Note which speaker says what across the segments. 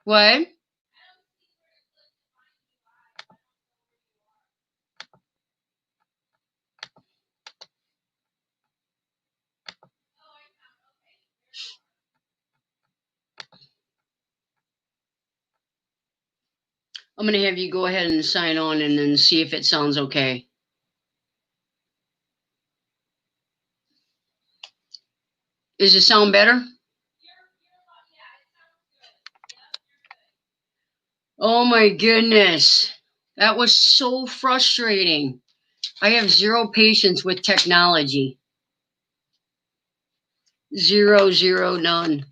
Speaker 1: What? I'm going to have you go ahead and sign on and then see if it sounds okay. Does it sound better? Oh my goodness. That was so frustrating. I have zero patience with technology. Zero, zero, none.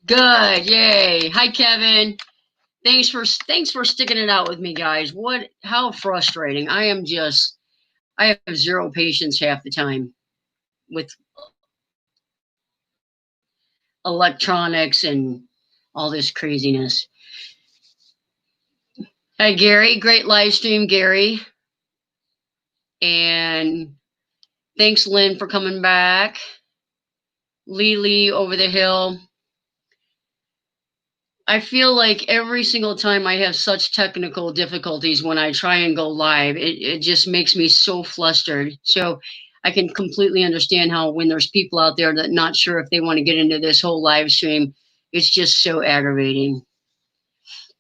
Speaker 1: Good. Yay. Hi, Kevin. Thanks for sticking it out with me, guys. How frustrating. I have zero patience half the time with electronics and all this craziness. Hi, Gary. Great live stream, Gary. And thanks, Lynn, for coming back. Lee over the hill. I feel like every single time I have such technical difficulties when I try and go live, it just makes me so flustered. So I can completely understand how when there's people out there that not sure if they want to get into this whole live stream, it's just so aggravating.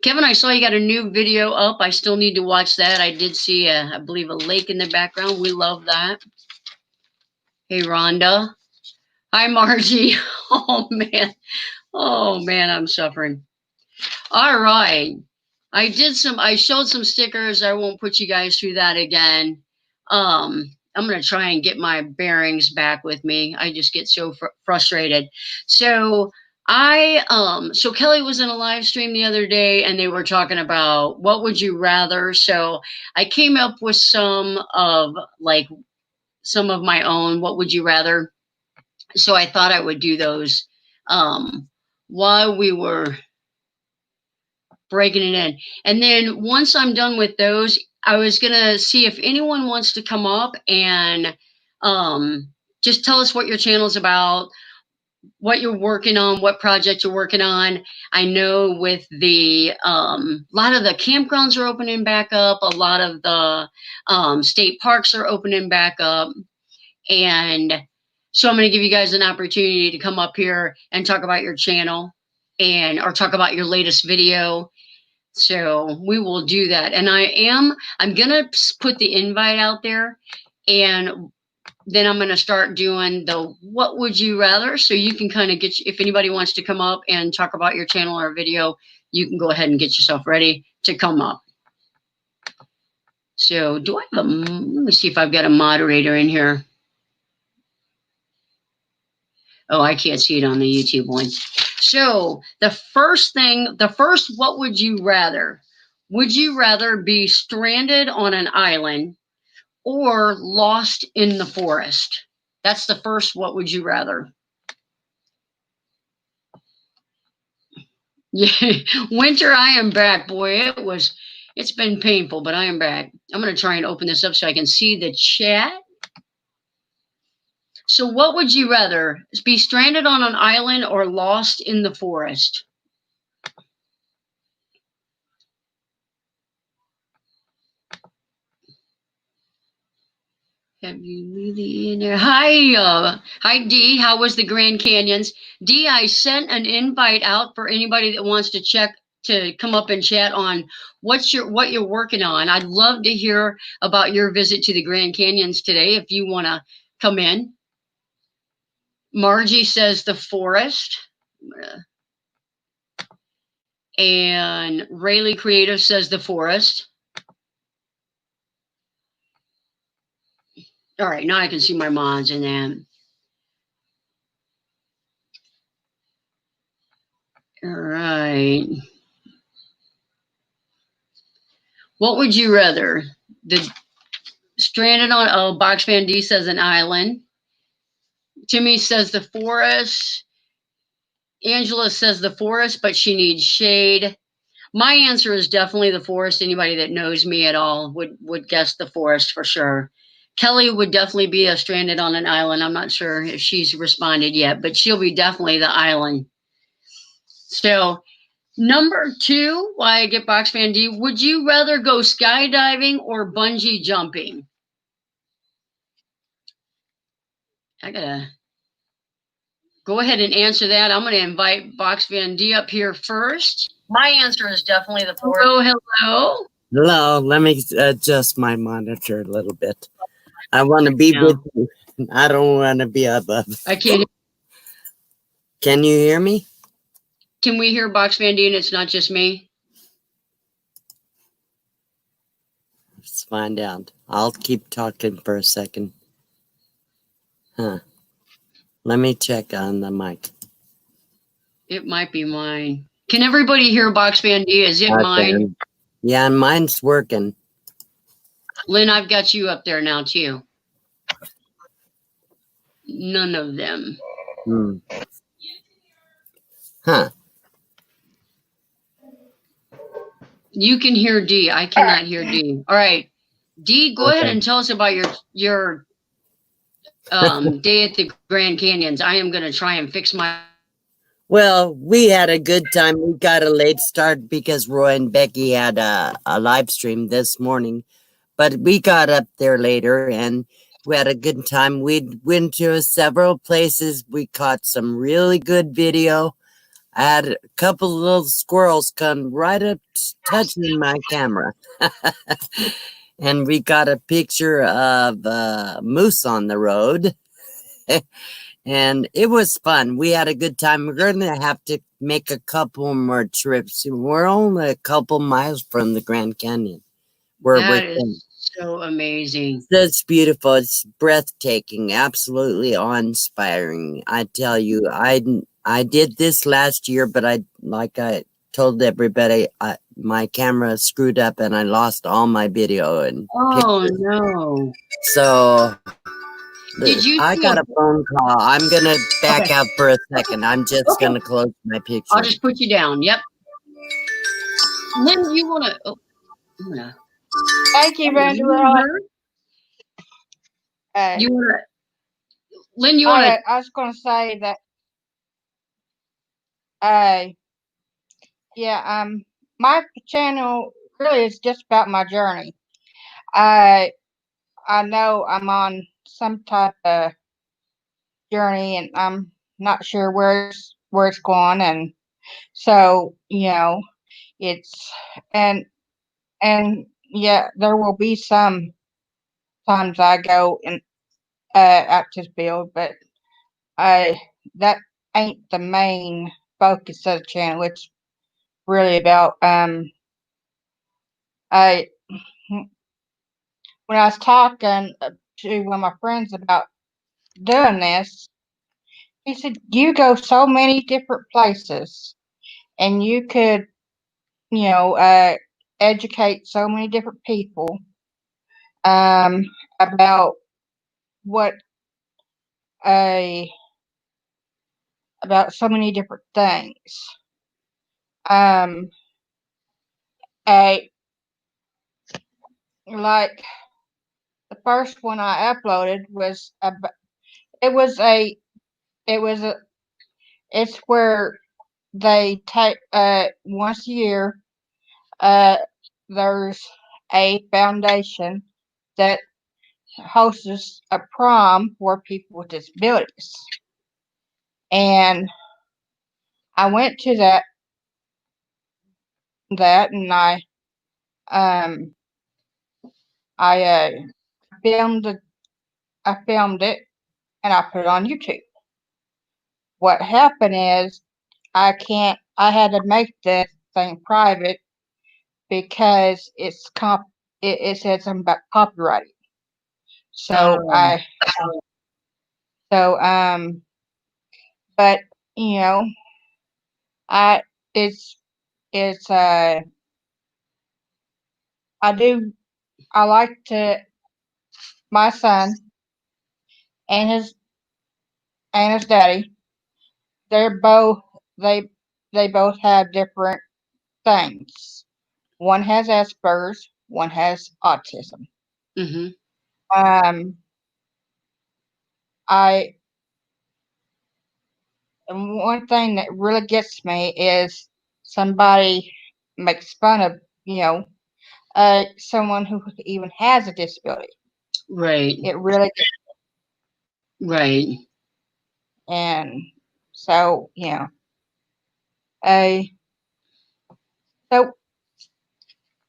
Speaker 1: Kevin, I saw you got a new video up. I still need to watch that. I did see, I believe, a lake in the background. We love that. Hey, Rhonda. Hi, Margie. Oh, man. Oh, man, I'm suffering. All right. I showed some stickers. I won't put you guys through that again. I'm going to try and get my bearings back with me. I just get so frustrated. So so Kelly was in a live stream the other day and they were talking about what would you rather. So I came up with some of my own, what would you rather? So I thought I would do those, while we were breaking it in. And then once I'm done with those, I was going to see if anyone wants to come up and just tell us what your channel's about, what you're working on, what project you're working on. I know with a lot of the campgrounds are opening back up. A lot of the state parks are opening back up. And so I'm going to give you guys an opportunity to come up here and talk about your channel or talk about your latest video. So we will do that. And I'm going to put the invite out there, and then I'm going to start doing the what would you rather. So you can kind of if anybody wants to come up and talk about your channel or video, you can go ahead and get yourself ready to come up. So let me see if I've got a moderator in here. Oh, I can't see it on the YouTube one. So the first what would you rather? Would you rather be stranded on an island or lost in the forest? That's the first what would you rather? Yeah, winter, I am back. Boy, it's been painful, but I am back. I'm going to try and open this up so I can see the chat. So what would you rather? Be stranded on an island or lost in the forest? Have you really in there? Hi Dee. How was the Grand Canyons? Dee, I sent an invite out for anybody that wants to come up and chat on what you're working on. I'd love to hear about your visit to the Grand Canyons today if you want to come in. Margie says the forest. And Rayleigh Creative says the forest. All right, now I can see my mods in that. All right. What would you rather? The stranded on Box Fan D says an island. Timmy says the forest. Angela says the forest, but she needs shade. My answer is definitely the forest. Anybody that knows me at all would guess the forest for sure. Kelly would definitely be stranded on an island. I'm not sure if she's responded yet, but she'll be definitely the island. So Number two, why I get Box Fan D, would you rather go skydiving or bungee jumping? I gotta go ahead and answer that. I'm gonna invite Box Van D up here first.
Speaker 2: My answer is definitely the fourth.
Speaker 1: Hello, hello.
Speaker 3: Hello, let me adjust my monitor a little bit. I want to be with you. I don't want to be above.
Speaker 1: I can't.
Speaker 3: Can you hear me?
Speaker 1: Can we hear Box Van D and it's not just me?
Speaker 3: Let's find out. I'll keep talking for a second. Huh. Let me check on the mic.
Speaker 1: It might be mine. Can everybody hear Box Van D? Is it mine?
Speaker 3: Yeah, mine's working.
Speaker 1: Lynn, I've got you up there now too. None of them.
Speaker 3: Huh.
Speaker 1: You can hear D. I cannot hear D. All right. D, go ahead and tell us about your day at the Grand Canyons. I am going to try and fix my...
Speaker 3: Well, we had a good time. We got a late start because Roy and Becky had a live stream this morning. But we got up there later and we had a good time. We went to several places. We caught some really good video. I had a couple of little squirrels come right up touching my camera. And we got a picture of moose on the road. And it was fun. We had a good time. We're going to have to make a couple more trips. We're only a couple miles from the Grand Canyon.
Speaker 1: That is so amazing.
Speaker 3: That's beautiful. It's breathtaking. Absolutely awe-inspiring. I tell you, I did this last year, but I told everybody, my camera screwed up and I lost all my video and pictures.
Speaker 1: No.
Speaker 3: So
Speaker 1: Did you
Speaker 3: I got a phone call. I'm going to back out for a second. I'm just going to close my picture.
Speaker 1: I'll just put you down. Yep. Lynn, you want to... Oh,
Speaker 2: thank you, Vandera.
Speaker 1: You want to... Lynn, you want to...
Speaker 2: I was going to say that... yeah, my channel really is just about my journey. I know I'm on some type of journey and I'm not sure where it's going, and so it's and yeah, there will be some times I go and out to build, but that ain't the main focus of the channel. It's really about I when I was talking to one of my friends about doing this, he said, you go so many different places and you could, educate so many different people about what about so many different things. Like the first one I uploaded was it's where they take once a year there's a foundation that hosts a prom for people with disabilities, and I went to that and I filmed it and I put it on YouTube. What happened is I had to make this thing private because it said something about copyright. So but I I like to my son and his daddy, they're both they both have different things. One has Asperger's, one has autism.
Speaker 1: Mm-hmm.
Speaker 2: And one thing that really gets me is somebody makes fun of, you know, someone who even has a disability.
Speaker 1: Right.
Speaker 2: It really,
Speaker 1: Right.
Speaker 2: and so, uh, so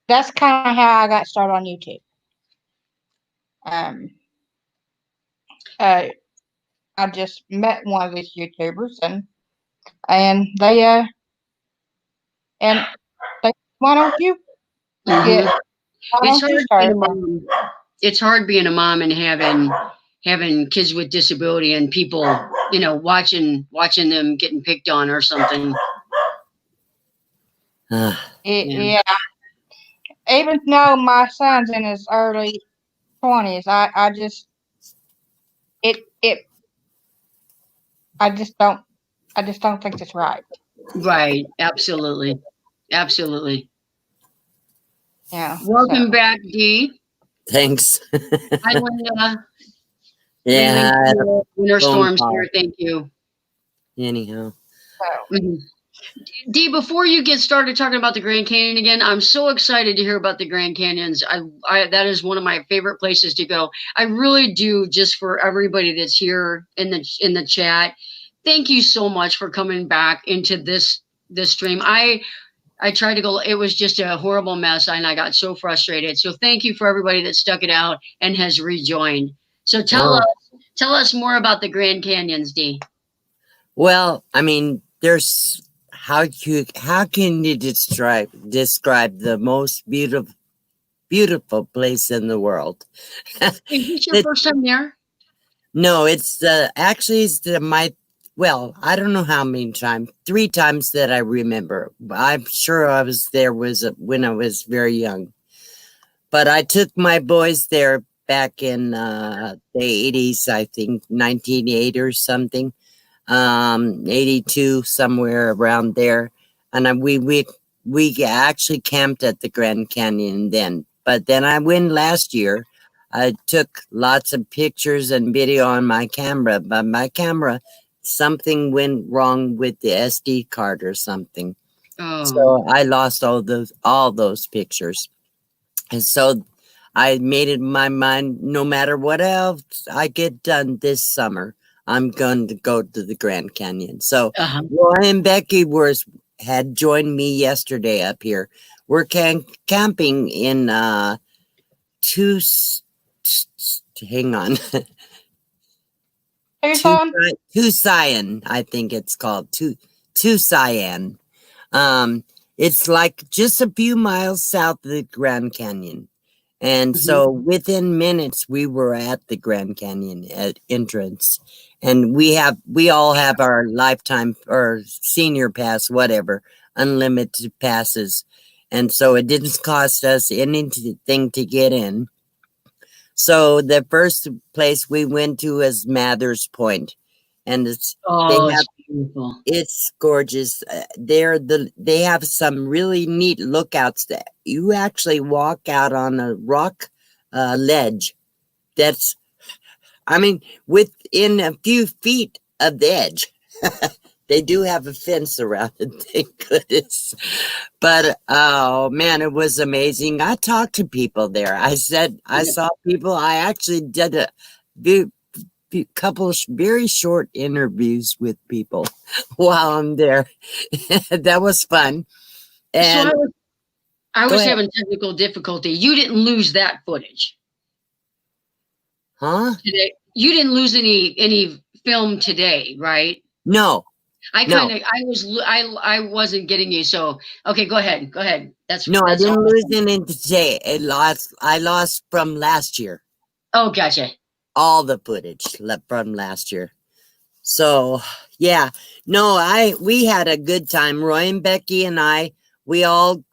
Speaker 2: that's kind of how I got started on YouTube. Um, uh, I just met one of these YouTubers, and and they, why don't you
Speaker 1: Hmm.
Speaker 2: get, why
Speaker 1: It's
Speaker 2: don't you
Speaker 1: hard being
Speaker 2: start
Speaker 1: a
Speaker 2: a thing?
Speaker 1: mom. It's hard being a mom and having kids with disability and people, watching them getting picked on or something.
Speaker 3: Ah,
Speaker 1: Yeah.
Speaker 2: Yeah, even though my son's in his early 20s, it, it, I just don't think it's right.
Speaker 1: Right. Absolutely. Absolutely.
Speaker 2: So,
Speaker 1: Welcome back, Dee.
Speaker 3: thanks.
Speaker 1: Hi, Linda.
Speaker 3: Yeah,
Speaker 1: Leaving
Speaker 3: I had a
Speaker 1: winter
Speaker 3: phone
Speaker 1: storms
Speaker 3: call.
Speaker 1: here. Thank you.
Speaker 3: Anyhow.
Speaker 2: so,
Speaker 1: Mhm. Dee, before you get started talking about the Grand Canyon again, I'm so excited to hear about the Grand Canyons. That is one of my favorite places to go. I really do. Just for everybody that's here in the chat, thank you so much for coming back into this stream. I tried to go. It was just a horrible mess, and I got so frustrated. So thank you for everybody that stuck it out and has rejoined. So
Speaker 3: Oh,
Speaker 1: tell us more about the Grand Canyons, Dee.
Speaker 3: well, I mean, there's how can you describe the most beautiful place in the world?
Speaker 1: Is this your
Speaker 3: It,
Speaker 1: first time there?
Speaker 3: no, it's actually it's my well, I don't know how many times, 3 times that I remember. I'm sure I was there when I was very young. But I took my boys there back in the 80s, I think 1980 or something, 82, somewhere around there. And we actually camped at the Grand Canyon then. But then I went last year. I took lots of pictures and video on my camera, but my camera, something went wrong with the SD card or something.
Speaker 1: Oh,
Speaker 3: So I lost all those pictures. And so I made it my mind, no matter what else I get done this summer, I'm going to go to the Grand Canyon. So
Speaker 1: uh-huh.
Speaker 3: Roy and Becky had joined me yesterday up here. We're camping in two. Hang on,
Speaker 2: Tucson,
Speaker 3: Tucson, I think it's called Tucson. Um, it's like just a few miles south of the Grand Canyon. And
Speaker 1: Mhm.
Speaker 3: so within minutes, we were at the Grand Canyon entrance. And we all have our lifetime or senior pass, whatever, unlimited passes. And so it didn't cost us anything to get in. So the first place we went to is Mather's Point, and they
Speaker 1: Oh,
Speaker 3: have
Speaker 1: it's beautiful.
Speaker 3: it's gorgeous. They have some really neat lookouts that you actually walk out on a rock ledge. That's, I mean, within a few feet of the edge. They do have a fence around it, thank goodness. But oh man, it was amazing. I talked to people there. I said I
Speaker 1: Yep.
Speaker 3: saw people. I actually did a few, couple very short interviews with people while I'm there. That was fun.
Speaker 1: So
Speaker 3: And
Speaker 1: I
Speaker 3: go
Speaker 1: was
Speaker 3: ahead.
Speaker 1: having technical difficulty. You didn't lose that footage
Speaker 3: Huh?
Speaker 1: today. You didn't lose any film today, right?
Speaker 3: No, no,
Speaker 1: I wasn't getting you. So okay, go ahead. Go ahead.
Speaker 3: no, I
Speaker 1: That's
Speaker 3: didn't lose
Speaker 1: awesome.
Speaker 3: any today. I lost from last year.
Speaker 1: Oh, gotcha.
Speaker 3: All the footage from last year. So yeah, no, we had a good time. Roy and Becky and we all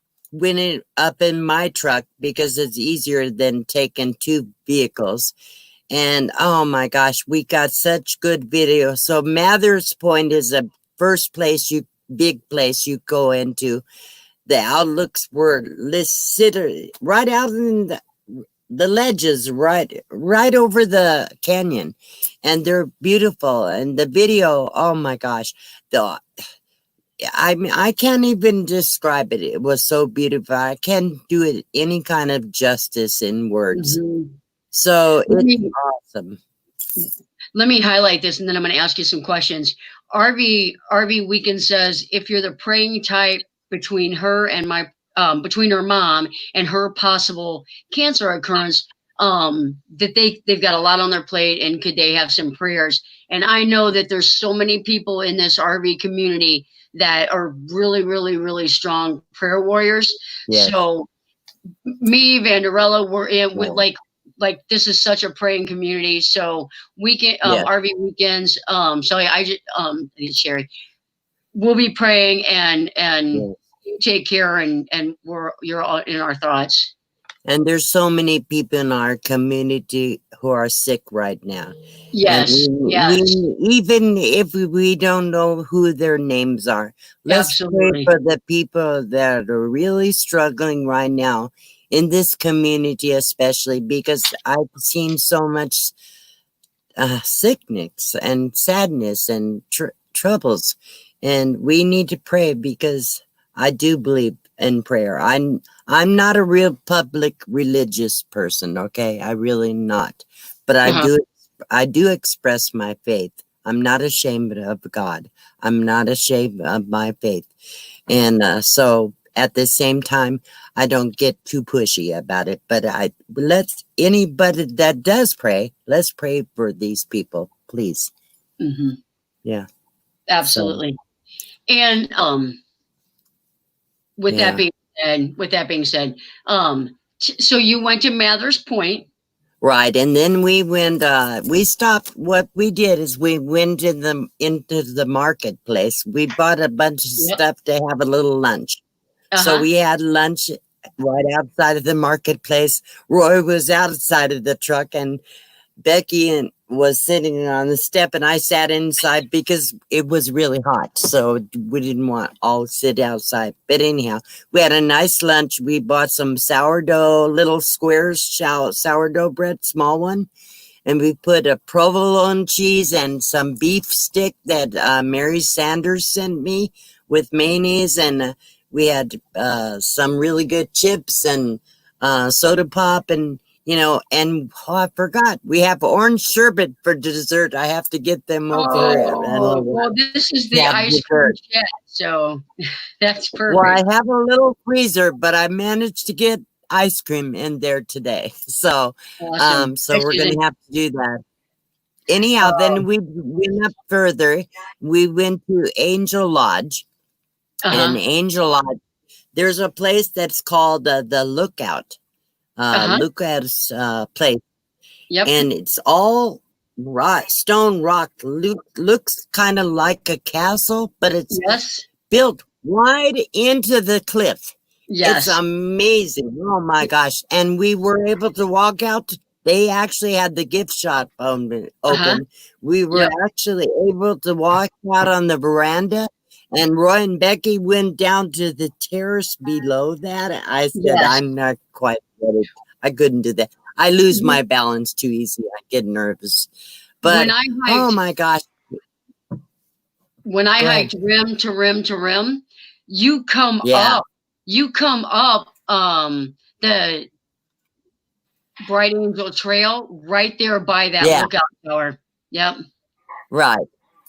Speaker 3: up in my truck because it's easier than taking 2 vehicles. And oh my gosh, we got such good video. So Mather's Point is a big place you go into. The outlooks were listed right out in the ledges right over the canyon, and they're beautiful. And the video, oh my gosh, the I mean, I can't even describe it. It was so beautiful. I can't do it any kind of justice in words.
Speaker 1: Mhm.
Speaker 3: So
Speaker 1: Let
Speaker 3: it's
Speaker 1: me
Speaker 3: awesome.
Speaker 1: let me highlight this, and then I'm going to ask you some questions. RV Weekend says if you're the praying type between her and between her mom and her possible cancer occurrence, that they've got a lot on their plate, and could they have some prayers? And I know that there's so many people in this RV community that are really, really, really strong prayer warriors.
Speaker 3: Yes.
Speaker 1: So me, Vanderella, we're in with
Speaker 3: Yeah.
Speaker 1: like this is such a praying community. So weekend
Speaker 3: Yes.
Speaker 1: RV weekends. Sorry, Sherry. We'll be praying, and
Speaker 3: Yes.
Speaker 1: you take care, and you're all in our thoughts.
Speaker 3: And there's so many people in our community who are sick right now. And
Speaker 1: Yes,
Speaker 3: we
Speaker 1: yes,
Speaker 3: even if we don't know who their names are, let's pray
Speaker 1: absolutely.
Speaker 3: for the people that are really struggling right now in this community, especially because I've seen so much sickness and sadness and troubles, and we need to pray because I do believe in prayer. I'm not a real public religious person, okay? I really not, but
Speaker 1: Uh-huh.
Speaker 3: I do express my faith. I'm not ashamed of God. I'm not ashamed of my faith, and so at the same time, I don't get too pushy about it. But let's anybody that does pray, let's pray for these people, please.
Speaker 1: Hmm.
Speaker 3: Yeah. So
Speaker 1: Absolutely. And
Speaker 3: yeah.
Speaker 1: with that being said, so you went to Mathers Point.
Speaker 3: Right. And then we stopped. What we did is we went into the marketplace. We bought a bunch of
Speaker 1: Yep.
Speaker 3: stuff to have a little lunch. So
Speaker 1: Uh-huh.
Speaker 3: we had lunch right outside of the marketplace. Roy was outside of the truck, and Becky and was sitting on the step, and I sat inside because it was really hot. So we didn't want all sit outside. But anyhow, we had a nice lunch. We bought some sourdough, little squares, sourdough bread, small one. And we put a provolone cheese and some beef stick that Mary Sanders sent me with mayonnaise. And we had some really good chips and soda pop, and and I forgot, we have orange sherbet for dessert. I have to get them over
Speaker 1: Oh,
Speaker 3: and
Speaker 1: well, this is the
Speaker 3: have
Speaker 1: ice cream
Speaker 3: dessert.
Speaker 1: chat, so that's
Speaker 3: Well, I
Speaker 1: perfect.
Speaker 3: have a little freezer, but I managed to get ice cream in there today. So,
Speaker 1: Awesome.
Speaker 3: so
Speaker 1: Hi,
Speaker 3: we're
Speaker 1: Susan.
Speaker 3: gonna have to do that. Anyhow,
Speaker 1: Uh,
Speaker 3: then we went up further. We went to Angel Lodge, and
Speaker 1: uh-huh.
Speaker 3: Angel Lodge. There's a place that's called the Lookout.
Speaker 1: Uh-huh.
Speaker 3: Lookout's place,
Speaker 1: Yep.
Speaker 3: and it's all rock, stone rock. Looks kind of like a castle, but it's
Speaker 1: Yes.
Speaker 3: built wide into the cliff. It's
Speaker 1: Yes.
Speaker 3: amazing. Oh my gosh. And we were able to walk out. They actually had the gift shop
Speaker 1: Uh-huh.
Speaker 3: open. We were
Speaker 1: Yep.
Speaker 3: actually able to walk out on the veranda. And Roy and Becky went down to the terrace below that. I said,
Speaker 1: Yes.
Speaker 3: I'm not quite ready. I couldn't do that. I lose my balance too easy. I get nervous.
Speaker 1: When
Speaker 3: But
Speaker 1: I
Speaker 3: oh
Speaker 1: hiked
Speaker 3: my gosh.
Speaker 1: when I
Speaker 3: Go ahead.
Speaker 1: hiked rim to rim to rim, you come
Speaker 3: Yeah.
Speaker 1: up, you come up the Bright Angel Trail right there by that
Speaker 3: Yeah.
Speaker 1: lookout tower. Yep.
Speaker 3: Right.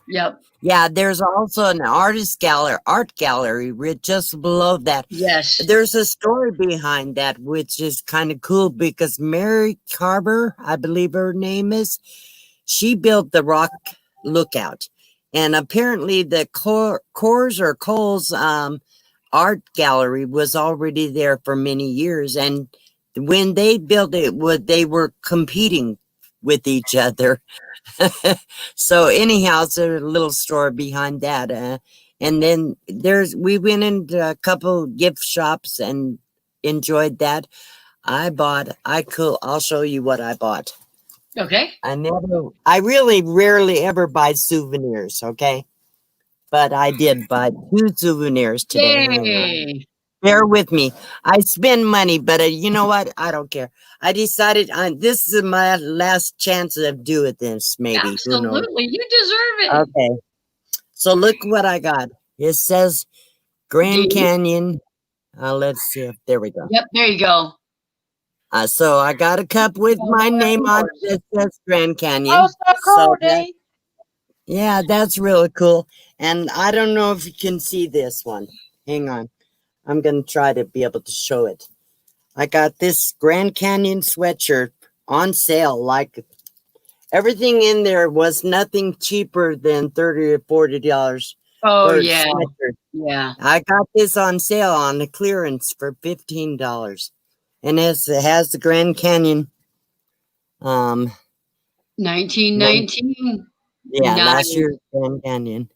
Speaker 1: Yep.
Speaker 3: Yeah, there's also an art gallery just below that.
Speaker 1: Yes.
Speaker 3: There's a story behind that, which is kind of cool because Mary Carver, I believe her name is, she built the Rock Lookout. And apparently the Cole's art gallery was already there for many years. And when they built it, they were competing with each other. So anyhow, it's a little story behind that. And then we went into a couple gift shops and enjoyed that. I'll show you what I bought.
Speaker 1: Okay.
Speaker 3: I really rarely ever buy souvenirs, okay? But I did buy 2 souvenirs today. Hang on.
Speaker 1: Yay.
Speaker 3: Bear with me. I spend money, but you know what? I don't care. I decided this is my last chance of doing this, maybe. Who knows?
Speaker 1: Absolutely. You deserve it.
Speaker 3: Okay. So look what I got. It says Grand
Speaker 1: D.
Speaker 3: Canyon. Let's see if there we go.
Speaker 1: Yep, there you go.
Speaker 3: So I got a cup with my name on it that says Grand
Speaker 2: Oh,
Speaker 3: Canyon.
Speaker 2: so cool,
Speaker 3: So that,
Speaker 2: D.
Speaker 3: yeah, that's really cool. And I don't know if you can see this one. Hang on. I'm going to try to be able to show it. I got this Grand Canyon sweatshirt on sale. Like everything in there was nothing cheaper than $30 or $40
Speaker 1: Oh
Speaker 3: for a
Speaker 1: yeah,
Speaker 3: sweatshirt.
Speaker 1: yeah.
Speaker 3: I got this on sale on the clearance for $15. And it has the Grand Canyon. Um,
Speaker 1: 1919.
Speaker 3: yeah, last
Speaker 1: Nice.
Speaker 3: year's Grand Canyon.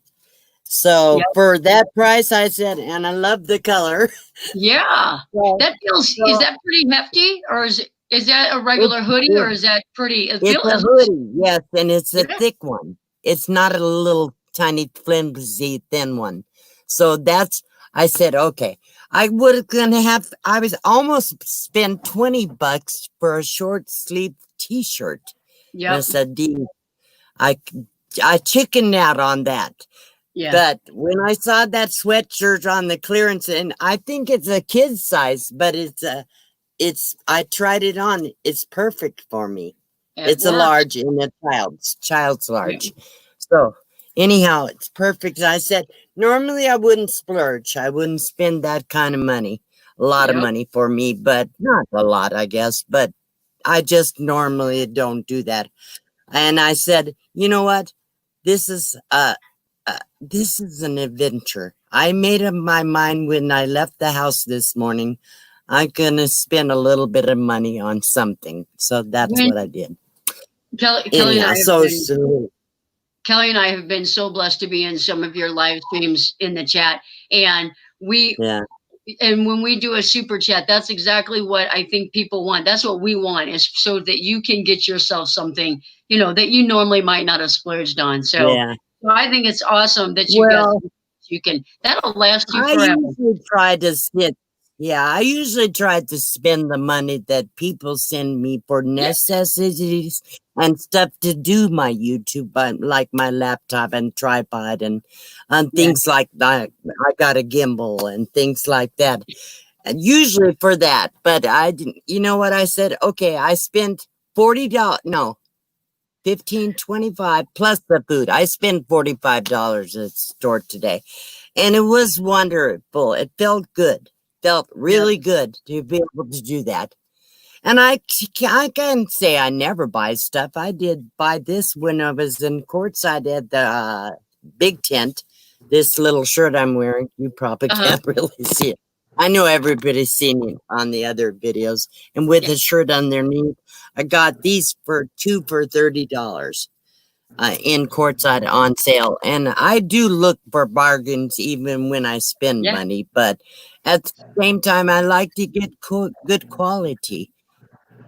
Speaker 3: So
Speaker 1: Yep.
Speaker 3: for that price, I said, and I love the color.
Speaker 1: Yeah.
Speaker 3: So,
Speaker 1: That feels. Is
Speaker 3: so
Speaker 1: that pretty hefty, or is that a
Speaker 3: it's
Speaker 1: regular hoodie, or
Speaker 3: big.
Speaker 1: is that pretty?
Speaker 3: It's a
Speaker 1: It looks.
Speaker 3: hoodie, yes, and it's a
Speaker 1: Yeah.
Speaker 3: thick one. It's not a little tiny flimsy thin one. So that's I said, okay. I would gonna have I was almost spent $20 for a short sleeve t-shirt. And I
Speaker 1: Yep.
Speaker 3: said, D, I I chickened out on that.
Speaker 1: Yeah.
Speaker 3: But when I saw that sweatshirt on the clearance, and I think it's a kid's size, but it's I tried it on. It's perfect for me.
Speaker 1: It
Speaker 3: It's a
Speaker 1: works.
Speaker 3: large and a child's
Speaker 1: Yeah.
Speaker 3: large. So anyhow, it's perfect. I said normally I wouldn't splurge. I wouldn't spend that kind of money. A lot of
Speaker 1: Yep.
Speaker 3: money for me, but not a lot, I guess. But I just normally don't do that. And I said, you know what? This is this is an adventure. I made up my mind when I left the house this morning. I'm gonna spend a little bit of money on something. So that's
Speaker 1: When
Speaker 3: what I did.
Speaker 1: Kelly and I
Speaker 3: Anyhow,
Speaker 1: have
Speaker 3: so,
Speaker 1: been
Speaker 3: so
Speaker 1: Kelly and I have been so blessed to be in some of your live streams in the chat, and we
Speaker 3: yeah,
Speaker 1: and when we do a super chat, that's exactly what I think people want. That's what we want, is so that you can get yourself something, that you normally might not have splurged on.
Speaker 3: yeah.
Speaker 1: So I think it's awesome that you got
Speaker 3: Well,
Speaker 1: you can that'll last you
Speaker 3: I
Speaker 1: forever.
Speaker 3: usually try to sit. Yeah, I usually try to spend the money that people send me for
Speaker 1: Yeah,
Speaker 3: necessities and stuff to do my YouTube, like my laptop and tripod and
Speaker 1: yeah,
Speaker 3: things like that. I got a gimbal and things like that. And usually for that, but I didn't. You know what I said? Okay, I spent $40. No, 15, 25 plus the food. I spent $45 at the store today. And it was wonderful. It felt good. Felt
Speaker 1: yeah.
Speaker 3: really good to be able to do that. And I can't say I never buy stuff. I did buy this when I was in courtside at the big tent. This little shirt I'm wearing, you probably
Speaker 1: Uh-huh.
Speaker 3: can't really see it. I know everybody's seen it on the other videos. And with
Speaker 1: Yeah.
Speaker 3: the shirt underneath, I got these for two for $30 in courtside on sale. And I do look for bargains even when I spend
Speaker 1: Yeah.
Speaker 3: money, but at the same time, I like to get good quality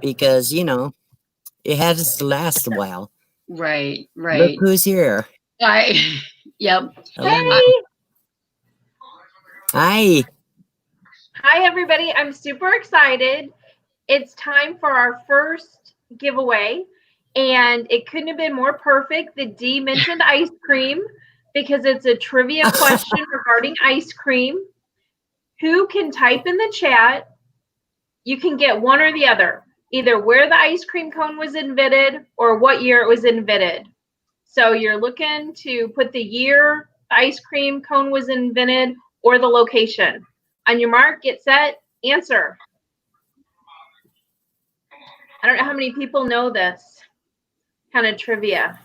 Speaker 3: because, it has to last a while.
Speaker 1: Right,
Speaker 3: Look
Speaker 1: right.
Speaker 3: who's here.
Speaker 1: I yep.
Speaker 3: Hello.
Speaker 1: I,
Speaker 4: Hey,
Speaker 3: Hi.
Speaker 4: hi everybody. I'm super excited. It's time for our first giveaway, and it couldn't have been more perfect that Dee mentioned ice cream because it's a trivia question regarding ice cream. Who can type in the chat? You can get one or the other, either where the ice cream cone was invented or what year it was invented. So you're looking to put the year the ice cream cone was invented or the location. On your mark, get set, answer. I don't know how many people know this kind of trivia.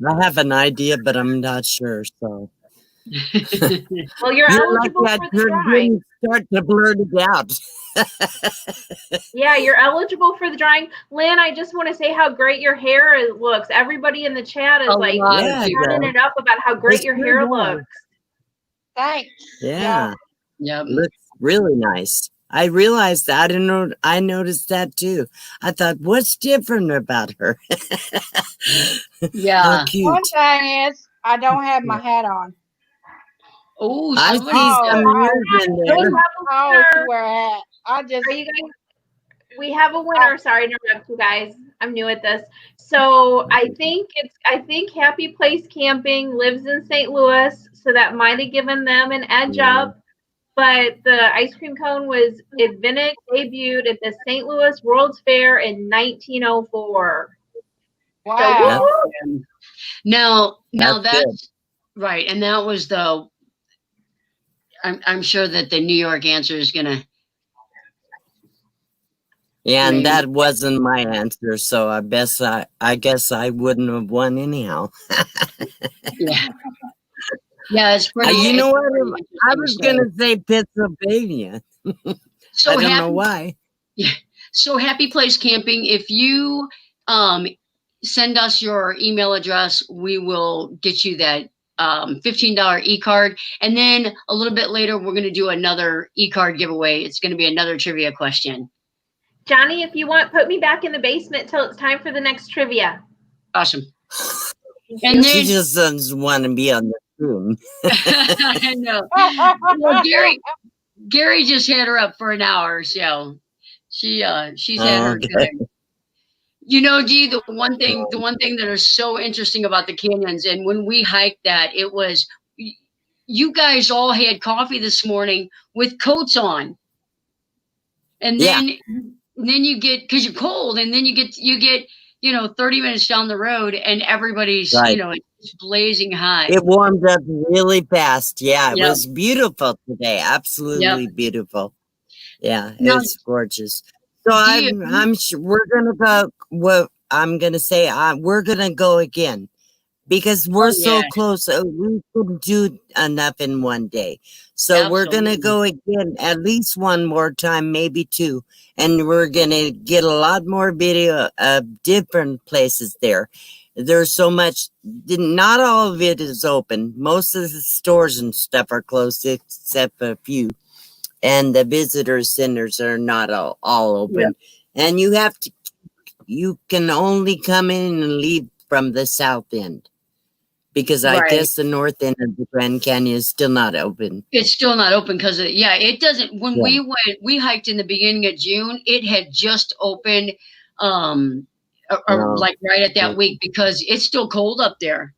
Speaker 3: I have an idea, but I'm not sure. So
Speaker 4: Well, you're
Speaker 3: you're
Speaker 4: eligible
Speaker 3: lucky I
Speaker 4: for the drawing.
Speaker 3: didn't start to blurt it out.
Speaker 4: Yeah, you're eligible for the drawing. Lynn, I just want to say how great your hair looks. Everybody in the chat
Speaker 1: a
Speaker 4: is like
Speaker 1: lot of
Speaker 3: Yeah,
Speaker 1: people.
Speaker 4: turning it up about how great
Speaker 3: it
Speaker 4: your
Speaker 3: sure
Speaker 4: hair
Speaker 3: does.
Speaker 4: looks.
Speaker 2: Thanks.
Speaker 3: Yeah.
Speaker 1: Yep.
Speaker 3: Looks really nice. I realized that. I didn't know. I noticed that too. I thought, what's different about her? How
Speaker 1: Yeah.
Speaker 2: One
Speaker 3: cute.
Speaker 2: thing is, I don't have my hat on.
Speaker 1: Oh,
Speaker 3: I
Speaker 1: somebody
Speaker 3: see
Speaker 2: Oh,
Speaker 3: some
Speaker 1: said.
Speaker 3: ears in
Speaker 4: Hey,
Speaker 3: there.
Speaker 4: Rebel
Speaker 2: I always
Speaker 4: Winner,
Speaker 2: wear a hat. I just,
Speaker 4: are you guys we have a winner. Sorry to interrupt you guys. I'm new at this. So I think Happy Place Camping lives in St. Louis, so that might have given them an edge up. But the ice cream cone was invented, debuted at the St. Louis World's Fair in 1904. So
Speaker 2: Wow.
Speaker 4: woo-hoo!
Speaker 1: Now
Speaker 3: That's good.
Speaker 1: that's right, and that was the. I'm sure that the New York answer is gonna.
Speaker 3: Yeah, and
Speaker 1: Maybe.
Speaker 3: that wasn't my answer, so I guess I wouldn't have won anyhow.
Speaker 1: Yeah, yeah, it's pretty.
Speaker 3: You know
Speaker 1: It's
Speaker 3: what?
Speaker 1: pretty
Speaker 3: I
Speaker 1: interesting.
Speaker 3: was
Speaker 1: So,
Speaker 3: gonna say Pennsylvania.
Speaker 1: so
Speaker 3: I don't know
Speaker 1: happy.
Speaker 3: why.
Speaker 1: Yeah. So Happy Place Camping. If you send us your email address, we will get you that $15 e-card, and then a little bit later we're going to do another e-card giveaway. It's going to be another trivia question.
Speaker 4: Johnny, if you want, put me back in the basement till it's time for the next trivia.
Speaker 1: Awesome.
Speaker 4: Thank
Speaker 1: And
Speaker 4: you.
Speaker 3: She
Speaker 1: then
Speaker 3: just doesn't want to be on the room.
Speaker 1: I know. Well, Gary just had her up for an hour, so she's had her
Speaker 3: Okay.
Speaker 1: good. You know, Dee, the one thing that is so interesting about the canyons, and when we hiked that, it was you guys all had coffee this morning with coats on, and
Speaker 3: Yeah.
Speaker 1: then you get, because you're cold, and then you get 30 minutes down the road, and everybody's
Speaker 3: Right.
Speaker 1: it's blazing hot.
Speaker 3: It warmed up really fast. Yeah, it
Speaker 1: Yep.
Speaker 3: was beautiful today.
Speaker 1: Yep.
Speaker 3: Absolutely beautiful. Yeah,
Speaker 1: Now,
Speaker 3: it's gorgeous. So
Speaker 1: Dee,
Speaker 3: I'm sure we're gonna go. What I'm gonna say, we're gonna go again because we're
Speaker 1: oh
Speaker 3: so
Speaker 1: yeah,
Speaker 3: close. We couldn't do enough in one day. So we're gonna
Speaker 1: absolutely.
Speaker 3: go again at least one more time, maybe two, and we're gonna get a lot more video of different places there. There's so much. Not all of it is open. Most of the stores and stuff are closed, except a few, and the visitor centers are not all open. And you can only come in and leave from the south end, because I
Speaker 1: Right.
Speaker 3: guess the north end of the Grand Canyon is still not open.
Speaker 1: It's still not open because it doesn't. When
Speaker 3: Yeah.
Speaker 1: we hiked in the beginning of June, it had just opened,
Speaker 3: No.
Speaker 1: like right at that week, because it's still cold up there.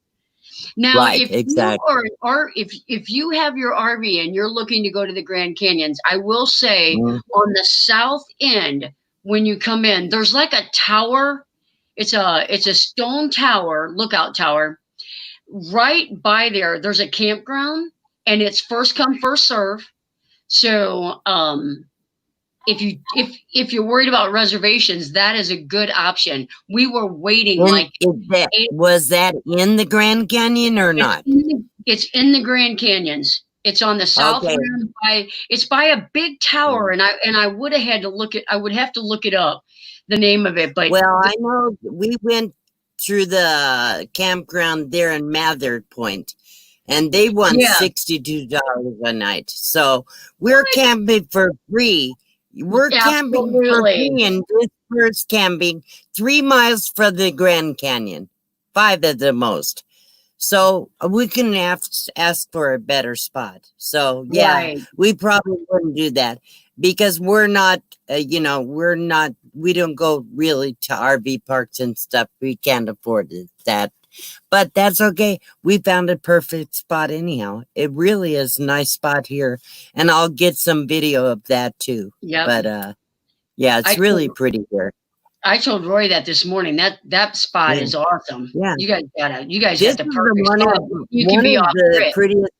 Speaker 1: Now,
Speaker 3: Right,
Speaker 1: if
Speaker 3: exactly.
Speaker 1: you are if you have your RV and you're looking to go to the Grand Canyons, I will say on the south end when you come in, there's like a tower. It's a stone tower, lookout tower. Right by there, there's a campground, and it's first come first serve. So if you're worried about reservations, that is a good option. We were waiting
Speaker 3: And
Speaker 1: like
Speaker 3: was that in the Grand Canyon or not?
Speaker 1: it's in the Grand Canyons. It's on the south
Speaker 3: Okay.
Speaker 1: rim it's by a big tower, and I would have had to I would have to look it up, the name of it, but
Speaker 3: Well, I know we went through the campground there in Mather Point, and they won
Speaker 1: yeah,
Speaker 3: $62 a night. So we're camping for free. We're camping for
Speaker 1: absolutely.
Speaker 3: free in this first camping 3 miles from the Grand Canyon, 5 at the most. So we can ask for a better spot. So yeah,
Speaker 1: Right.
Speaker 3: we probably wouldn't do that because we're not, we don't go really to RV parks and stuff. We can't afford that. But that's okay. We found a perfect spot anyhow. It really is a nice spot here. And I'll get some video of that too.
Speaker 1: Yep.
Speaker 3: But yeah, it's really pretty here.
Speaker 1: I told Roy that this morning. That spot is awesome.
Speaker 3: Yeah.
Speaker 1: You guys got
Speaker 3: This
Speaker 1: the
Speaker 3: is
Speaker 1: perfect spot. You can
Speaker 3: one
Speaker 1: be
Speaker 3: of
Speaker 1: off
Speaker 3: the
Speaker 1: grid.
Speaker 3: prettiest.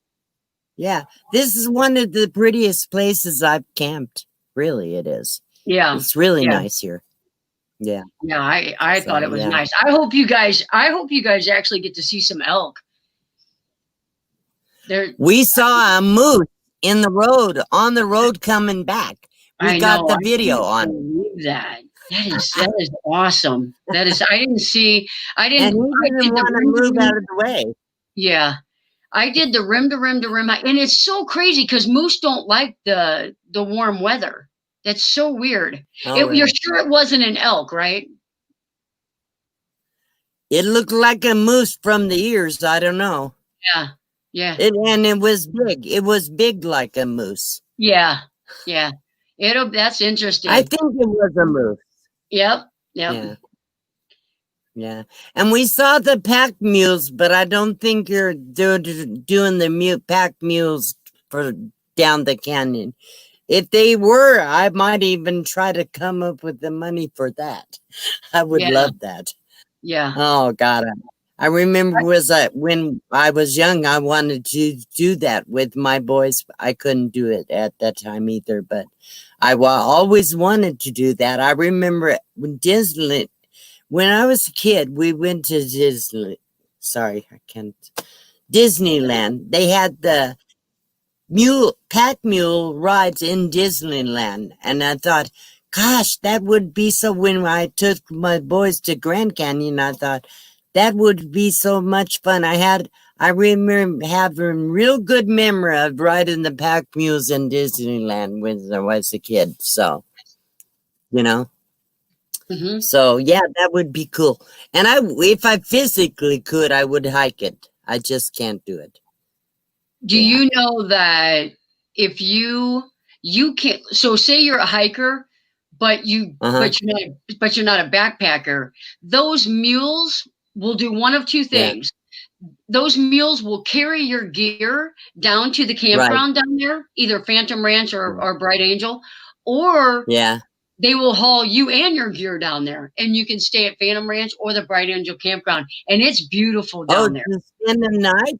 Speaker 3: Yeah, this is one of the prettiest places I've camped. Really, it is.
Speaker 1: Yeah.
Speaker 3: It's really
Speaker 1: Yeah.
Speaker 3: nice here. Yeah.
Speaker 1: Yeah, I
Speaker 3: So,
Speaker 1: thought it was
Speaker 3: yeah.
Speaker 1: nice. I hope you guys actually get to see some elk.
Speaker 3: We saw a moose on the road coming back. We got the video on.
Speaker 1: Believe that. That is awesome. That is. I didn't.
Speaker 3: And he didn't want to move out of the way.
Speaker 1: Yeah, I did the rim to rim to rim, and it's so crazy because moose don't like the warm weather. That's so weird.
Speaker 3: Oh,
Speaker 1: You're
Speaker 3: really?
Speaker 1: sure it wasn't an elk, right?
Speaker 3: It looked like a moose from the ears. I don't know.
Speaker 1: Yeah, yeah,
Speaker 3: And it was big. It was big like a moose.
Speaker 1: yeah, yeah. That's
Speaker 3: I
Speaker 1: interesting.
Speaker 3: think it was a moose.
Speaker 1: Yep. Yep.
Speaker 3: Yeah. Yeah. And we saw the pack mules, but I don't think you're doing the pack mules for down the canyon. If they were, I might even try to come up with the money for that. I would
Speaker 1: Yeah.
Speaker 3: love that.
Speaker 1: Yeah.
Speaker 3: Oh God. I remember when I was young, I wanted to do that with my boys. I couldn't do it at that time either, but I always wanted to do that. I remember when Disney, when I was a kid, we went to Disney. Sorry, I can't. Disneyland. They had the pack mule rides in Disneyland, and I thought, gosh, that would be so. When I took my boys to Grand Canyon, I thought that would be so much fun. I remember having real good memory of riding the pack mules in Disneyland when I was a kid. So, you know.
Speaker 1: Hmm.
Speaker 3: So yeah, that would be cool. And if I physically could, I would hike it. I just can't do it.
Speaker 1: Do
Speaker 3: Yeah.
Speaker 1: you know that if you can't, so say you're a hiker, but you
Speaker 3: Uh-huh.
Speaker 1: but you're not a backpacker, those mules will do one of two
Speaker 3: Yeah.
Speaker 1: things. Those mules will carry your gear down to the
Speaker 3: Right.
Speaker 1: campground down there, either Phantom Ranch or Bright Angel, or
Speaker 3: Yeah.
Speaker 1: they will haul you and your gear down there, and you can stay at Phantom Ranch or the Bright Angel campground, and it's beautiful
Speaker 3: Oh,
Speaker 1: down there.
Speaker 3: to spend the night?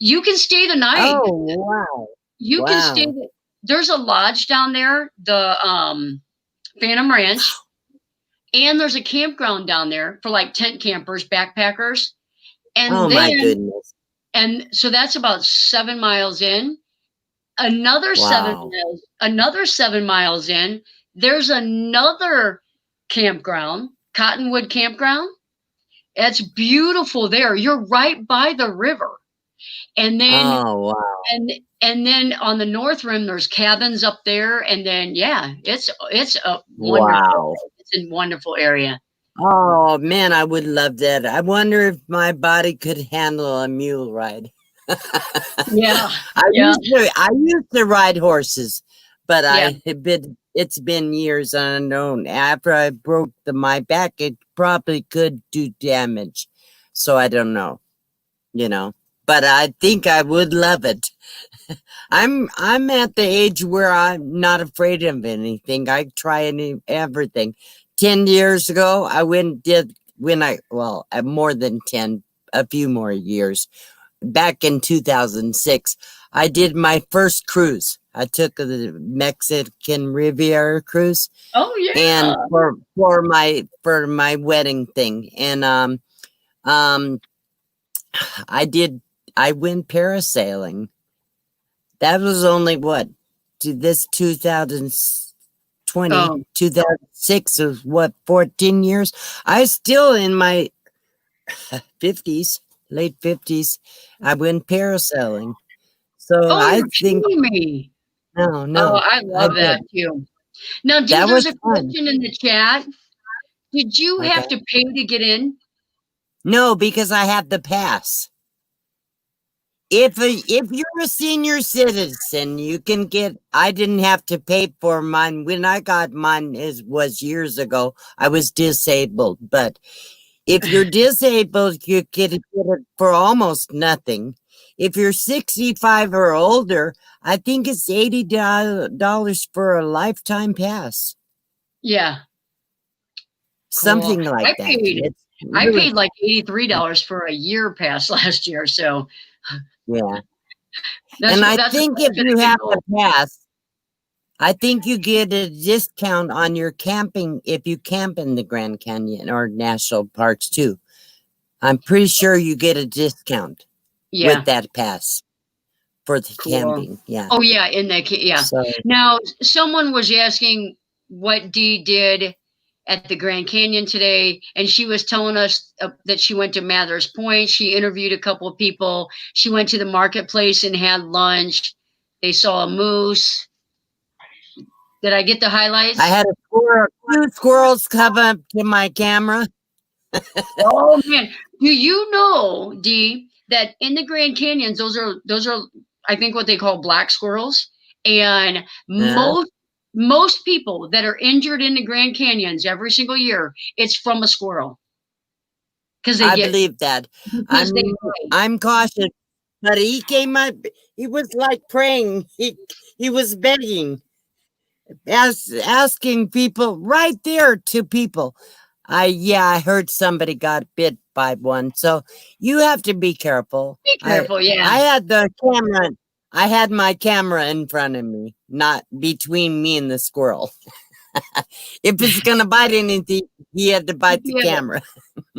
Speaker 1: You can stay the night.
Speaker 3: Oh, wow.
Speaker 1: You can stay.
Speaker 3: Wow.
Speaker 1: There's a lodge down there, the Phantom Ranch, and there's a campground down there for like tent campers, backpackers,
Speaker 3: Oh
Speaker 1: and
Speaker 3: my
Speaker 1: then
Speaker 3: goodness.
Speaker 1: and so that's about 7 miles in.
Speaker 3: Wow.
Speaker 1: Another 7 miles in, there's another campground, Cottonwood Campground. It's beautiful there. You're right by the river. And then
Speaker 3: Oh, wow.
Speaker 1: and then on the north rim there's cabins up there, and then yeah, it's a wonderful,
Speaker 3: Wow.
Speaker 1: it's a wonderful area.
Speaker 3: Oh man, I would love that. I wonder if my body could handle a mule ride.
Speaker 1: Yeah.
Speaker 3: I
Speaker 1: Yeah.
Speaker 3: used to ride horses, but
Speaker 1: Yeah.
Speaker 3: it's been years unknown. After I broke my back, it probably could do damage. So I don't know, you know. But I think I would love it. I'm at the age where I'm not afraid of anything. I try everything. 10 years ago, I did when I well more than 10, a few more years. Back in 2006, I did my first cruise. I took the Mexican Riviera cruise,
Speaker 1: Oh
Speaker 3: and
Speaker 1: yeah.
Speaker 3: for my wedding thing, and um I did I went parasailing. That was only what to this 2020
Speaker 1: Oh,
Speaker 3: 2006 was what 14 years. I still in my 50s, late 50s. I went parasailing. So
Speaker 1: oh,
Speaker 3: I
Speaker 1: you're
Speaker 3: think
Speaker 1: kidding me.
Speaker 3: no,
Speaker 1: Oh,
Speaker 3: no,
Speaker 1: I
Speaker 3: I
Speaker 1: love that
Speaker 3: did.
Speaker 1: too. Now, Dee,
Speaker 3: That
Speaker 1: there's
Speaker 3: was
Speaker 1: a
Speaker 3: fun.
Speaker 1: question in the chat. Did you
Speaker 3: Okay.
Speaker 1: have to pay to get in?
Speaker 3: No, because I have the pass. If you're a senior citizen, you can get. I didn't have to pay for mine when I got mine. Was years ago. I was disabled, but if you're disabled, you get it for almost nothing. If you're 65 or older, I think it's $80 for a lifetime pass,
Speaker 1: Yeah, cool.
Speaker 3: something like
Speaker 1: I
Speaker 3: that.
Speaker 1: paid
Speaker 3: It's
Speaker 1: I
Speaker 3: really
Speaker 1: paid like $83 for a year pass last year, so
Speaker 3: yeah.
Speaker 1: that's
Speaker 3: And I
Speaker 1: that's the
Speaker 3: think if
Speaker 1: benefit
Speaker 3: you
Speaker 1: of getting
Speaker 3: have the
Speaker 1: old.
Speaker 3: pass, I think you get a discount on your camping if you camp in the Grand Canyon or national parks too. I'm pretty sure you get a discount with
Speaker 1: Yeah,
Speaker 3: that pass for the
Speaker 1: cool.
Speaker 3: camping. Yeah.
Speaker 1: Oh yeah, yeah.
Speaker 3: So
Speaker 1: Now, someone was asking what Dee did at the Grand Canyon today, and she was telling us that she went to Mather's Point. She interviewed a couple of people. She went to the marketplace and had lunch. They saw a moose. Did I get the
Speaker 3: I
Speaker 1: highlights?
Speaker 3: had two squirrels come up to my camera.
Speaker 1: Oh man, do you know, Dee, that in the Grand Canyons, those are I think what they call black squirrels, and
Speaker 3: Yeah.
Speaker 1: most most people that are injured in the Grand Canyons every single year, it's from a squirrel. Because
Speaker 3: I believe that.
Speaker 1: because they bite.
Speaker 3: I'm cautious, but he came up. He was like praying. He was begging, asking people right there to people. I heard somebody got bit by one, so you have to be careful.
Speaker 1: Be careful,
Speaker 3: I
Speaker 1: yeah.
Speaker 3: had the camera. I had my camera in front of me, not between me and the squirrel. If it's gonna bite anything, he had to bite the camera.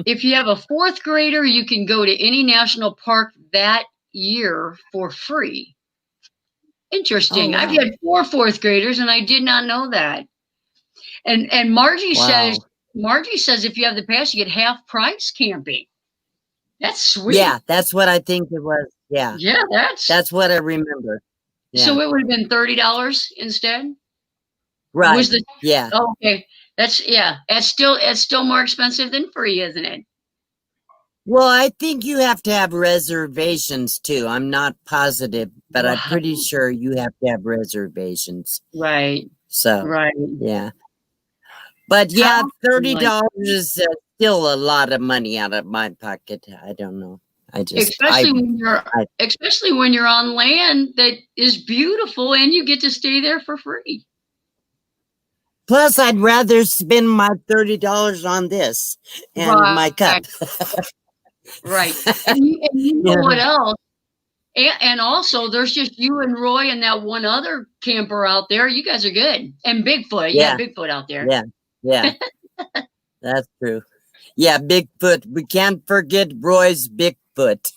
Speaker 1: If you have a fourth grader, you can go to any national park that year for free. Interesting.
Speaker 3: Oh,
Speaker 1: I've
Speaker 3: wow.
Speaker 1: had 4 fourth graders, and I did not know that. And Margie
Speaker 3: Wow.
Speaker 1: says if you have the pass, you get half price camping. That's sweet.
Speaker 3: Yeah, that's what I think it was. Yeah,
Speaker 1: Yeah,
Speaker 3: that's what I remember. Yeah,
Speaker 1: so it would have been $30 instead.
Speaker 3: right.
Speaker 1: Was the
Speaker 3: Yeah.
Speaker 1: oh, okay? It's still more expensive than free, isn't it?
Speaker 3: Well, I think you have to have reservations too. I'm not positive, but I'm pretty
Speaker 1: Right.
Speaker 3: sure you have to have reservations.
Speaker 1: Right.
Speaker 3: So,
Speaker 1: Right.
Speaker 3: yeah. But yeah,
Speaker 1: How
Speaker 3: $30 is still a lot of money out of my pocket. I don't know.
Speaker 1: especially when you're on land that is beautiful and you get to stay there for free.
Speaker 3: Plus, I'd rather spend my $30 on this and my cup.
Speaker 1: Right. And you know what else? And also, there's just you and Roy and that one other camper out there. You guys are good. And Bigfoot.
Speaker 3: Yeah.
Speaker 1: Bigfoot out there.
Speaker 3: Yeah. That's true. Yeah, Bigfoot. We can't forget Roy's Bigfoot.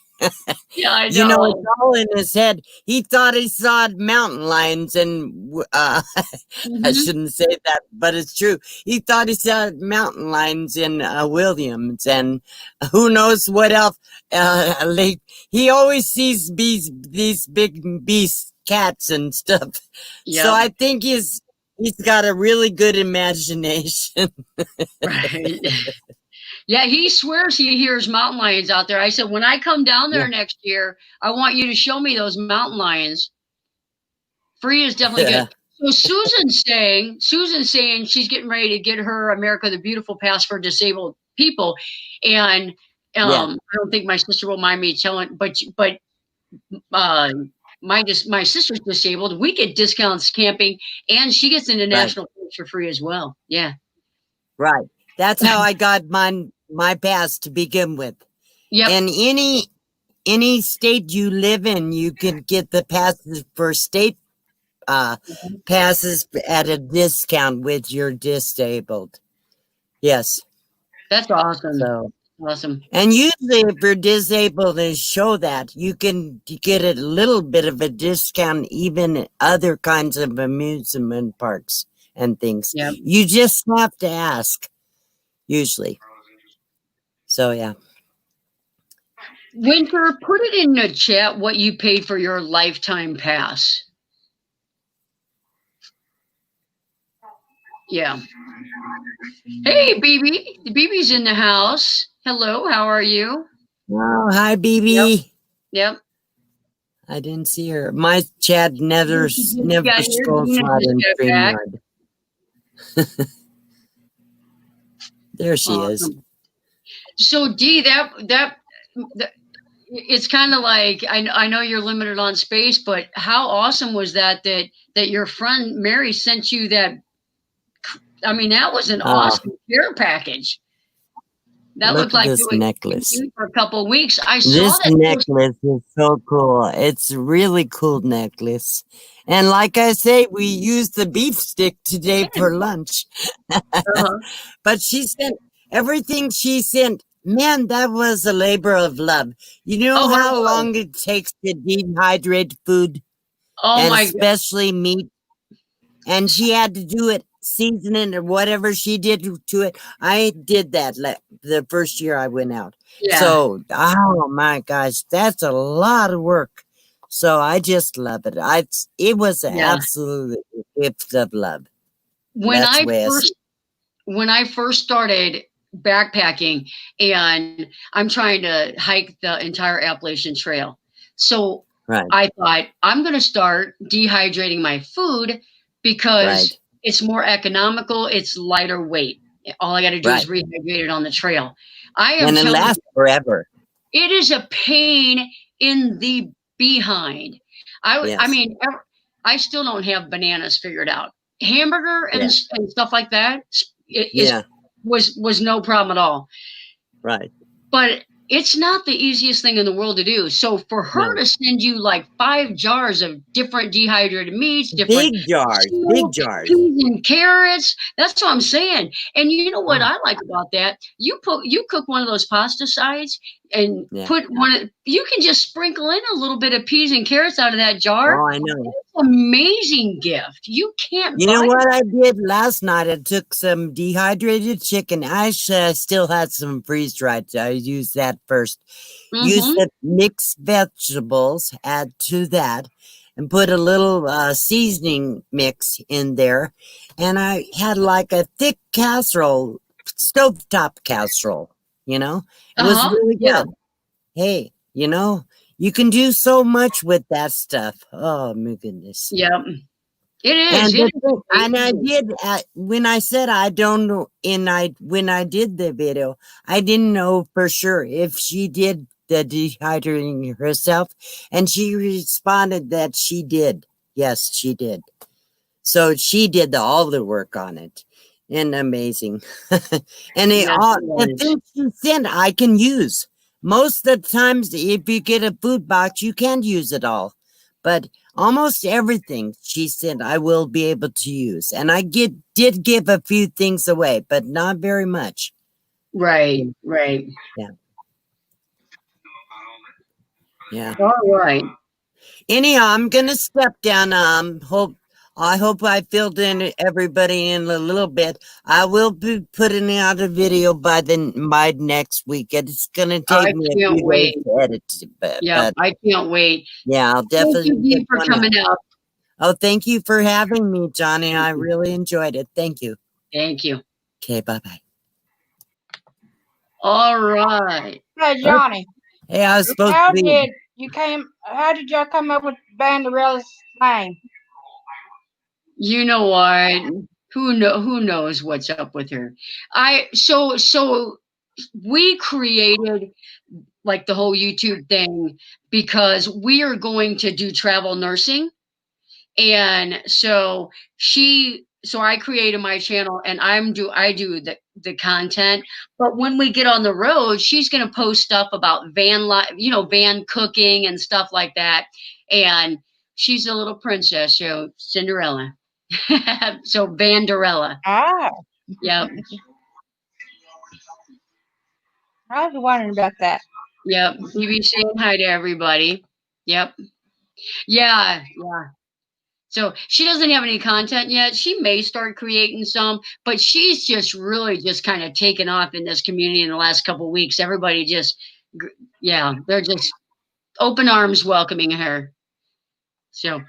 Speaker 1: Yeah, I know.
Speaker 3: You know, it's all in his head. He thought he saw mountain lions, and I shouldn't say that, but it's true. He thought he saw mountain lions in Williams, and who knows what else. Like, he always sees these big beasts, cats, and stuff.
Speaker 1: Yep.
Speaker 3: So I think he's got a really good imagination.
Speaker 1: Right. Yeah, he swears he hears mountain lions out there. I said, when I come down there next year, I want you to show me those mountain lions. Free is definitely good. So Susan's saying she's getting ready to get her America the Beautiful pass for disabled people. And I don't think my sister will mind me telling, but my sister's disabled. We get discounts camping, and she gets into national parks for free as well. Yeah.
Speaker 3: Right. That's how I got my pass to begin with.
Speaker 1: Yep.
Speaker 3: And any state you live in, you can get the passes for state passes at a discount with your disabled. Yes.
Speaker 1: That's awesome.
Speaker 3: So
Speaker 1: awesome.
Speaker 3: And usually if you're disabled and show that, you get a little bit of a discount even at other kinds of amusement parks and things.
Speaker 1: Yep.
Speaker 3: You just have to ask. Usually. So, yeah.
Speaker 1: Winter, put it in the chat what you paid for your lifetime pass. Yeah. Hey, BB. BB's in the house. Hello, how are you?
Speaker 3: Oh, hi, BB.
Speaker 1: Yep.
Speaker 3: I didn't see her. My chat never scrolls out in StreamYard. There she is.
Speaker 1: So Dee, that it's kind of like I know you're limited on space, but how awesome was that your friend Mary sent you that? I mean, that was an awesome care package. That looked like
Speaker 3: this necklace
Speaker 1: for a couple of weeks. I saw
Speaker 3: this
Speaker 1: that
Speaker 3: necklace is so cool. It's a really cool necklace. And like I say, we used the beef stick today for lunch. But she sent everything she sent. Man, that was a labor of love. You know how long it takes to dehydrate food?
Speaker 1: Oh my God.
Speaker 3: Especially meat. And she had to do it, season it or whatever she did to it. I did that the first year I went out.
Speaker 1: Yeah.
Speaker 3: So, oh my gosh, that's a lot of work. So I just love it. It was an absolute gift of love.
Speaker 1: When I first started backpacking, and I'm trying to hike the entire Appalachian Trail. So I thought I'm going to start dehydrating my food because It's more economical. It's lighter weight. All I got to do is
Speaker 3: Right.
Speaker 1: rehydrate it on the trail. I am
Speaker 3: And it
Speaker 1: telling
Speaker 3: lasts
Speaker 1: you,
Speaker 3: forever.
Speaker 1: it is a pain in the behind. I
Speaker 3: Yes.
Speaker 1: mean, I still don't have bananas figured out. Hamburger
Speaker 3: Yeah.
Speaker 1: and stuff like that is
Speaker 3: Yeah.
Speaker 1: was no problem at all.
Speaker 3: Right.
Speaker 1: But it's not the easiest thing in the world to do. So for her
Speaker 3: No.
Speaker 1: to send you like 5 jars of different dehydrated meats, different
Speaker 3: Big jars. Big
Speaker 1: soup,
Speaker 3: jars.
Speaker 1: peas and carrots, that's what I'm saying. And you know what
Speaker 3: Oh,
Speaker 1: I like about that? You cook one of those pasta sides and
Speaker 3: yeah.
Speaker 1: put you can just sprinkle in a little bit of peas and carrots out of that jar.
Speaker 3: Oh, I know.
Speaker 1: Amazing gift. You can't
Speaker 3: You know
Speaker 1: buy
Speaker 3: what I did last night? I took some dehydrated chicken. I still had some freeze dried. So I used that first. Use
Speaker 1: Mm-hmm.
Speaker 3: the mixed vegetables, add to that, and put a little seasoning mix in there. And I had like a thick casserole, stovetop casserole, you know? It was
Speaker 1: Uh-huh.
Speaker 3: really
Speaker 1: Yeah.
Speaker 3: good. Hey, you can do so much with that stuff. Oh, my goodness.
Speaker 1: Yeah. It is.
Speaker 3: And
Speaker 1: It
Speaker 3: the
Speaker 1: is
Speaker 3: thing,
Speaker 1: great
Speaker 3: and I
Speaker 1: food.
Speaker 3: did when I said I don't know, when I did the video, I didn't know for sure if she did the dehydrating herself, and she responded that she did. Yes, she did. So she did all the work on it, and amazing. And
Speaker 1: Yes, it
Speaker 3: the
Speaker 1: was.
Speaker 3: things she sent, I can use. Most of the times, if you get a food box, you can't use it all, but almost everything she sent, I will be able to use. And I did give a few things away, but not very much.
Speaker 1: Right, right.
Speaker 3: Yeah, yeah.
Speaker 1: All right.
Speaker 3: Anyhow, I'm gonna step down. I hope I filled in everybody in a little bit. I will be putting out a video by next week. It's gonna take
Speaker 1: I
Speaker 3: me a
Speaker 1: can't
Speaker 3: few days
Speaker 1: wait.
Speaker 3: to edit,
Speaker 1: Yeah,
Speaker 3: but
Speaker 1: I can't wait.
Speaker 3: yeah, I'll
Speaker 1: Thank
Speaker 3: definitely
Speaker 1: you,
Speaker 3: get
Speaker 1: Dee, for
Speaker 3: one out.
Speaker 1: coming out.
Speaker 3: Oh, thank you for having me, Johnny.
Speaker 1: Thank
Speaker 3: I
Speaker 1: you.
Speaker 3: really enjoyed it. Thank you.
Speaker 1: Thank you.
Speaker 3: Okay, bye bye.
Speaker 1: All right.
Speaker 2: Hey, Johnny,
Speaker 3: Hey, I was supposed to be.
Speaker 2: how did y'all come up with Banderella's name?
Speaker 1: You know what? Who knows what's up with her? So we created like the whole YouTube thing because we are going to do travel nursing. And so I created my channel and I do the content, but when we get on the road she's going to post stuff about van life, van cooking and stuff like that. And she's a little princess, so Cinderella. So Vanderella.
Speaker 2: Ah,
Speaker 1: Yep.
Speaker 2: I was wondering about that.
Speaker 1: Yep. You be saying hi to everybody. Yep. Yeah, yeah. So she doesn't have any content yet. She may start creating some, but she's just really just kind of taken off in this community in the last couple of weeks. Everybody just, yeah, they're just open arms welcoming her. So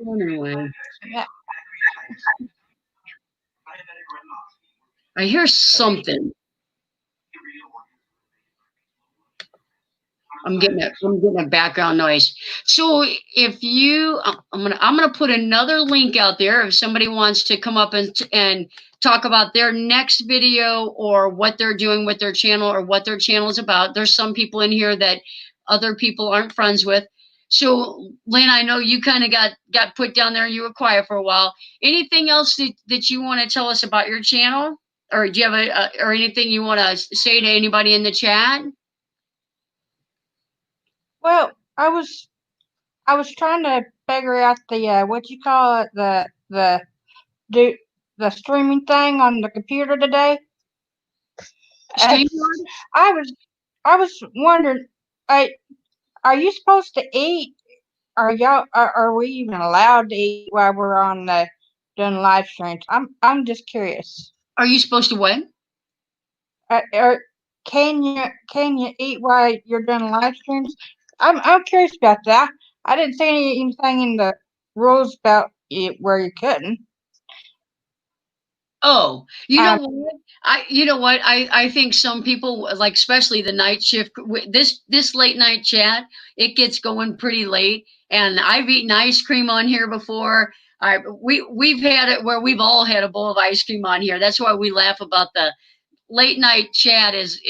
Speaker 1: anyway,
Speaker 2: Yeah.
Speaker 1: I hear something. I'm getting a background noise. So if you, I'm gonna put another link out there if somebody wants to come up and talk about their next video or what they're doing with their channel or what their channel is about. There's some people in here that other people aren't friends with. So Lynn, I know you kind of got put down there. You were quiet for a while. Anything else that you want to tell us about your channel, or do you have or anything you want to say to anybody in the chat?
Speaker 2: Well, I was trying to figure out the what you call it, do the streaming thing on the computer today. Uh,
Speaker 1: StreamYard?
Speaker 2: I was I was wondering, I are you supposed to eat? Are we even allowed to eat while we're on the doing live streams? I'm just curious.
Speaker 1: Are you supposed to what?
Speaker 2: Or can you eat while you're doing live streams? I'm curious about that. I didn't see anything in the rules about it where you couldn't.
Speaker 1: Oh, you know
Speaker 2: Uh,
Speaker 1: what? I think some people like, especially the night shift. This late night chat, it gets going pretty late, and I've eaten ice cream on here before. We've had it where we've all had a bowl of ice cream on here. That's why we laugh about the late night chat is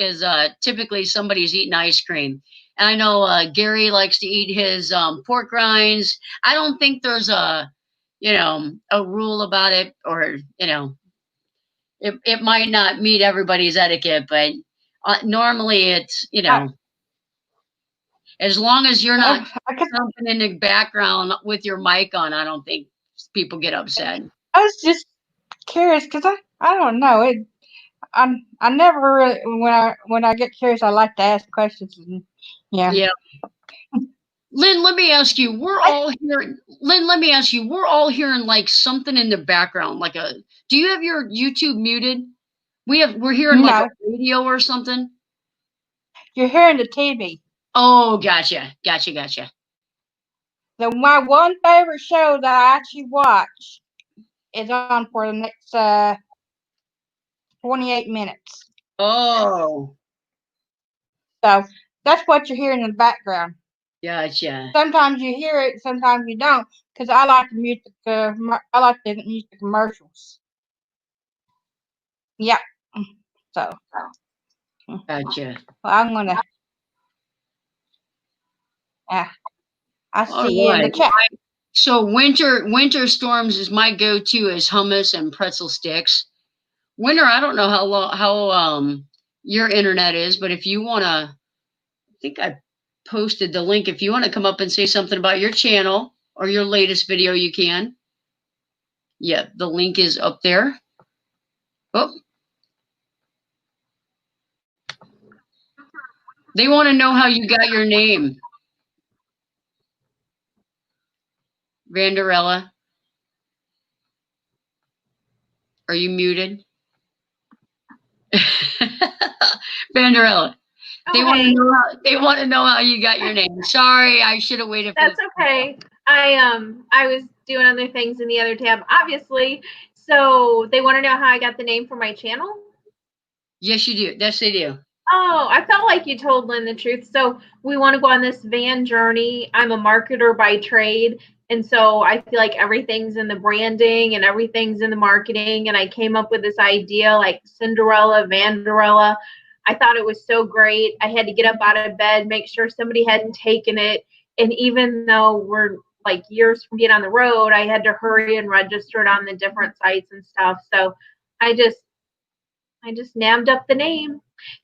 Speaker 1: typically somebody's eating ice cream. And I know Gary likes to eat his pork rinds. I don't think there's a rule about it, or it might not meet everybody's etiquette, but normally it's,
Speaker 2: I,
Speaker 1: as long as you're not
Speaker 2: I, guess
Speaker 1: jumping in the background with your mic on, I don't think people get upset.
Speaker 2: I was just curious because I don't know it. I never really when I get curious I like to ask questions and yeah.
Speaker 1: Yeah. Lynn, let me ask you,
Speaker 2: I,
Speaker 1: let me ask you, we're all hearing like something in the background, do you have your YouTube muted? We're hearing like a
Speaker 2: no,
Speaker 1: radio or something.
Speaker 2: you're hearing the TV.
Speaker 1: Oh, gotcha.
Speaker 2: The my one favorite show that I actually watch is on for the next 28 minutes.
Speaker 1: Oh,
Speaker 2: So that's what you're hearing in the background.
Speaker 1: gotcha.
Speaker 2: Sometimes you hear it, sometimes you don't, because I like the music. I like the music commercials. Yeah. So
Speaker 1: Gotcha.
Speaker 2: well, I'm gonna. Yeah, I
Speaker 1: All
Speaker 2: see you in the
Speaker 1: right.
Speaker 2: chat.
Speaker 1: So winter storms is my go-to is hummus and pretzel sticks. Winter, I don't know how your internet is, but if you wanna, I think I posted the link. If you want to come up and say something about your channel or your latest video, you can. Yeah, the link is up there. Oh, they want to know how you got your name, Vanderella. Are you muted? Vanderella.
Speaker 4: Okay,
Speaker 1: They want to know how you got your name. Sorry, I should have waited for
Speaker 4: that's okay. I was doing other things in the other tab, obviously. So they want to know how I got the name for my channel.
Speaker 1: Yes, you do. Yes, they do.
Speaker 4: Oh, I felt like you told Lynn the truth. So we want to go on this van journey. I'm a marketer by trade. And so I feel like everything's in the branding and everything's in the marketing. And I came up with this idea like Cinderella, Vanderella. I thought it was so great. I had to get up out of bed, make sure somebody hadn't taken it. And even though we're like years from being on the road, I had to hurry and register it on the different sites and stuff. So I just nabbed up the name.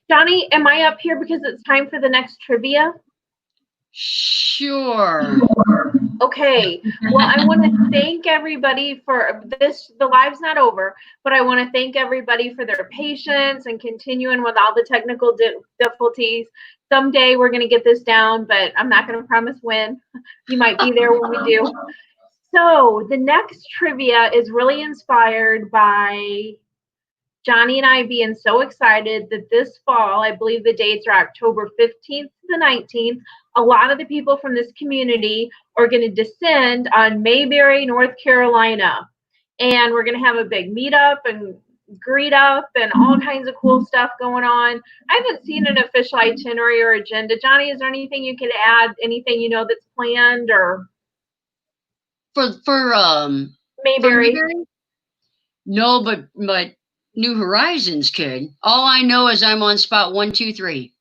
Speaker 4: Johnny, am I up here because it's time for the next trivia?
Speaker 1: Sure.
Speaker 4: Okay. Well, I want to thank everybody for this. The live's not over, but I want to thank everybody for their patience and continuing with all the technical difficulties. Someday we're going to get this down, but I'm not going to promise when. You might be there when we do. So the next trivia is really inspired by Johnny and I being so excited that this fall, I believe the dates are October 15th to the 19th, a lot of the people from this community are going to descend on Mayberry, North Carolina. And we're going to have a big meetup and greet up and all kinds of cool stuff going on. I haven't seen an official itinerary or agenda. Johnny, is there anything you could add? Anything you know that's planned or
Speaker 1: For
Speaker 4: Mayberry?
Speaker 1: Mayberry? No, but New Horizons could. All I know is I'm on spot 123.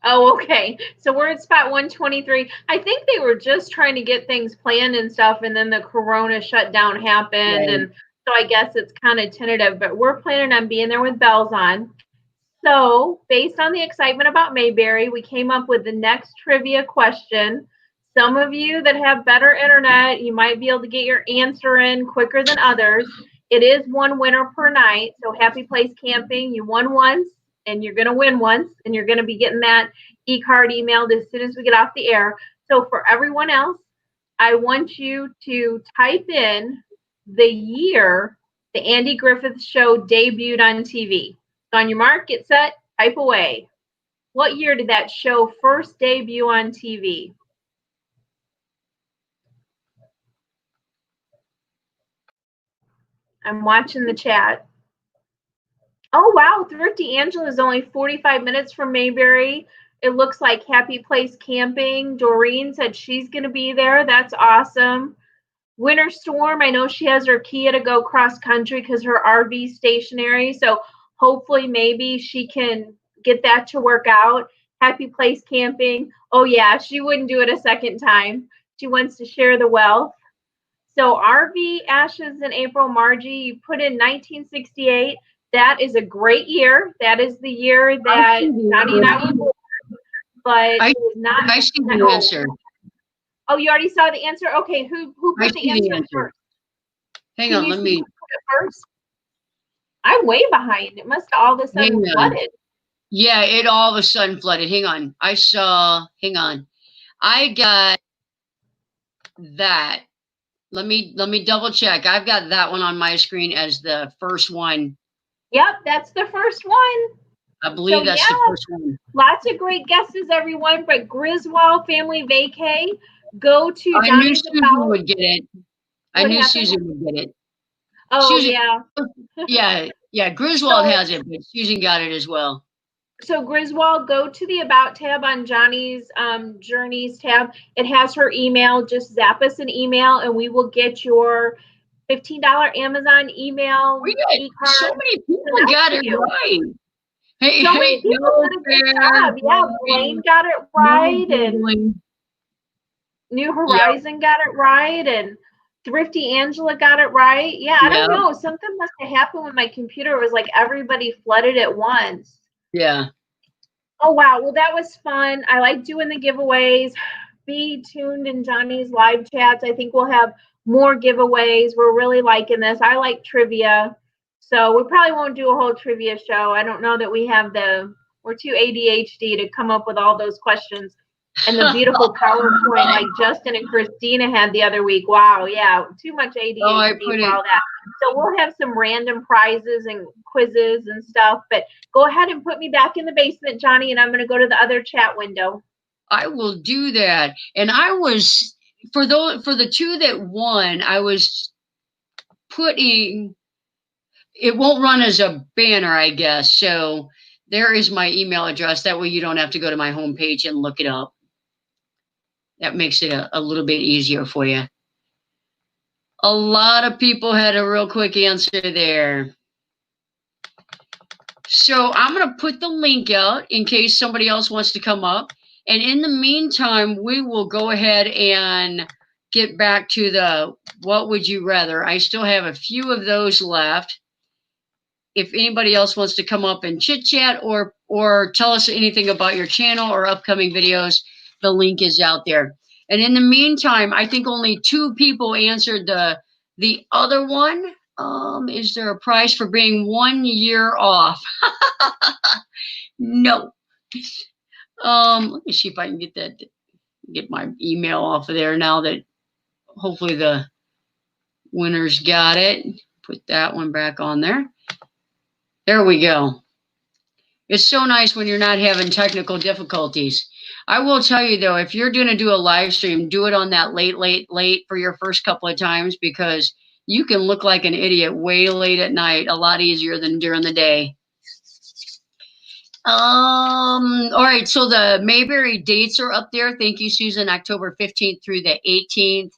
Speaker 4: Oh, okay. So we're at spot 123. I think they were just trying to get things planned and stuff, and then the corona shutdown happened.
Speaker 1: Right.
Speaker 4: And so I guess it's kind of tentative, but we're planning on being there with bells on. So, based on the excitement about Mayberry, we came up with the next trivia question. Some of you that have better internet, you might be able to get your answer in quicker than others. It is one winner per night. So, Happy Place Camping, you won once and you're going to win once, and you're going to be getting that e-card emailed as soon as we get off the air. So, for everyone else, I want you to type in the year the Andy Griffith Show debuted on TV. So on your mark, get set, type away. What year did that show first debut on TV? I'm watching the chat. Oh wow, Thrifty Angela is only 45 minutes from Mayberry. It looks like Happy Place Camping. Doreen said she's going to be there. That's awesome. Winter Storm, I know she has her Kia to go cross country because her RV stationary. So hopefully maybe she can get that to work out. Happy Place Camping. Oh yeah, she wouldn't do it a second time. She wants to share the wealth. So RV Ashes in April, Margie, you put in 1968. That is a great year. That is the year that Johnny and I were born, but
Speaker 1: I,
Speaker 4: it was not.
Speaker 1: I see the answer.
Speaker 4: Oh, you already saw the answer? Okay, who
Speaker 1: I
Speaker 4: put the
Speaker 1: see
Speaker 4: answer
Speaker 1: the answer.
Speaker 4: first?
Speaker 1: Hang
Speaker 4: Can
Speaker 1: on,
Speaker 4: you
Speaker 1: let
Speaker 4: see
Speaker 1: me.
Speaker 4: who put it first? I'm way behind. It must have all of a
Speaker 1: Hang
Speaker 4: sudden
Speaker 1: on.
Speaker 4: flooded.
Speaker 1: Yeah, it all of a sudden flooded. Hang on. Hang on. I got that. Let me double check. I've got that one on my screen as the first one.
Speaker 4: Yep, that's the first one.
Speaker 1: I believe
Speaker 4: So
Speaker 1: that's
Speaker 4: yeah,
Speaker 1: the first one.
Speaker 4: lots of great guesses, everyone. But Griswold Family Vacay, go to
Speaker 1: I knew
Speaker 4: Johnny's
Speaker 1: Susan
Speaker 4: About.
Speaker 1: would get it. I
Speaker 4: What
Speaker 1: knew
Speaker 4: happened?
Speaker 1: Susan would get it.
Speaker 4: Oh
Speaker 1: Susan,
Speaker 4: yeah.
Speaker 1: yeah. Griswold
Speaker 4: So
Speaker 1: has it, but Susan got it as well.
Speaker 4: So Griswold, go to the About tab on Johnny's Journeys tab. It has her email. Just zap us an email, and we will get your $15 Amazon email
Speaker 1: We got
Speaker 4: e-card.
Speaker 1: so many people got it right. Hey,
Speaker 4: So many people
Speaker 1: no
Speaker 4: did a good
Speaker 1: fair,
Speaker 4: job. Yeah, Blaine got it right, and New Horizon got it right, and Thrifty Angela got it right. Yeah, I don't know. Something must have happened when my computer was like everybody flooded at once.
Speaker 1: Yeah.
Speaker 4: Oh, wow. Well, that was fun. I like doing the giveaways. Be tuned in Johnny's live chats. I think we'll have more giveaways. We're really liking this. I like trivia. So we probably won't do a whole trivia show. I don't know that we're too ADHD to come up with all those questions and the beautiful PowerPoint like Justin and Christina had the other week. Wow. Yeah. Too much ADHD for all that. So we'll have some random prizes and quizzes and stuff. But go ahead and put me back in the basement, Johnny, and I'm going to go to the other chat window.
Speaker 1: I will do that. And I was for the two that won, I was putting it won't run as a banner, I guess. So there is my email address. That way you don't have to go to my homepage and look it up. That makes it a little bit easier for you. A lot of people had a real quick answer there. So I'm going to put the link out in case somebody else wants to come up. And in the meantime, we will go ahead and get back to the what would you rather. I still have a few of those left. If anybody else wants to come up and chit chat or tell us anything about your channel or upcoming videos, the link is out there. And in the meantime, I think only 2 people answered the other one. Is there a price for being 1 year off? No. Let me see if I can get my email off of there now that hopefully the winners got it. Put that one back on there. There we go. It's so nice when you're not having technical difficulties. I will tell you though, if you're going to do a live stream, do it on that late for your first couple of times because you can look like an idiot way late at night, a lot easier than during the day. All right, so the Mayberry dates are up there. Thank you, Susan. October 15th through the 18th.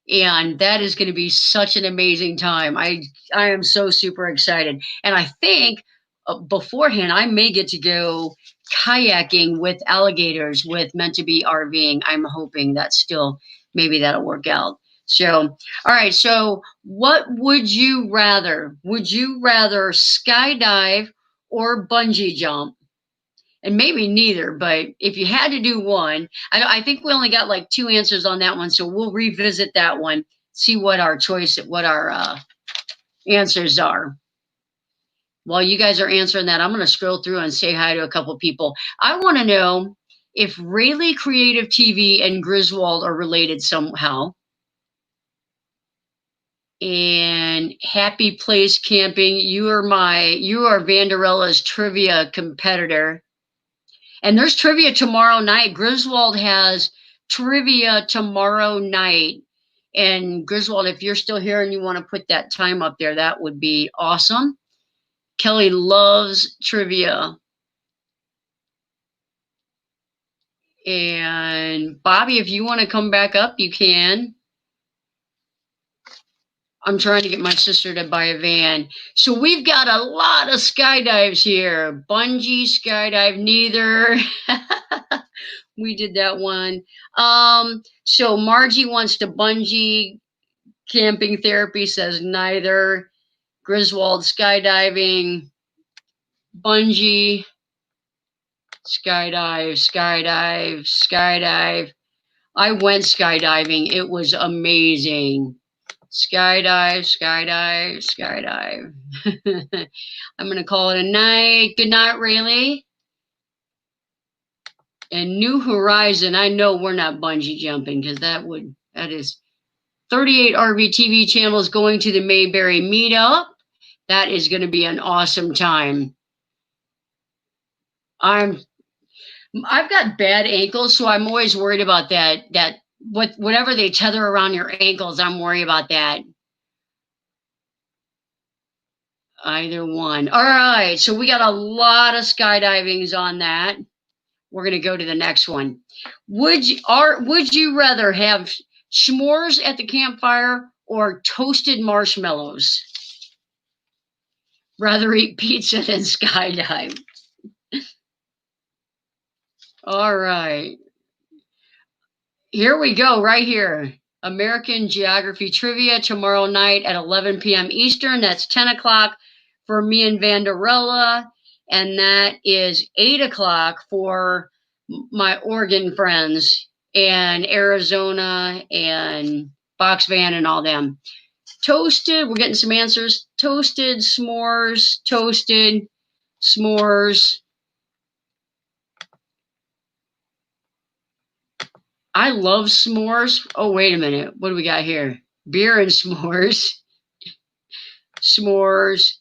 Speaker 1: And that is going to be such an amazing time. I am so super excited. And I think beforehand, I may get to go kayaking with alligators with Meant to Be RVing. I'm hoping that still, maybe that'll work out. So, all right. So what would you rather? Would you rather skydive or bungee jump? And maybe neither, but if you had to do one, I think we only got like 2 answers on that one. So we'll revisit that one, see what our answers are. While you guys are answering that, I'm going to scroll through and say hi to a couple people. I want to know if Rayleigh Creative TV and Griswold are related somehow. And Happy Place Camping, you are Vanderella's trivia competitor. And there's trivia tomorrow night. Griswold has trivia tomorrow night. And Griswold, if you're still here and you want to put that time up there, that would be awesome. Kelly loves trivia. And Bobby, if you want to come back up, you can. I'm trying to get my sister to buy a van. So we've got a lot of skydives here. Bungee, skydive, neither. We did that one. So Margie wants to bungee. Camping therapy says neither. Griswold, skydiving. Bungee. Skydive, skydive, skydive. I went skydiving. It was amazing. Skydive, skydive, skydive. I'm going to call it a night. Good night, Rayleigh. And New Horizon, I know we're not bungee jumping because that is 38 RV TV channels going to the Mayberry meetup. That is going to be an awesome time. I've got bad ankles, so I'm always worried about that. Whatever they tether around your ankles, I'm worried about that. Either one. All right, so we got a lot of skydivings on that. We're going to go to the next one. Would you rather have s'mores at the campfire or toasted marshmallows? Rather eat pizza than skydive. All right. Here we go, right here. American Geography Trivia tomorrow night at 11 p.m. Eastern. That's 10 o'clock for me and Vanderella. And that is 8 o'clock for my Oregon friends and Arizona and Box Van and all them. Toasted, we're getting some answers. Toasted, s'mores, toasted, s'mores. I love s'mores. Oh, wait a minute. What do we got here? Beer and s'mores. S'mores,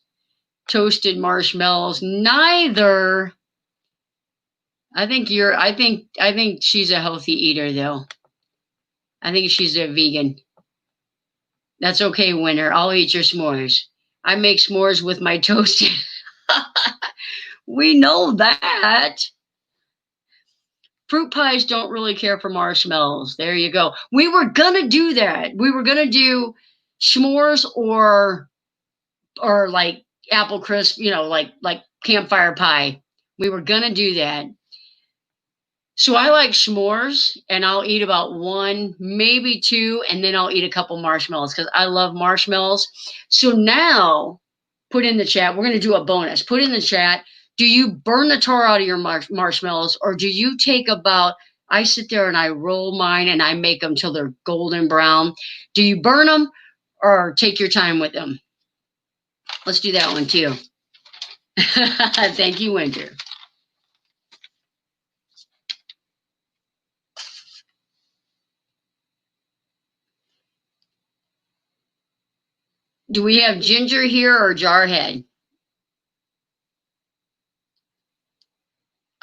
Speaker 1: toasted marshmallows. Neither. I think she's a healthy eater though. I think she's a vegan. That's okay, Winter. I'll eat your s'mores. I make s'mores with my toasted. We know that. Fruit pies don't really care for marshmallows. There you go. We were gonna do that. We were gonna do s'mores or like apple crisp, like campfire pie. We were gonna do that. So I like s'mores, and I'll eat about one, maybe two, and then I'll eat a couple marshmallows because I love marshmallows. So now, put in the chat. We're gonna do a bonus. Put in the chat. Do you burn the tar out of your marshmallows, or do you take about? I sit there and I roll mine and I make them till they're golden brown. Do you burn them or take your time with them? Let's do that one too. Thank you, Winter. Do we have Ginger here or Jarhead?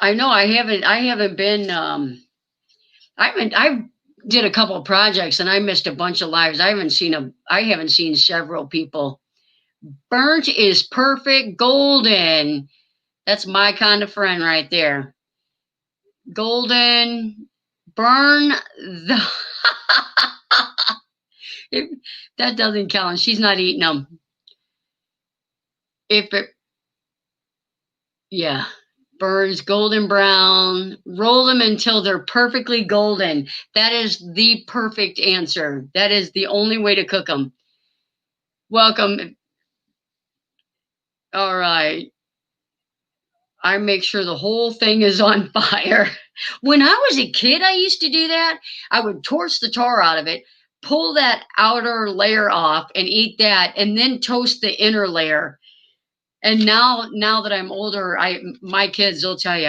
Speaker 1: I know I haven't been I did a couple of projects and I missed a bunch of lives. I haven't seen several people. Burnt is perfect, golden. That's my kind of friend right there. Golden, burn the that doesn't count. She's not eating them. Yeah. Burns golden brown, roll them until they're perfectly golden. That is the perfect answer. That is the only way to cook them. Welcome. All right. I make sure the whole thing is on fire. When I was a kid, I used to do that. I would torch the tar out of it, pull that outer layer off and eat that, and then toast the inner layer. And now that I'm older, my kids will tell you,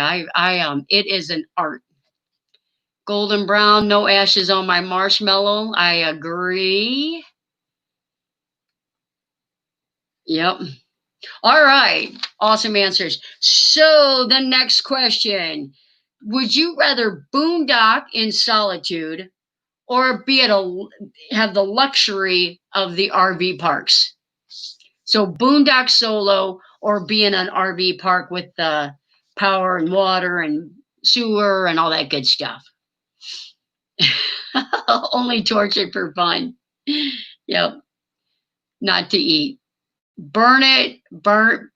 Speaker 1: it is an art. Golden brown, no ashes on my marshmallow. I agree. Yep. All right. Awesome answers. So the next question, would you rather boondock in solitude or have the luxury of the RV parks? So boondock solo or be in an RV park with power and water and sewer and all that good stuff. Only torture for fun. Yep. Not to eat. Burn it. Burn.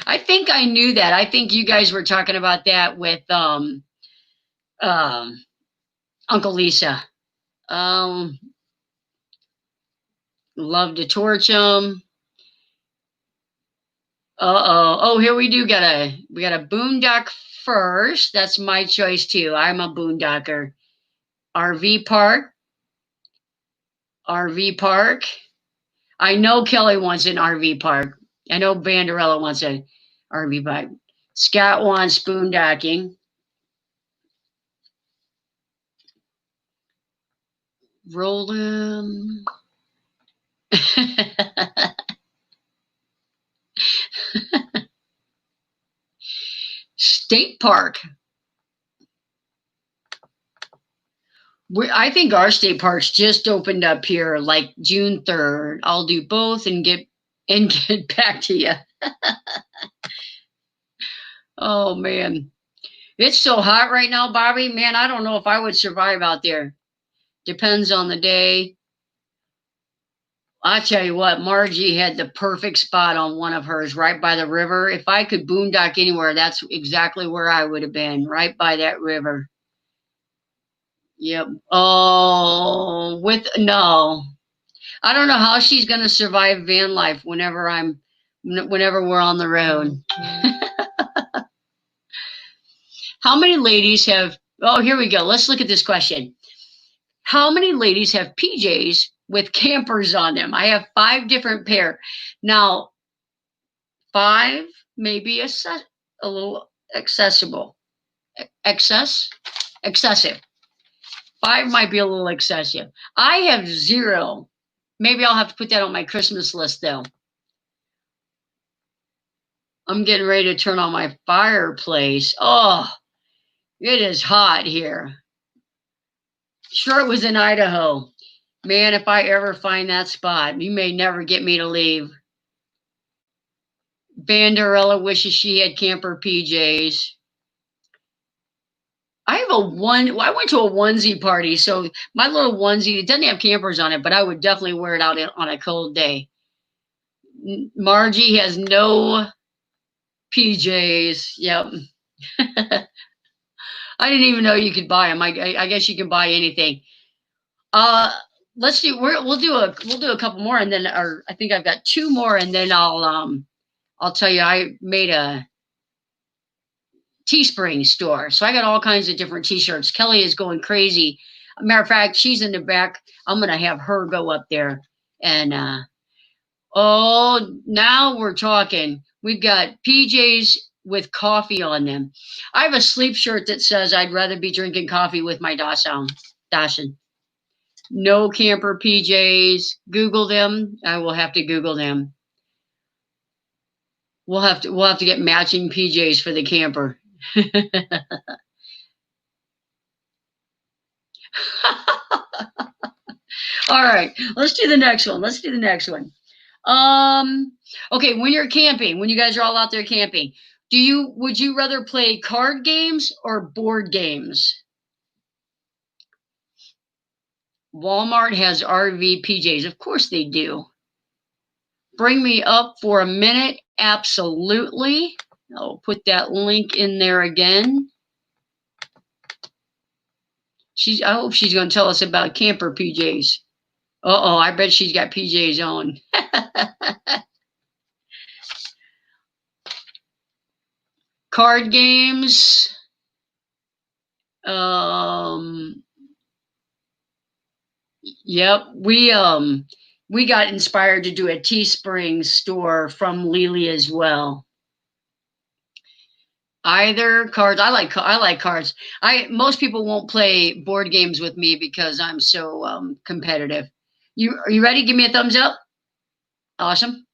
Speaker 1: I think I knew that. I think you guys were talking about that with Uncle Lisa. Love to torch them. Oh, here we got a boondock first. That's my choice too. I'm a boondocker. RV park. RV park. I know Kelly wants an RV park. I know Banderella wants an RV park. Scott wants boondocking. Rolling. State park. I think our state parks just opened up here like June 3rd. I'll do both and get back to you. Oh man. It's so hot right now, Bobby. Man, I don't know if I would survive out there. Depends on the day. I tell you what, Margie had the perfect spot on one of hers right by the river. If I could boondock anywhere, that's exactly where I would have been, right by that river. Yep. Oh, no. I don't know how she's going to survive van life whenever we're on the road. How many ladies have, here we go. Let's look at this question. How many ladies have PJs with campers on them? I have 5 different pair. Now, 5 may be a little excessive. 5 might be a little excessive. I have 0. Maybe I'll have to put that on my Christmas list, though. I'm getting ready to turn on my fireplace. Oh, it is hot here. Sure, it was in Idaho. Man, if I ever find that spot, you may never get me to leave. Banderella wishes she had camper PJs. I went to a onesie party, so my little onesie, it doesn't have campers on it, but I would definitely wear it out on a cold day. Margie has no PJs. Yep. I didn't even know you could buy them. I guess you can buy anything. Let's do. We'll do a couple more, and then, or I think I've got 2 more, and then I'll tell you I made a Teespring store. So I got all kinds of different t-shirts. Kelly is going crazy. Matter of fact, she's in the back. I'm going to have her go up there. And, now we're talking. We've got PJs with coffee on them. I have a sleep shirt that says I'd rather be drinking coffee with my Dachshund. No camper PJs. Google them. I will have to Google them. We'll have to get matching PJs for the camper. All right, let's do the next one. Okay, when you're camping, when you guys are all out there camping, would you rather play card games or board games? Walmart has RV PJs. Of course they do. Bring me up for a minute. Absolutely. I'll put that link in there again. I hope she's going to tell us about camper PJs. I bet she's got PJs on. Card games. Yep, we got inspired to do a Teespring store from Lily as well. Either cards. I like cards. Most people won't play board games with me because I'm so competitive. Are you ready? Give me a thumbs up. Awesome.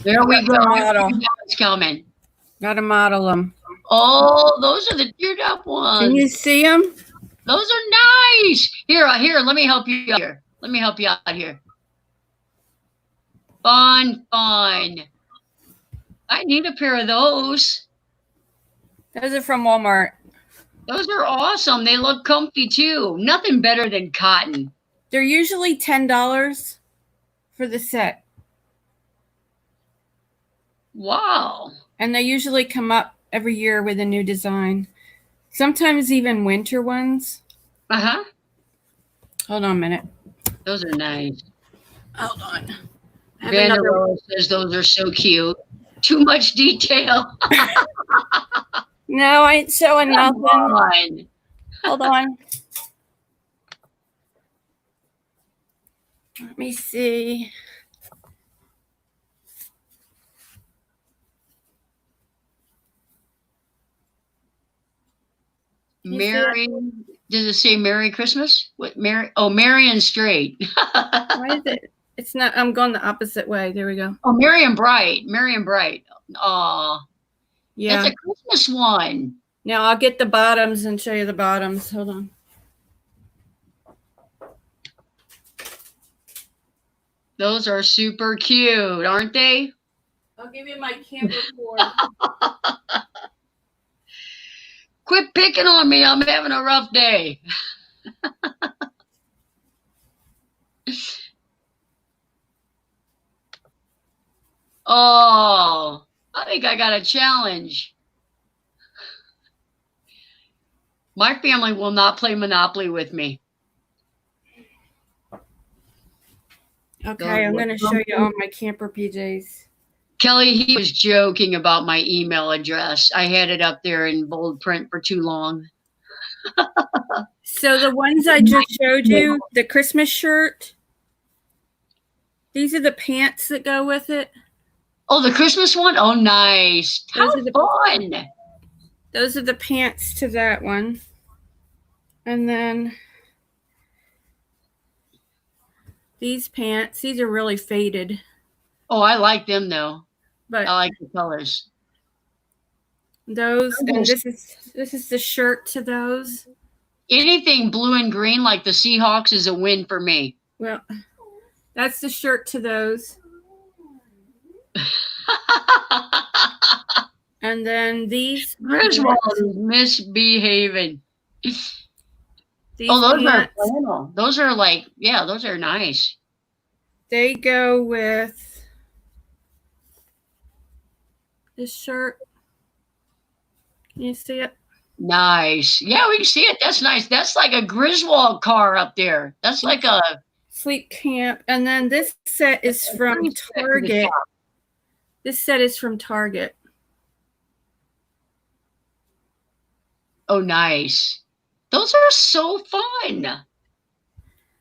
Speaker 1: There we go. It's coming.
Speaker 5: Got to model them.
Speaker 1: Oh, those are the teared up ones.
Speaker 5: Can you see them?
Speaker 1: Those are nice. Here. Let me help you out here. Fun. I need a pair of those.
Speaker 5: Those are from Walmart.
Speaker 1: Those are awesome. They look comfy too. Nothing better than cotton.
Speaker 5: They're usually $10 for the set.
Speaker 1: Wow.
Speaker 5: And they usually come up every year with a new design. Sometimes even winter ones.
Speaker 1: Uh-huh.
Speaker 5: Hold on a minute.
Speaker 1: Those are nice.
Speaker 5: Hold on. I have
Speaker 1: Vanderbilt says those are so cute. Too much detail.
Speaker 5: No, I ain't showing nothing.
Speaker 1: On.
Speaker 5: Hold on. Let me see.
Speaker 1: Merry, does it say Merry Christmas? What Merry? Oh, Merry and Straight.
Speaker 5: Why is it? It's not. I'm going the opposite way. There we go.
Speaker 1: Oh, Merry and Bright. Merry and Bright. Aw.
Speaker 5: Yeah.
Speaker 1: That's a Christmas one.
Speaker 5: Now I'll get the bottoms and show you the bottoms. Hold on.
Speaker 1: Those are super cute, aren't they?
Speaker 5: I'll give you my camper cord.
Speaker 1: Quit picking on me. I'm having a rough day. Oh, I think I got a challenge. My family will not play Monopoly with me.
Speaker 5: Okay, I'm going to show you all my camper PJs.
Speaker 1: Kelly, he was joking about my email address. I had it up there in bold print for too long.
Speaker 5: So the ones I just showed you, the Christmas shirt, these are the pants that go with it.
Speaker 1: Oh, the Christmas one? Oh, nice. How fun.
Speaker 5: Those are the pants to that one. And then these pants, these are really faded.
Speaker 1: Oh, I like them though.
Speaker 5: But
Speaker 1: I like the colors.
Speaker 5: Those, and this is the shirt to those.
Speaker 1: Anything blue and green like the Seahawks is a win for me.
Speaker 5: Well, that's the shirt to those. And then these.
Speaker 1: Griswold is misbehaving.
Speaker 5: These
Speaker 1: those
Speaker 5: pants,
Speaker 1: are flannel. Those are like, yeah, those are nice.
Speaker 5: They go with this shirt. Can you see it?
Speaker 1: Nice. Yeah, we can see it. That's nice. That's like a Griswold car up there. That's like a
Speaker 5: sleep camp. And then this set is from Target. This set is from Target.
Speaker 1: Oh, nice. Those are so fun.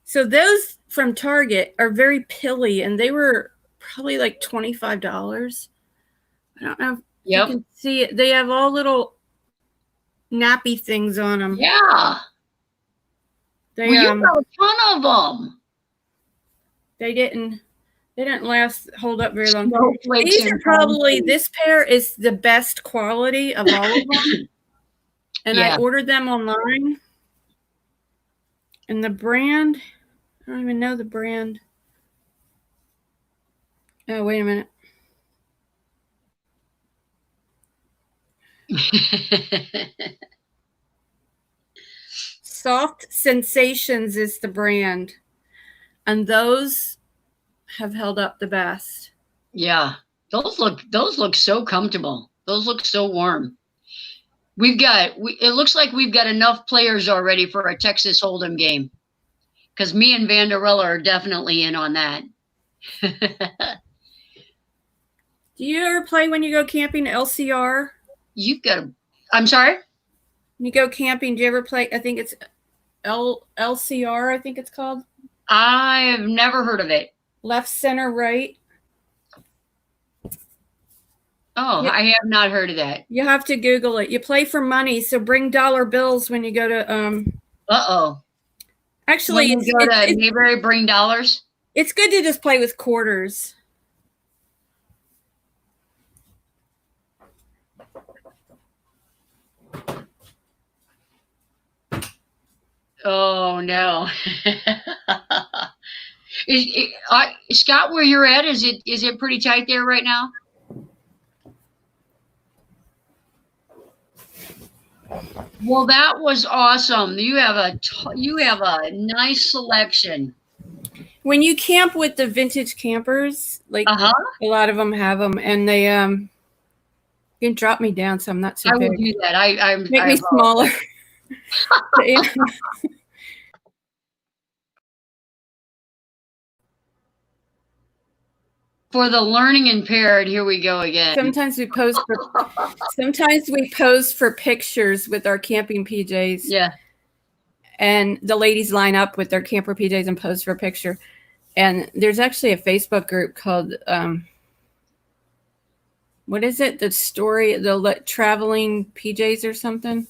Speaker 5: So those from Target are very pilly, and they were probably like $25. I don't know if you can see it. They have all little nappy things on them.
Speaker 1: Yeah.
Speaker 5: They
Speaker 1: you got a ton of them.
Speaker 5: They didn't hold up very long. These are probably, this pair is the best quality of all of them. And I ordered them online. And the brand, I don't even know the brand. Oh, wait a minute. Soft Sensations is the brand. And those have held up the best.
Speaker 1: Yeah. Those look so comfortable. Those look so warm. It looks like we've got enough players already for a Texas Hold'em game. Because me and Vanderella are definitely in on that.
Speaker 5: Do you ever play when you go camping LCR?
Speaker 1: I'm sorry?
Speaker 5: When you go camping, do you ever play, I think it's LCR, I think it's called?
Speaker 1: I've never heard of it.
Speaker 5: Left, center, right.
Speaker 1: Oh, I have not heard of that.
Speaker 5: You have to Google it. You play for money, so bring dollar bills when you go to
Speaker 1: Uh-oh.
Speaker 5: Actually,
Speaker 1: when you go to Mayberry, bring dollars?
Speaker 5: It's good to just play with quarters.
Speaker 1: Oh, no. Scott, where you're at, is it pretty tight there right now? Well, that was awesome. You have a nice selection.
Speaker 5: When you camp with the vintage campers, like a lot of them have them, and they you can drop me down so I'm not so
Speaker 1: I
Speaker 5: big.
Speaker 1: will do that.
Speaker 5: Make me smaller. Yeah.
Speaker 1: For the learning impaired, here we go again.
Speaker 5: Sometimes we pose for pictures with our camping PJs.
Speaker 1: Yeah.
Speaker 5: And the ladies line up with their camper PJs and pose for a picture. And there's actually a Facebook group called what is it? The traveling PJs or something.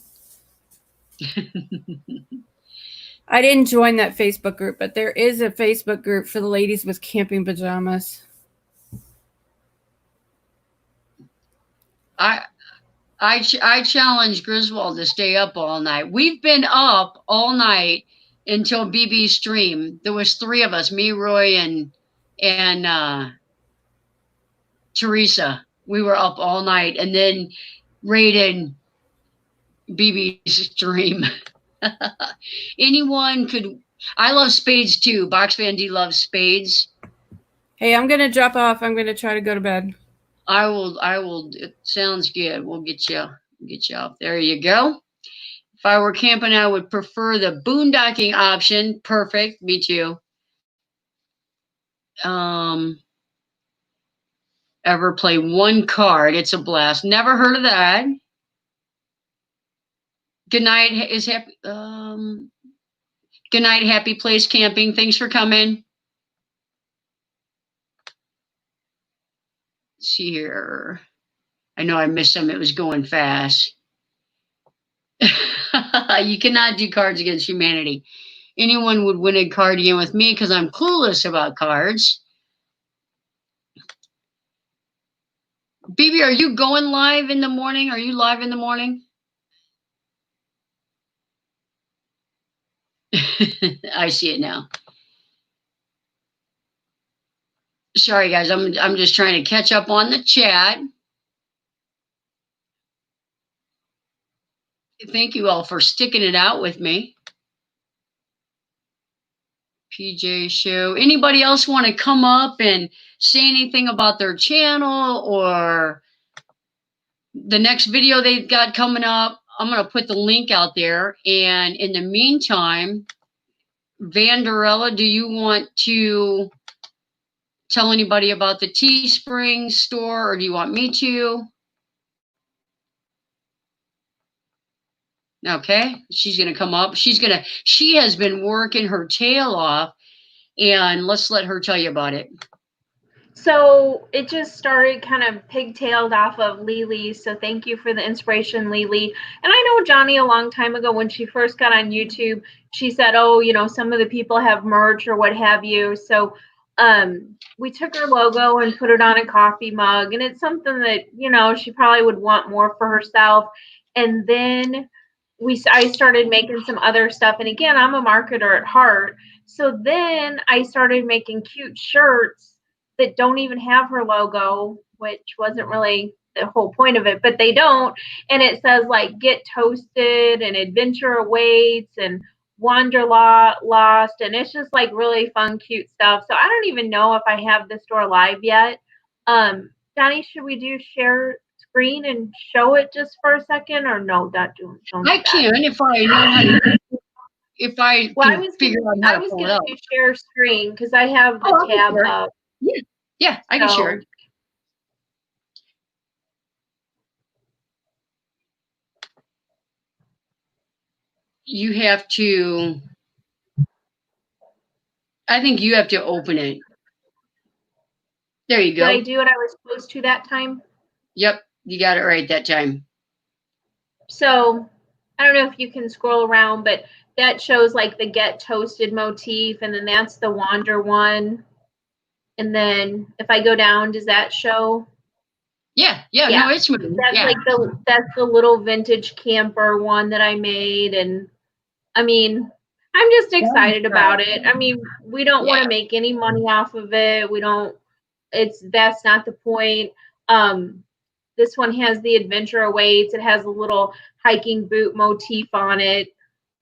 Speaker 5: I didn't join that Facebook group, but there is a Facebook group for the ladies with camping pajamas.
Speaker 1: I challenge Griswold to stay up all night. We've been up all night until BB's stream. There was 3 of us, me, Roy, and Teresa. We were up all night and then raided BB's stream. Anyone could. I love spades too. Box Fan D loves spades.
Speaker 5: Hey, I'm gonna drop off. I'm gonna try to go to bed.
Speaker 1: I will. It sounds good. We'll get you up. There you go. If I were camping, I would prefer the boondocking option. Perfect. Me too. Ever play one card? It's a blast. Never heard of that. Good night. Is happy. Good night. Happy Place Camping. Thanks for coming. Let's see here. I know I missed some. It was going fast. You cannot do Cards Against Humanity. Anyone would win a card game with me because I'm clueless about cards. BB, are you going live in the morning? Are you live in the morning? I see it now. Sorry, guys. I'm just trying to catch up on the chat. Thank you all for sticking it out with me. PJ Show. Anybody else want to come up and say anything about their channel or the next video they've got coming up? I'm going to put the link out there. And in the meantime, Vanderella, do you want to tell anybody about the Teespring store, or do you want me to? Okay, she's going to come up. She has been working her tail off, and let's let her tell you about it.
Speaker 4: So it just started kind of pigtailed off of Lily. So thank you for the inspiration, Lily. And I know Johnny a long time ago when she first got on YouTube, she said, oh, some of the people have merch or what have you. So we took her logo and put it on a coffee mug. And it's something that, she probably would want more for herself. And then I started making some other stuff. And again, I'm a marketer at heart. So then I started making cute shirts that don't even have her logo, which wasn't really the whole point of it, but they don't. And it says like Get Toasted and Adventure Awaits and Wander Lost. And it's just like really fun, cute stuff. So I don't even know if I have the store live yet. Johnny, should we do share screen and show it just for a second, or no? Don't
Speaker 1: I can if I know how to. If I can figure out how to pull it up.
Speaker 4: I was going to share screen because I have the tab up.
Speaker 1: Yeah, I can share it. You have to. I think you have to open it. There you go.
Speaker 4: Did I do what I was supposed to that time?
Speaker 1: Yep, you got it right that time.
Speaker 4: So I don't know if you can scroll around, but that shows like the Get Toasted motif, and then that's the Wander one. And then if I go down, does that show?
Speaker 1: Yeah. No, it's moving.
Speaker 4: That's that's the little vintage camper one that I made. And I mean, I'm just excited about it. I mean, we don't want
Speaker 1: Yeah.
Speaker 4: to make any money off of it. We don't, that's not the point. This one has the adventure awaits. It has a little hiking boot motif on it.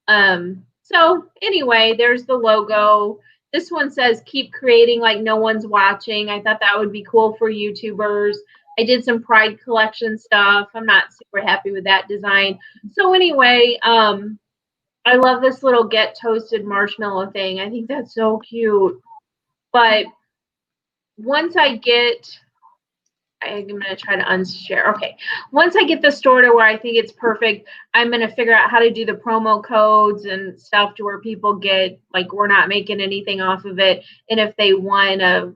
Speaker 4: So anyway, there's the logo. This one says keep creating like no one's watching. I thought that would be cool for YouTubers. I did some Pride collection stuff. I'm not super happy with that design. So anyway, I love this little get toasted marshmallow thing. I think that's so cute. But once I'm going to try to unshare. Okay. Once I get the store to where I think it's perfect, I'm going to figure out how to do the promo codes and stuff to where people get, like, we're not making anything off of it. And if they want a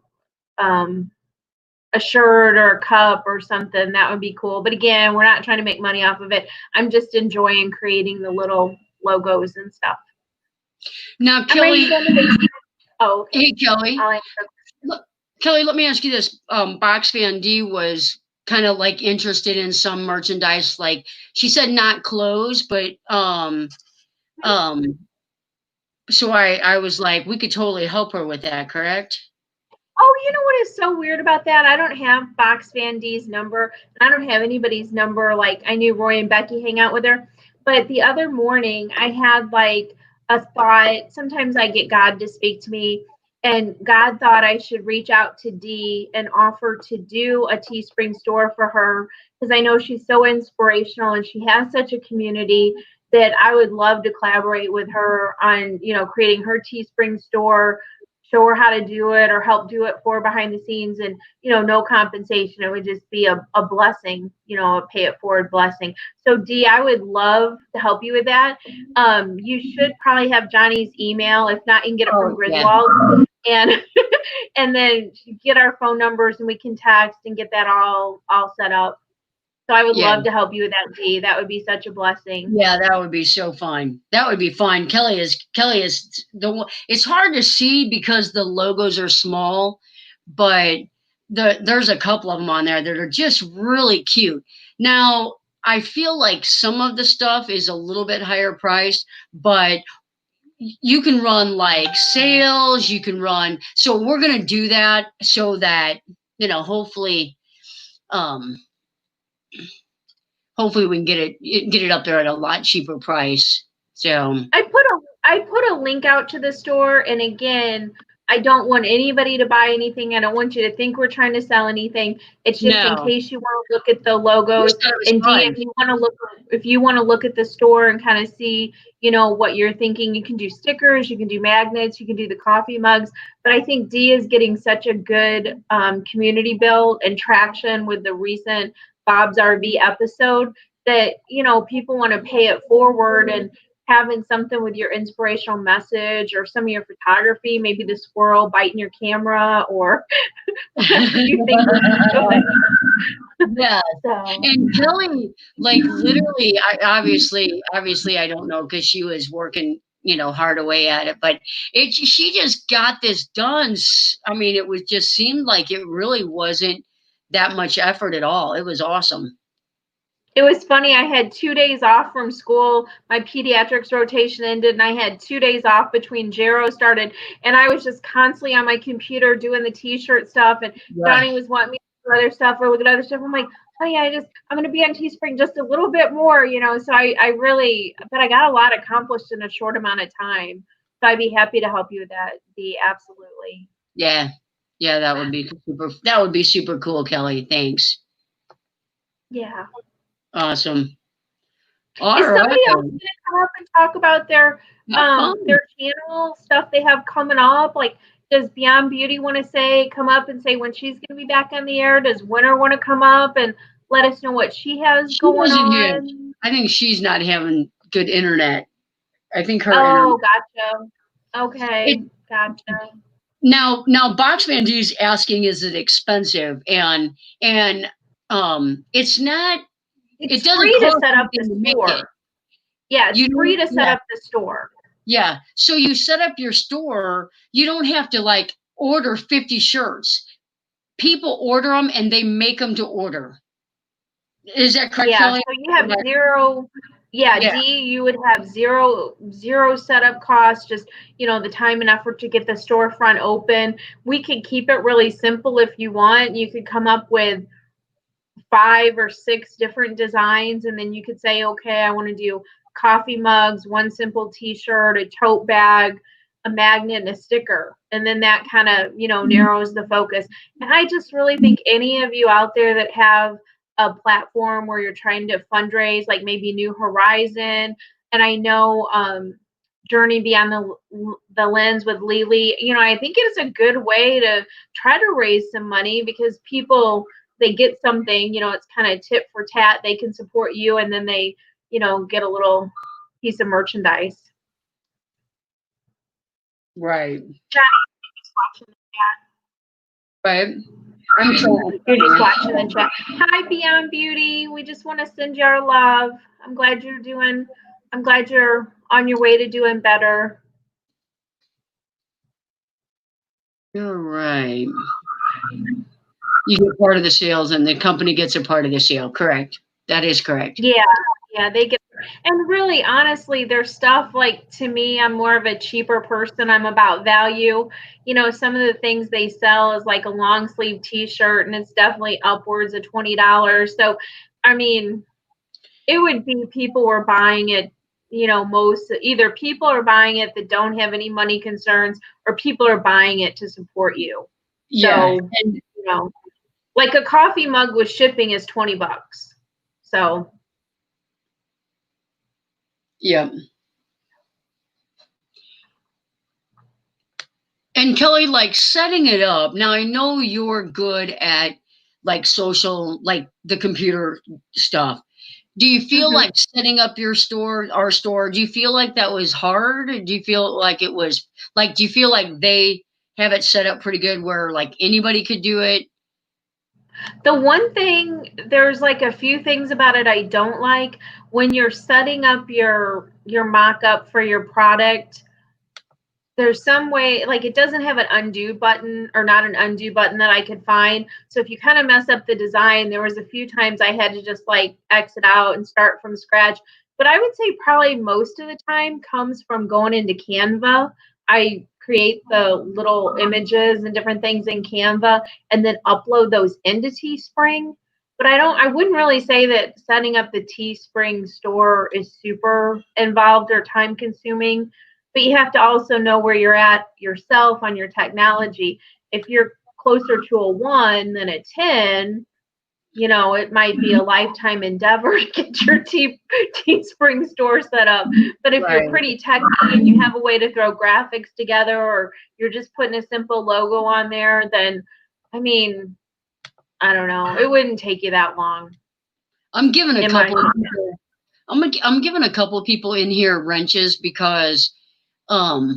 Speaker 4: shirt or a cup or something, that would be cool. But again, we're not trying to make money off of it. I'm just enjoying creating the little logos and stuff.
Speaker 1: Now, Kelly.
Speaker 4: Oh, okay.
Speaker 1: Hey, Kelly. Kelly, let me ask you this. Box Fan D was kind of like interested in some merchandise, like she said not clothes, but so I was like, we could totally help her with that, correct?
Speaker 4: Oh, you know what is so weird about that? I don't have Box Fan D's number. I don't have anybody's number. Like, I knew Roy and Becky hang out with her. But the other morning, I had like a thought. Sometimes I get God to speak to me. And God thought I should reach out to Dee and offer to do a Teespring store for her, because I know she's so inspirational and she has such a community that I would love to collaborate with her on, creating her Teespring store, show her how to do it or help do it for behind the scenes, and no compensation. It would just be a blessing, a pay it forward blessing. So Dee, I would love to help you with that. You should probably have Johnny's email. If not, you can get it from Griswold. And and then get our phone numbers and we can text and get that all set up. So I would love to help you with that, Dee. That would be such a blessing.
Speaker 1: Yeah, that would be so fun. That would be fun. Kelly is the one. It's hard to see because the logos are small, but there's a couple of them on there that are just really cute. Now, I feel like some of the stuff is a little bit higher priced, but you can run like sales, you can run. So we're going to do that so that, hopefully we can get it up there at a lot cheaper price. So
Speaker 4: I put a link out to the store, and again, I don't want anybody to buy anything. I don't want you to think we're trying to sell anything. It's just in case you want to look at the logos. And Dee, if you want to look at the store and kind of see, what you're thinking, you can do stickers, you can do magnets, you can do the coffee mugs. But I think Dee is getting such a good community build and traction with the recent Bob's RV episode that, people want to pay it forward, and having something with your inspirational message or some of your photography, maybe the squirrel biting your camera or whatever you think.
Speaker 1: Yeah. And Kelly, like literally, obviously I don't know because she was working, hard away at it, but she just got this done. I mean, it just seemed like it really wasn't that much effort at all. It was awesome.
Speaker 4: It was funny. I had 2 days off from school. My pediatrics rotation ended, and I had 2 days off between Gero started. And I was just constantly on my computer doing the T-shirt stuff. And Johnny was wanting me to do other stuff or look at other stuff. I'm like, honey, I'm going to be on Teespring just a little bit more, So I really, but I got a lot accomplished in a short amount of time. So I'd be happy to help you with that, Dee. Absolutely.
Speaker 1: Yeah, that would be super. That would be super cool, Kelly. Thanks.
Speaker 4: Yeah.
Speaker 1: Awesome.
Speaker 4: Is somebody else going to come up and talk about their channel stuff they have coming up? Like, does Beyond Beauty want to come up and say when she's going to be back on the air? Does Winter want to come up and let us know what she has going on?
Speaker 1: I think she's not having good internet. I think her.
Speaker 4: Oh, gotcha. Okay, gotcha.
Speaker 1: Now, Box Van D's asking, is it expensive? And it's not.
Speaker 4: It's free to set up the store. Yeah, it's free to set up the store.
Speaker 1: Yeah. So you set up your store. You don't have to like order 50 shirts. People order them and they make them to order. Is that correct, Kelly?
Speaker 4: So you have Yeah,
Speaker 1: Yeah.
Speaker 4: D, you would have zero setup costs, just, the time and effort to get the storefront open. We could keep it really simple if you want. You could come up with 5 or 6 different designs, and then you could say, okay, I want to do coffee mugs, one simple t-shirt, a tote bag, a magnet, and a sticker. And then that kind of, narrows the focus. And I just really think any of you out there that have a platform where you're trying to fundraise, like maybe New Horizon, and I know Journey Beyond the Lens with Lily, I think it's a good way to try to raise some money, because people, they get something, it's kind of tit for tat. They can support you, and then they, get a little piece of merchandise.
Speaker 1: Right.
Speaker 4: Johnny's watching the chat.
Speaker 1: Right. I'm trying.
Speaker 4: You're just watching the chat. Hi, Beyond Beauty. We just want to send you our love. I'm glad you're on your way to doing better.
Speaker 1: You're right. You get part of the sales, and the company gets a part of the sale. Correct. That is correct.
Speaker 4: Yeah, they get, and really, honestly, their stuff, like, to me, I'm more of a cheaper person. I'm about value. Some of the things they sell is like a long sleeve t-shirt, and it's definitely upwards of $20. So, I mean, it would be people were buying it, most either people are buying it that don't have any money concerns, or people are buying it to support you.
Speaker 1: Yeah.
Speaker 4: So, like a coffee mug with shipping is $20. So,
Speaker 1: yeah. And Kelly, like setting it up. Now I know you're good at like social, like the computer stuff. Do you feel like setting up our store, do you feel like that was hard? Do you feel like it was like, do you feel like they have it set up pretty good where like anybody could do it?
Speaker 4: the one thing, there's like a few things about it I don't like. When you're setting up your mock-up for your product, there's some way, like, it doesn't have an undo button, or not an undo button that I could find. So if you kind of mess up the design, there was a few times I had to just like exit out and start from scratch. But I would say probably most of the time comes from going into Canva. I create the little images and different things in Canva, and then upload those into Teespring. But I wouldn't really say that setting up the Teespring store is super involved or time consuming. But you have to also know where you're at yourself on your technology. If you're closer to a 1 than a 10, it might be a lifetime endeavor to get your Teespring store set up. But if you're pretty techy and you have a way to throw graphics together, or you're just putting a simple logo on there, then, I mean, I don't know. It wouldn't take you that long.
Speaker 1: I'm giving a couple of people, I'm giving a couple of people in here wrenches because I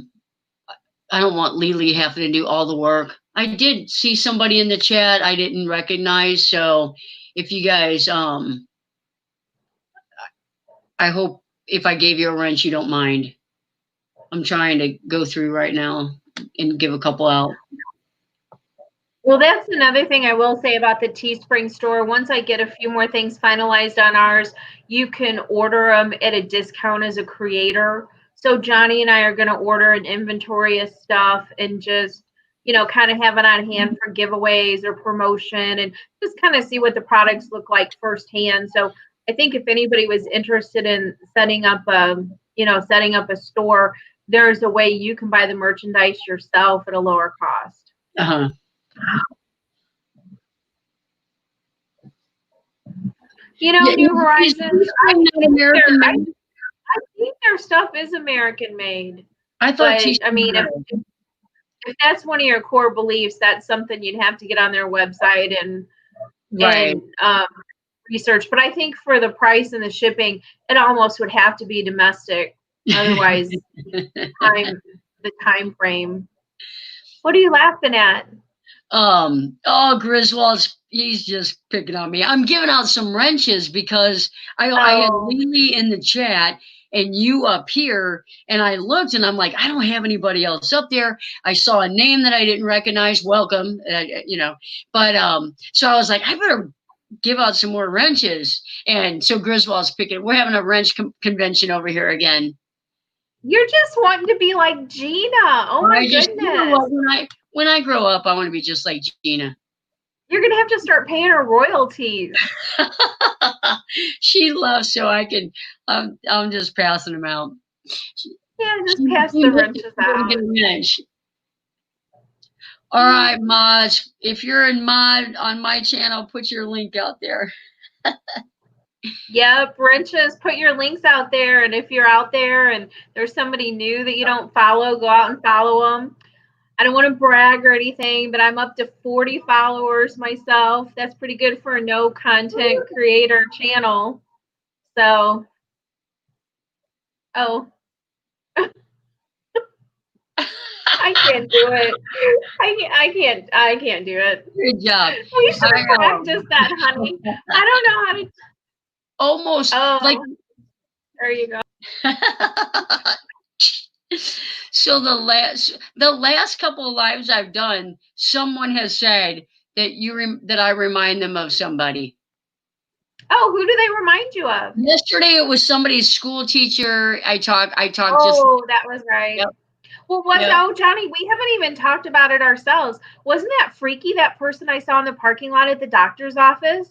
Speaker 1: don't want Lily having to do all the work. I did see somebody in the chat I didn't recognize. So if you guys, I hope if I gave you a wrench, you don't mind. I'm trying to go through right now and give a couple out.
Speaker 4: Well, that's another thing I will say about the Teespring store. Once I get a few more things finalized on ours, you can order them at a discount as a creator. So Johnny and I are going to order an inventory of stuff and just, kind of have it on hand for giveaways or promotion, and just kind of see what the products look like firsthand. So I think if anybody was interested in setting up a store, there's a way you can buy the merchandise yourself at a lower cost.
Speaker 1: Uh-huh.
Speaker 4: New Horizons, I think their stuff is American made.
Speaker 1: I thought,
Speaker 4: but I mean, if that's one of your core beliefs, that's something you'd have to get on their website and research. But I think for the price and the shipping, it almost would have to be domestic. Otherwise, the time frame. What are you laughing at?
Speaker 1: Griswold's, he's just picking on me. I'm giving out some wrenches because I had Lily in the chat and you up here, and I looked and I'm like, I don't have anybody else up there. I saw a name that I didn't recognize. Welcome, but so I was like, I better give out some more wrenches. And so Griswold's picking. We're having a wrench convention over here again.
Speaker 4: You're just wanting to be like Gina. Oh my goodness.
Speaker 1: You know what, when I grow up, I want to be just like Gina.
Speaker 4: You're going to have to start paying her royalties.
Speaker 1: She loves, so I can, I'm just passing them out.
Speaker 4: Yeah, just pass the wrenches out.
Speaker 1: All right, mods. If you're in mod on my channel, put your link out there.
Speaker 4: Yep, wrenches, put your links out there. And if you're out there and there's somebody new that you don't follow, go out and follow them. I don't want to brag or anything, but I'm up to 40 followers myself. That's pretty good for a no content creator channel. So, oh. I can't do it. I can't do it.
Speaker 1: Good job.
Speaker 4: We should practice that, honey. I don't know how to.
Speaker 1: Almost.
Speaker 4: Oh,
Speaker 1: like.
Speaker 4: There you go.
Speaker 1: So the last couple of lives I've done, someone has said that that I remind them of somebody.
Speaker 4: Oh, who do they remind you of?
Speaker 1: Yesterday it was somebody's school teacher. I talked.
Speaker 4: Oh, that was right.
Speaker 1: Yep.
Speaker 4: Well, no, Johnny, we haven't even talked about it ourselves. Wasn't that freaky, that person I saw in the parking lot at the doctor's office?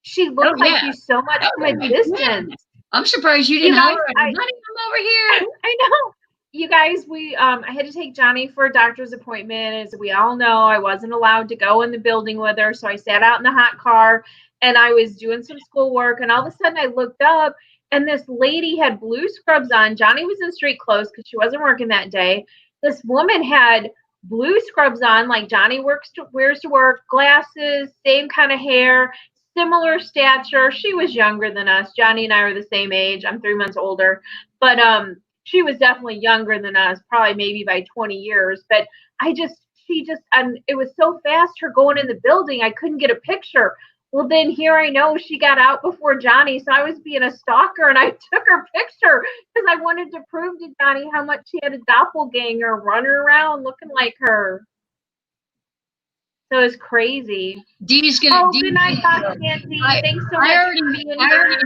Speaker 4: She looked like you so much from a distance.
Speaker 1: I'm surprised you didn't holler at me. Honey, I'm over here.
Speaker 4: I know. You guys, I had to take Johnny for a doctor's appointment. As we all know, I wasn't allowed to go in the building with her. So I sat out in the hot car and I was doing some schoolwork. And all of a sudden I looked up and this lady had blue scrubs on. Johnny was in street clothes because she wasn't working that day. This woman had blue scrubs on, like Johnny wears to work, glasses, same kind of hair, similar stature. She was younger than us. Johnny and I are the same age. I'm 3 months older. But she was definitely younger than us, probably maybe by 20 years. But it was so fast, her going in the building, I couldn't get a picture. Well, then here I know she got out before Johnny, so I was being a stalker, and I took her picture because I wanted to prove to Johnny how much she had a doppelganger running around looking like her. So it's crazy.
Speaker 1: Dee's gonna.
Speaker 4: Good night, Dr. Nancy. Thanks so much for being here.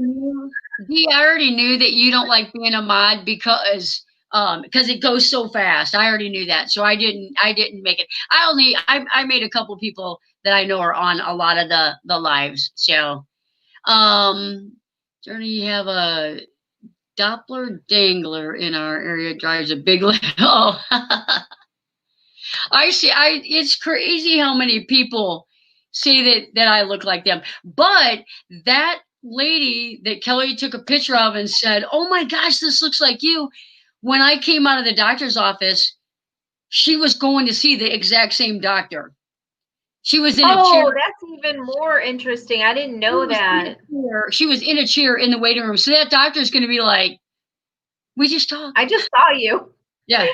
Speaker 1: Dee, I already knew that you don't like being a mod because it goes so fast. I already knew that, so I didn't make it. I made a couple people that I know are on a lot of the lives. So, Journey, you have a Doppler dangler in our area drives a big. Oh. I see. It's crazy how many people say that I look like them. But that lady that Kelly took a picture of and said, "Oh my gosh, this looks like you." When I came out of the doctor's office, she was going to see the exact same doctor. She was in a chair.
Speaker 4: Oh, that's even more interesting. I didn't know that.
Speaker 1: She was in a chair in the waiting room. So that doctor's going to be like, "We just talked.
Speaker 4: I just saw you."
Speaker 1: Yeah.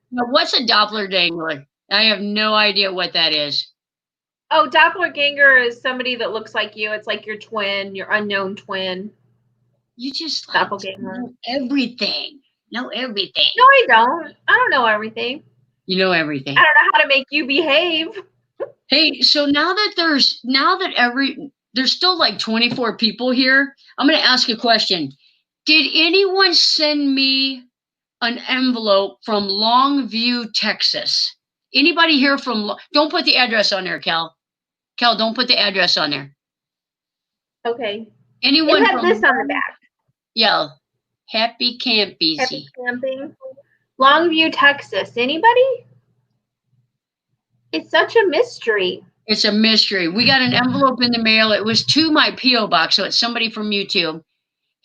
Speaker 1: Now, what's a Doppler dangler? I have no idea what that is.
Speaker 4: Oh, doppelganger is somebody that looks like you. It's like your twin, your unknown twin.
Speaker 1: You just
Speaker 4: doppelganger.
Speaker 1: Know everything. Know everything.
Speaker 4: No, I don't. I don't know everything.
Speaker 1: You know everything.
Speaker 4: I don't know how to make you behave.
Speaker 1: Hey, so now that there's still like 24 people here, I'm going to ask a question. Did anyone send me an envelope from Longview, Texas? Anybody here from? Don't put the address on there, Cal. Cal, don't put the address on there.
Speaker 4: Okay.
Speaker 1: Anyone
Speaker 4: it had this on the back.
Speaker 1: Yeah. Happy camping.
Speaker 4: Happy camping. Longview, Texas. Anybody? It's such a mystery.
Speaker 1: It's a mystery. We got an envelope in the mail. It was to my P.O. box, so it's somebody from YouTube,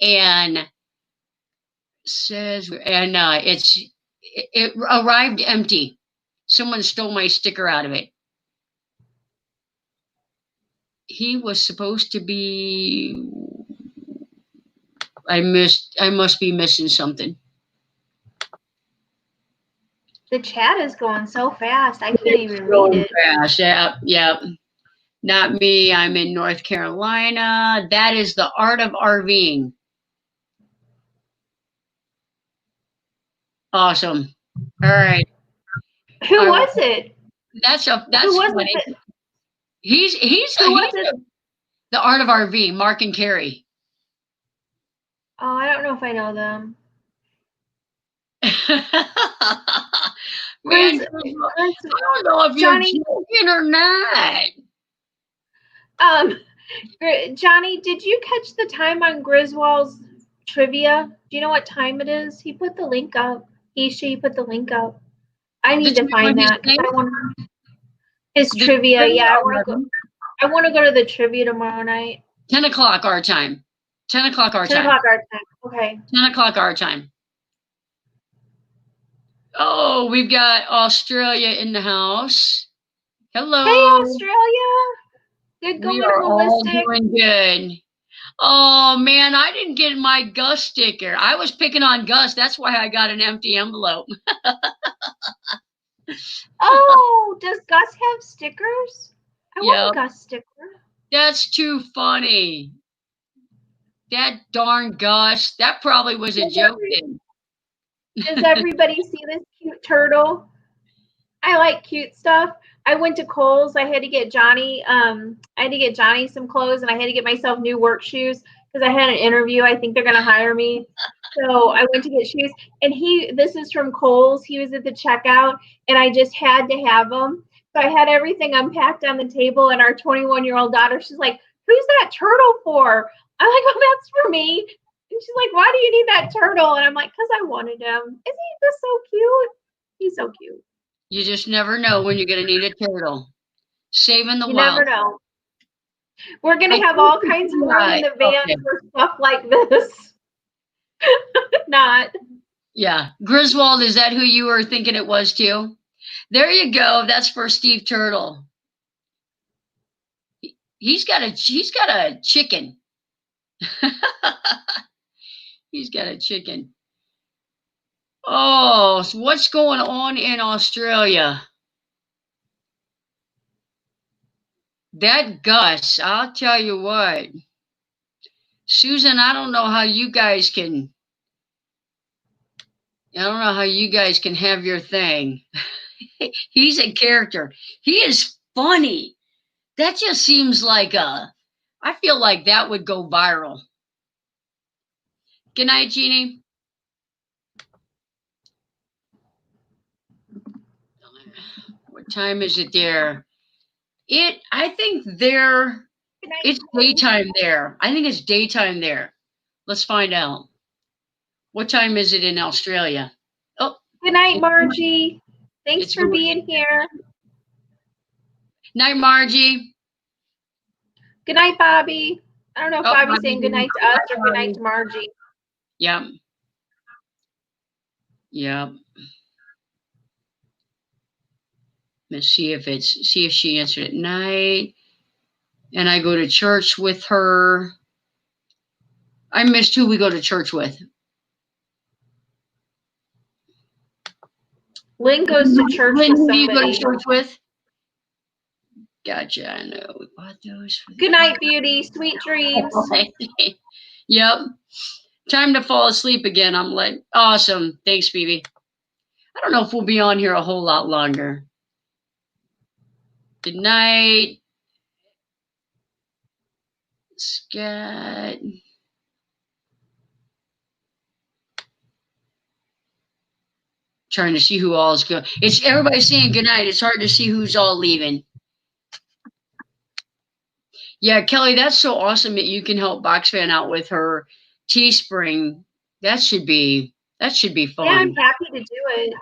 Speaker 1: and it arrived empty. Someone stole my sticker out of it. He was supposed to be. I must be missing something.
Speaker 4: The chat is going so fast. I can't even read it.
Speaker 1: Fast. Yeah. Not me. I'm in North Carolina. That is the art of RVing. Awesome. All right.
Speaker 4: Who was it?
Speaker 1: That's
Speaker 4: Who was
Speaker 1: funny.
Speaker 4: it?
Speaker 1: He's The Art of RV, Mark and Carrie.
Speaker 4: Oh, I don't know if I know them.
Speaker 1: Man, I don't know if you're joking or not.
Speaker 4: Johnny, did you catch the time on Griswold's trivia? Do you know what time it is? He put the link up. She put the link up. I need to find that because I want his trivia. Yeah, I want to go to the trivia tomorrow night.
Speaker 1: 10 o'clock our time. 10 o'clock our time.
Speaker 4: 10 o'clock our time. Okay.
Speaker 1: 10 o'clock our time. Oh, we've got Australia in the house. Hello.
Speaker 4: Hey, Australia. Good going,
Speaker 1: we are
Speaker 4: Holistic.
Speaker 1: All doing good. Oh, man, I didn't get my Gus sticker. I was picking on Gus. That's why I got an empty envelope.
Speaker 4: Oh, does Gus have stickers? I want a Gus sticker.
Speaker 1: That's too funny. That darn Gus. That probably was a joke.
Speaker 4: Does everybody see this cute turtle? I like cute stuff. I went to Kohl's. I had to get Johnny. Some clothes, and I had to get myself new work shoes because I had an interview. I think they're gonna hire me. So I went to get shoes, and this is from Kohl's. He was at the checkout, and I just had to have them. So I had everything unpacked on the table, and our 21-year-old daughter, she's like, "Who's that turtle for?" I'm like, "Oh, that's for me." And she's like, "Why do you need that turtle?" And I'm like, "Because I wanted him. Isn't he just so cute? He's so cute."
Speaker 1: You just never know when you're going to need a turtle. Saving the
Speaker 4: you
Speaker 1: wild.
Speaker 4: You never know. We're going to have all kinds of room in the van for stuff like this. Not.
Speaker 1: Yeah. Griswold, is that who you were thinking it was too? There you go. That's for Steve Turtle. He's got a chicken. He's got a chicken. Oh, so what's going on in Australia? That Gus, I'll tell you what. Susan, I don't know how you guys can have your thing. He's a character. He is funny. That just seems like I feel like that would go viral. Good night, Jeannie. What time is it there? I think it's daytime there. I think it's daytime there. Let's find out. What time is it in Australia? Oh.
Speaker 4: Good night, Margie. Thanks for being here.
Speaker 1: Night, Margie.
Speaker 4: Good night, Bobby. I don't know if Bobby's saying good night to us or good night to Margie.
Speaker 1: Yep. Yep. Let's see if she answered at night. And I go to church with her. I missed who we go to church with.
Speaker 4: Lynn goes to church with somebody.
Speaker 1: Who do you go to church with? Gotcha. I know. We bought those.
Speaker 4: Good night, beauty. Sweet dreams.
Speaker 1: Yep. Time to fall asleep again. I'm like, awesome. Thanks, Phoebe. I don't know if we'll be on here a whole lot longer. Good night. Scott. Trying to see who all is going. It's everybody saying good night. It's hard to see who's all leaving. Yeah, Kelly, that's so awesome that you can help BoxFan out with her Teespring. That should be fun.
Speaker 4: Yeah, I'm happy to do it.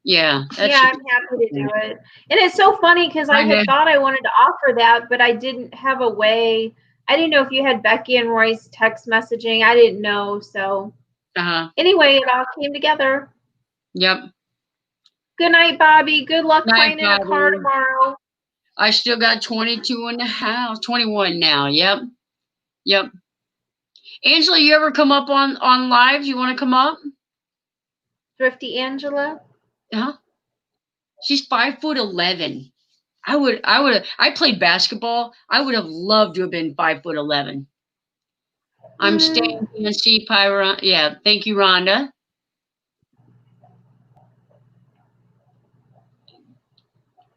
Speaker 1: Yeah.
Speaker 4: I'm happy to do it. And it's so funny because I had thought I wanted to offer that, but I didn't have a way. I didn't know if you had Becky and Roy's text messaging. I didn't know. So anyway, it all came together.
Speaker 1: Yep.
Speaker 4: Good night, Bobby. Good luck finding a car tomorrow.
Speaker 1: I still got 22 in the house. 21 now. Yep. Yep. Angela, you ever come up on live? You want to come up?
Speaker 4: Thrifty Angela?
Speaker 1: Yeah. She's 5'11". I played basketball. I would have loved to have been 5'11". I'm staying in the sea, Pyra. Yeah. Thank you, Rhonda.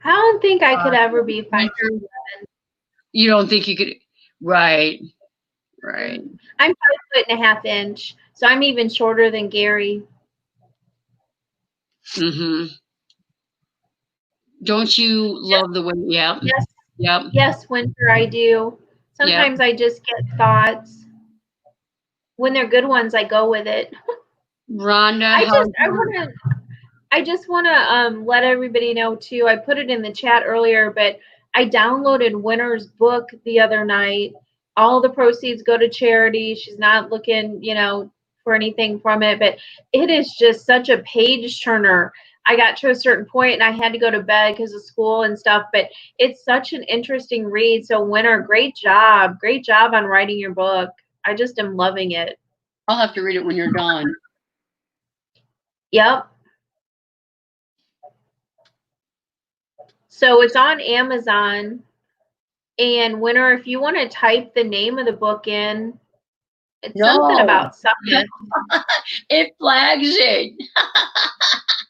Speaker 4: I don't think I could ever be 5'11".
Speaker 1: You don't think you could? Right. Right.
Speaker 4: I'm 5'1.5" so I'm even shorter than Gary.
Speaker 1: Mm-hmm. Don't you love the way? Yeah.
Speaker 4: Yes,
Speaker 1: Yep.
Speaker 4: yes, Winter, I do.
Speaker 1: Yep.
Speaker 4: Sometimes I just get thoughts. When they're good ones, I go with it.
Speaker 1: Rhonda,
Speaker 4: I just want to let everybody know too. I put it in the chat earlier, but I downloaded Winter's book the other night. All the proceeds go to charity. She's not looking, for anything from it, but it is just such a page turner. I got to a certain point and I had to go to bed because of school and stuff, but it's such an interesting read. So Winter, great job. Great job on writing your book. I just am loving it.
Speaker 1: I'll have to read it when you're done.
Speaker 4: Yep. So it's on Amazon. And Winter, if you want to type the name of the book in, it's something about success.
Speaker 1: It flags it.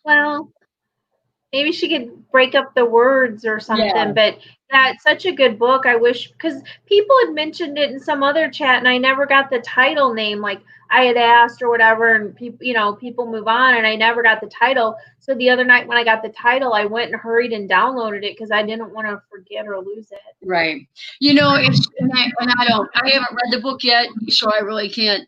Speaker 4: Well, maybe she could break up the words or something.
Speaker 1: Yeah.
Speaker 4: But yeah, it's such a good book. I wish, because people had mentioned it in some other chat and I never got the title name. Like I had asked or whatever, and people move on and I never got the title. So the other night when I got the title, I went and hurried and downloaded it because I didn't want to forget or lose it.
Speaker 1: Right. I haven't read the book yet, so I really can't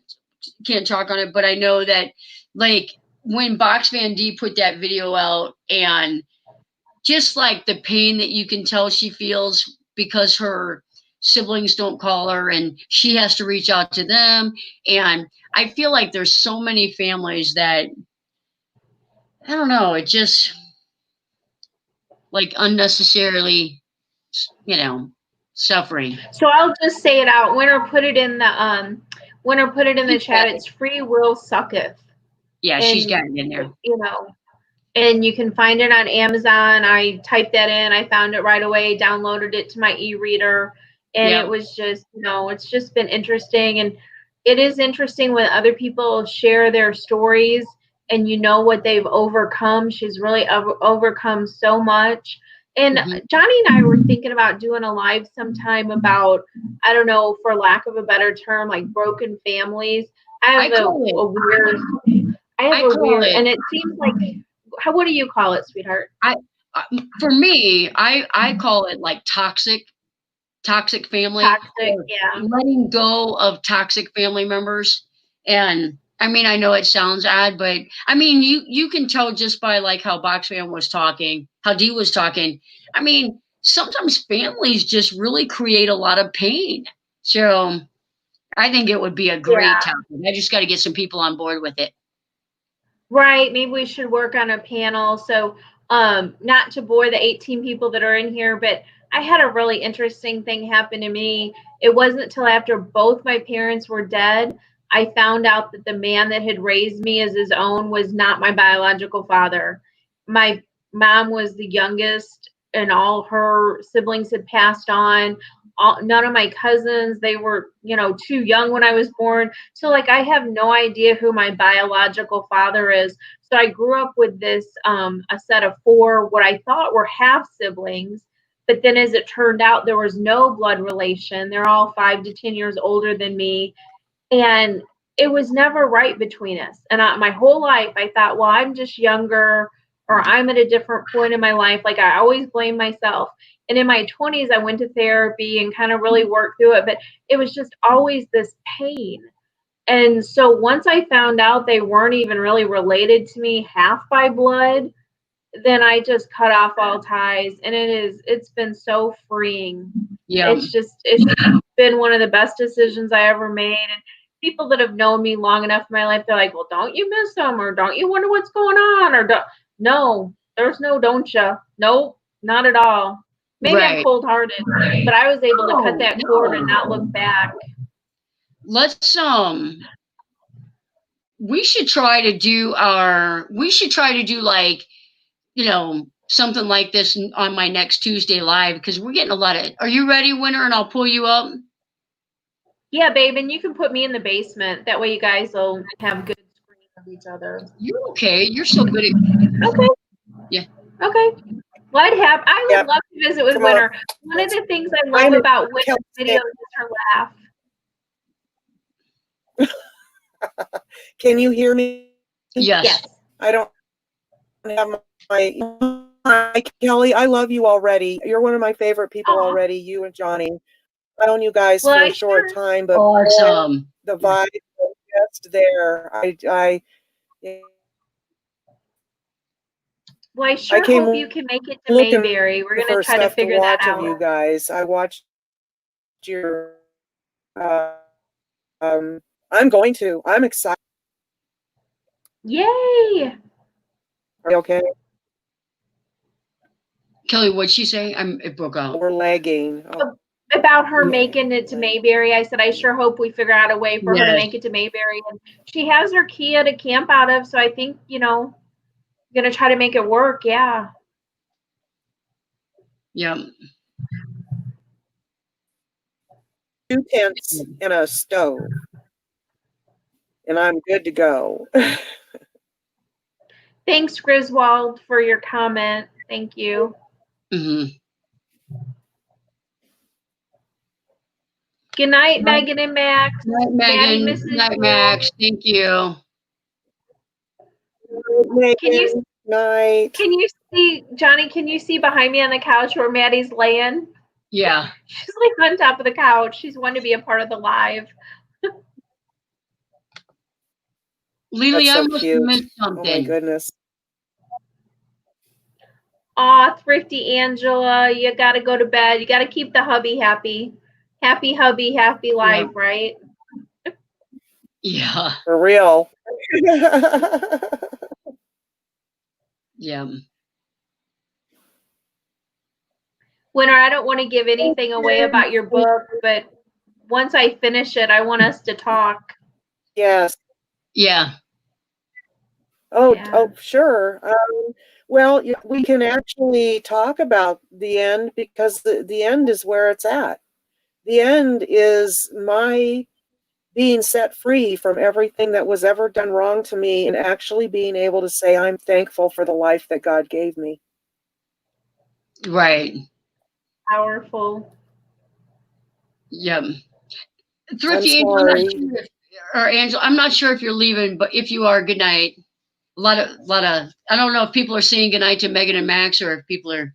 Speaker 1: talk on it, but I know that like when Box Van D put that video out, and just like the pain that you can tell she feels because her siblings don't call her and she has to reach out to them. And I feel like there's so many families that, I don't know, it just like unnecessarily, suffering.
Speaker 4: So I'll just say it out. Winter put it in the chat. It's Free Will Sucketh.
Speaker 1: Yeah, she's got it in there.
Speaker 4: And you can find it on Amazon. I typed that in. I found it right away, downloaded it to my e-reader. And It was just, it's just been interesting. And it is interesting when other people share their stories and what they've overcome. She's really overcome so much. And Johnny and I were thinking about doing a live sometime about, I don't know, for lack of a better term, like broken families. I have a weird, and it seems like, what do you call it, sweetheart?
Speaker 1: For me, I call it like toxic family.
Speaker 4: Toxic, yeah.
Speaker 1: Letting go of toxic family members. And I mean, I know it sounds odd, but I mean, you can tell just by like how Boxman was talking, how Dee was talking. I mean, sometimes families just really create a lot of pain. So I think it would be a great topic. I just got to get some people on board with it.
Speaker 4: Right. Maybe we should work on a panel. So not to bore the 18 people that are in here, but I had a really interesting thing happen to me. It wasn't until after both my parents were dead, I found out that the man that had raised me as his own was not my biological father. My mom was the youngest, and all her siblings had passed on. None of my cousins, they were, too young when I was born. So like, I have no idea who my biological father is. So I grew up with this, a set of 4, what I thought were half siblings. But then as it turned out, there was no blood relation. They're all 5 to 10 years older than me. And it was never right between us. And my whole life, I thought, well, I'm just younger, or I'm at a different point in my life. Like I always blame myself. And in my 20s, I went to therapy and kind of really worked through it. But it was just always this pain. And so once I found out they weren't even really related to me half by blood, then I just cut off all ties. And it's been so freeing.
Speaker 1: Yeah.
Speaker 4: It's been one of the best decisions I ever made. And people that have known me long enough in my life, they're like, well, don't you miss them? Or don't you wonder what's going on? Or no, there's no don't you. Nope, not at all. Maybe I'm cold-hearted, but I was able to cut that cord and not look back.
Speaker 1: Let's we should try to do like, something like this on my next Tuesday live, because we're getting a lot of. Are you ready, Winter? And I'll pull you up.
Speaker 4: Yeah, babe, and you can put me in the basement. That way you guys will have good screen of each other.
Speaker 1: You're okay. You're so good at.
Speaker 4: Okay.
Speaker 1: Yeah.
Speaker 4: Okay. What happened? I would love to visit with
Speaker 6: Come
Speaker 4: Winter.
Speaker 6: on.
Speaker 4: One of the things I love about Winter's videos is her laugh.
Speaker 6: Can you hear me?
Speaker 1: Yes.
Speaker 6: I don't have my hi, Kelly. I love you already. You're one of my favorite people already. You and Johnny. I've known you guys for a short time, but
Speaker 1: awesome.
Speaker 6: The vibe was just there.
Speaker 4: Well, I sure hope you can make it to Mayberry. We're going to try to figure that out.
Speaker 6: Of you guys. I watched your. I'm going to. I'm excited.
Speaker 4: Yay!
Speaker 6: Are you okay?
Speaker 1: Kelly, what'd she say? It broke out.
Speaker 6: We're lagging. Oh.
Speaker 4: About her making it to Mayberry. I said, I sure hope we figure out a way for her to make it to Mayberry. And she has her Kia to camp out of, so I think, going to try to make it work. Yeah.
Speaker 1: Yeah.
Speaker 6: 2 tents and a stove. And I'm good to go.
Speaker 4: Thanks, Griswold, for your comment. Thank you.
Speaker 1: Mm-hmm.
Speaker 4: Good night, Megan and Max.
Speaker 1: Good night, Megan. Good night, Max. Thank you.
Speaker 4: Can you see, Johnny, can you see behind me on the couch where Maddie's laying?
Speaker 1: Yeah.
Speaker 4: She's like on top of the couch. She's wanting to be a part of the live.
Speaker 1: Lily, I must have missed something.
Speaker 6: Oh my goodness.
Speaker 4: Aw, thrifty Angela, you gotta go to bed. You gotta keep the hubby happy. Happy hubby, happy life, right?
Speaker 1: Yeah.
Speaker 6: For real.
Speaker 1: Yeah.
Speaker 4: Winter, I don't want to give anything away about your book, but once I finish it, I want us to talk.
Speaker 6: Yes.
Speaker 1: Yeah.
Speaker 6: Oh, sure. Well, we can actually talk about the end because the end is where it's at. The end is my being set free from everything that was ever done wrong to me and actually being able to say, I'm thankful for the life that God gave me.
Speaker 1: Right.
Speaker 4: Powerful.
Speaker 1: Yeah. Thrifty Angel, I'm not sure or Angel, I'm not sure if you're leaving, but if you are, good night. A lot of, I don't know if people are saying good night to Megan and Max or if people are,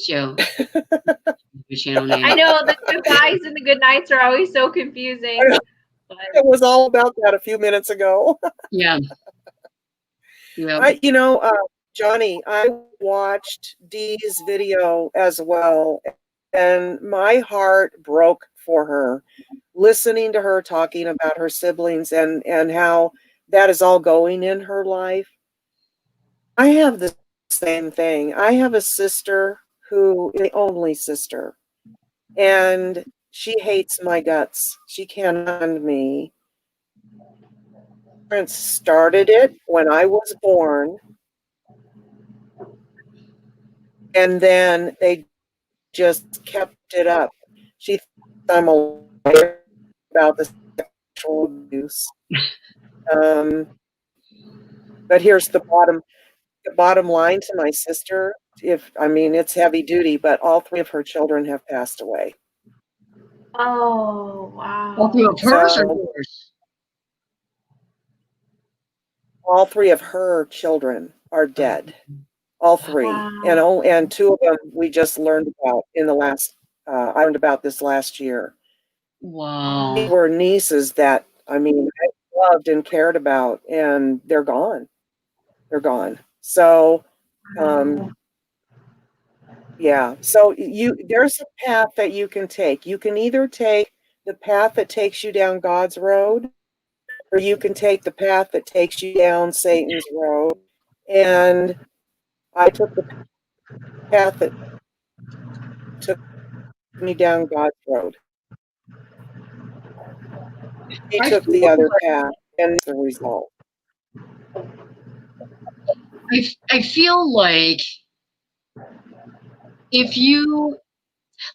Speaker 1: channel name.
Speaker 4: I know the goodbyes and the good nights are always so confusing.
Speaker 6: It was all about that a few minutes ago.
Speaker 1: Yeah. Yeah.
Speaker 6: Johnny, I watched Dee's video as well, and my heart broke for her, listening to her talking about her siblings and how that is all going in her life. I have the same thing. I have a sister who is the only sister, and she hates my guts. She can't stand me. Parents started it when I was born, and then they just kept it up. She thinks I'm a liar about the sexual abuse. But here's the bottom line to my sister. It's heavy duty, but all 3 of her children have passed away.
Speaker 4: Oh, wow.
Speaker 1: All 3 of hers or yours?
Speaker 6: All 3 of her children are dead. All 3.
Speaker 4: Wow.
Speaker 6: And 2 of them we just learned about in the last I learned about this last year.
Speaker 1: Wow.
Speaker 6: They were nieces that I loved and cared about, and they're gone. They're gone. So yeah. So there's a path that you can take. You can either take the path that takes you down God's road, or you can take the path that takes you down Satan's road. And I took the path that took me down God's road. He took the other path, and it's the result.
Speaker 1: I feel like if you,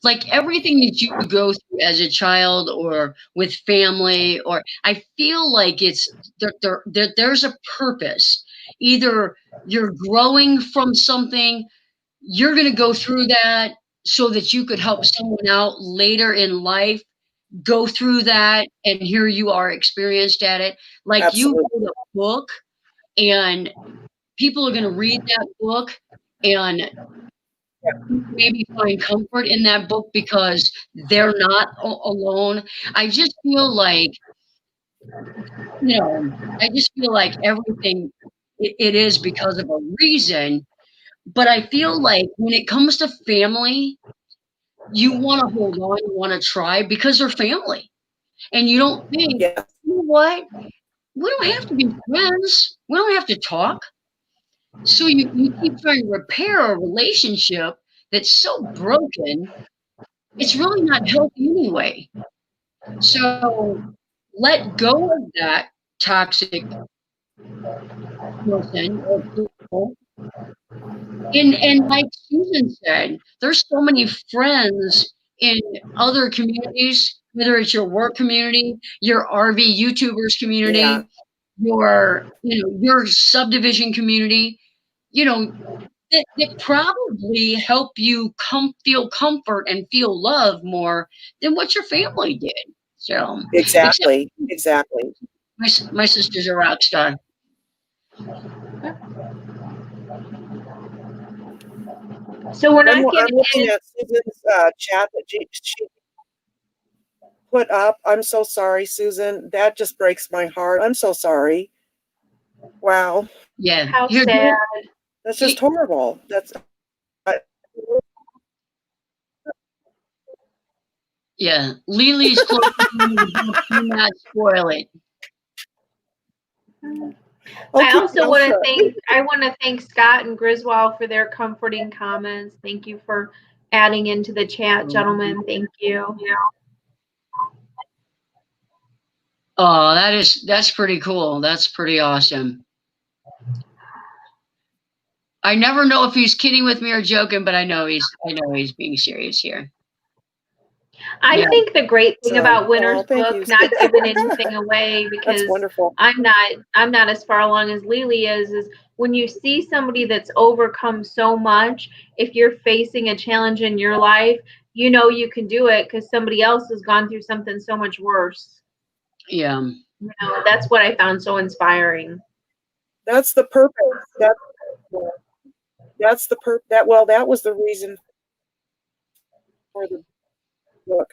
Speaker 1: like everything that you go through as a child or with family, or I feel like there's a purpose. Either you're growing from something you're going to go through that so that you could help someone out later in life go through that, and here you are experienced at it. Like you
Speaker 6: Absolutely.
Speaker 1: wrote a book, and people are going to read that book and maybe find comfort in that book because they're not alone. I just feel like, I just feel like everything it is because of a reason. But I feel like when it comes to family, you want to hold on, you want to try because they're family. And you don't think,
Speaker 6: Yeah.
Speaker 1: you know what? We don't have to be friends. We don't have to talk. So you keep trying to repair a relationship that's so broken, it's really not healthy anyway. So let go of that toxic person or people. And like Susan said, there's so many friends in other communities, whether it's your work community, your RV YouTubers
Speaker 6: Yeah.
Speaker 1: community, your subdivision community, that probably help you feel comfort and feel love more than what your family did. So, except
Speaker 6: Exactly.
Speaker 1: my sister's a rock star.
Speaker 4: So we're not
Speaker 6: I'm
Speaker 4: getting
Speaker 6: looking
Speaker 4: any.
Speaker 6: at Susan's chat that she put up. I'm so sorry, Susan. That just breaks my heart. I'm so sorry. Wow.
Speaker 1: Yeah.
Speaker 4: How
Speaker 1: Here,
Speaker 4: sad.
Speaker 6: That's just horrible.
Speaker 1: yeah. Lily's close to the book. Do not spoil it.
Speaker 4: I
Speaker 6: Okay,
Speaker 4: also
Speaker 6: no,
Speaker 4: want to
Speaker 6: sure.
Speaker 4: thank Scott and Griswold for their comforting comments. Thank you for adding into the chat, gentlemen. Thank you.
Speaker 1: Oh, that's pretty cool. That's pretty awesome. I never know if he's kidding with me or joking, but I know he's being serious here.
Speaker 4: I
Speaker 1: Yeah.
Speaker 4: think the great thing about Winter's
Speaker 6: thank
Speaker 4: book,
Speaker 6: you.
Speaker 4: not giving anything away
Speaker 6: That's
Speaker 4: because
Speaker 6: wonderful.
Speaker 4: I'm not as far along as Lily is when you see somebody that's overcome so much, if you're facing a challenge in your life, you know you can do it because somebody else has gone through something so much worse.
Speaker 1: Yeah.
Speaker 4: That's what I found so inspiring.
Speaker 6: That's the purpose. That was the reason for the book.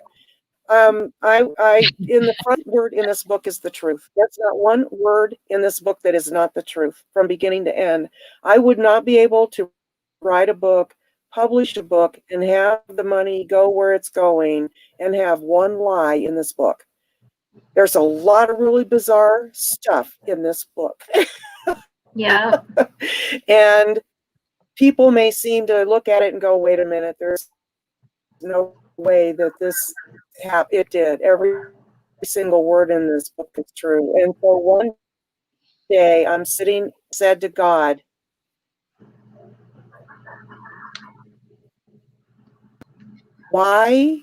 Speaker 6: I in the front word in this book is the truth. That's not one word in this book that is not the truth from beginning to end. I would not be able to write a book, publish a book, and have the money go where it's going and have one lie in this book. There's a lot of really bizarre stuff in this book.
Speaker 4: Yeah.
Speaker 6: And people may seem to look at it and go, wait a minute, there's no way that it did. Every single word in this book is true. And so one day I'm said to God, why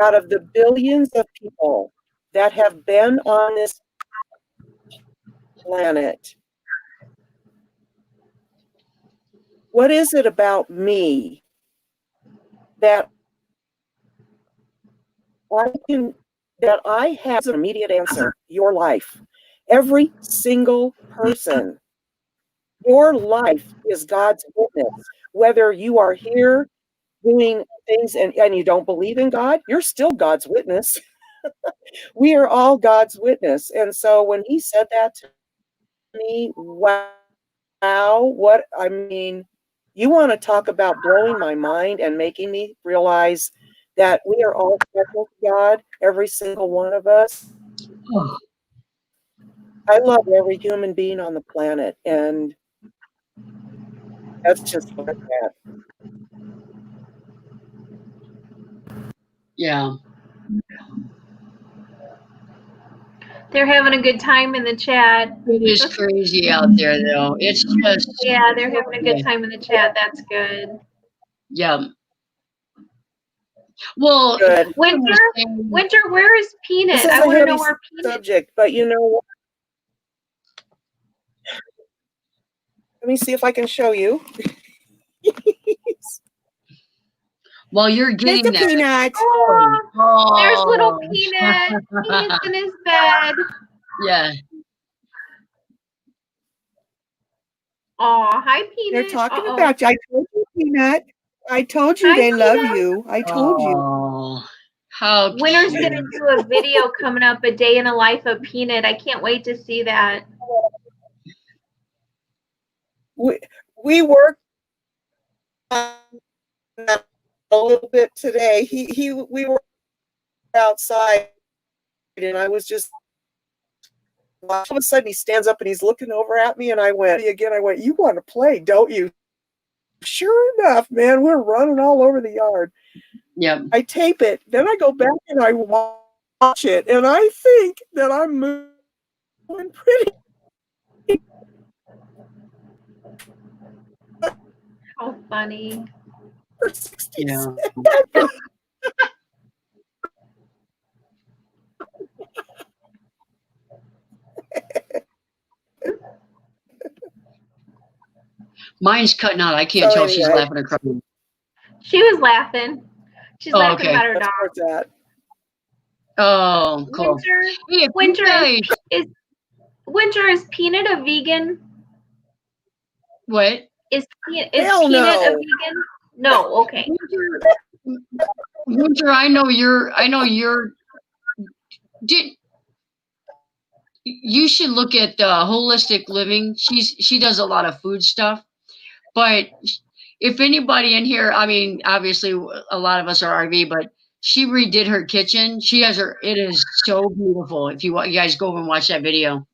Speaker 6: out of the billions of people that have been on this planet, what is it about me that I have an immediate answer? Your life. Every single person. Your life is God's witness. Whether you are here doing things and you don't believe in God, you're still God's witness. We are all God's witness. And so when he said that to me, wow, you want to talk about blowing my mind and making me realize that we are all special to God, every single one of us.
Speaker 1: Oh.
Speaker 6: I love every human being on the planet, and that's just like that.
Speaker 1: Yeah.
Speaker 4: They're having a good time in the chat.
Speaker 1: It is crazy out there, though. It's just.
Speaker 4: Yeah, they're having a good time in the chat. That's good.
Speaker 1: Yeah. Well,
Speaker 6: Good.
Speaker 4: Winter, where is Peanut?
Speaker 6: This is
Speaker 4: I
Speaker 6: a
Speaker 4: want to
Speaker 6: heavy
Speaker 4: know where Peanut.
Speaker 6: subject, but you know what? Let me see if I can show you.
Speaker 1: While you're getting
Speaker 3: Mr.
Speaker 1: that.
Speaker 3: Peanut.
Speaker 4: Oh, there's little
Speaker 1: Oh.
Speaker 4: Peanut. Peanut's in his bed.
Speaker 1: Yeah.
Speaker 4: Oh, hi, Peanut.
Speaker 3: They're talking about you. I told you, Peanut. I told you
Speaker 4: Hi,
Speaker 3: they love
Speaker 4: Peanut.
Speaker 3: you. I told you.
Speaker 1: Oh, how
Speaker 4: Winter's
Speaker 1: cute.
Speaker 4: gonna do a video coming up, a day in the life of Peanut. I can't wait to see that.
Speaker 6: We worked on that a little bit today. We were outside, and I was just all of a sudden he stands up and he's looking over at me, and I went, you want to play, don't you? Sure enough, man, we're running all over the yard.
Speaker 1: Yep.
Speaker 6: I tape it, then I go back and I watch it, and I think that I'm moving pretty.
Speaker 4: How funny.
Speaker 6: For 60
Speaker 1: Yeah.
Speaker 6: seconds.
Speaker 1: Mine's cutting out. I can't
Speaker 6: So
Speaker 1: tell if she's
Speaker 6: anyway.
Speaker 1: laughing or crying.
Speaker 4: She was laughing. She's laughing
Speaker 1: okay.
Speaker 4: about her
Speaker 6: That's
Speaker 4: dog.
Speaker 6: where it's at.
Speaker 1: Oh, cool.
Speaker 4: Winter,
Speaker 1: Hey, if
Speaker 4: Winter
Speaker 1: you guys,
Speaker 4: is Peanut a vegan?
Speaker 1: what?
Speaker 4: Is
Speaker 6: Hell
Speaker 4: Peanut a
Speaker 6: no.
Speaker 4: vegan? No. Okay.
Speaker 1: Winter, I know you're you should look at holistic living. She does a lot of food stuff, but if anybody in here, I mean, obviously a lot of us are RV, but she redid her kitchen. It is so beautiful. If you guys go over and watch that video,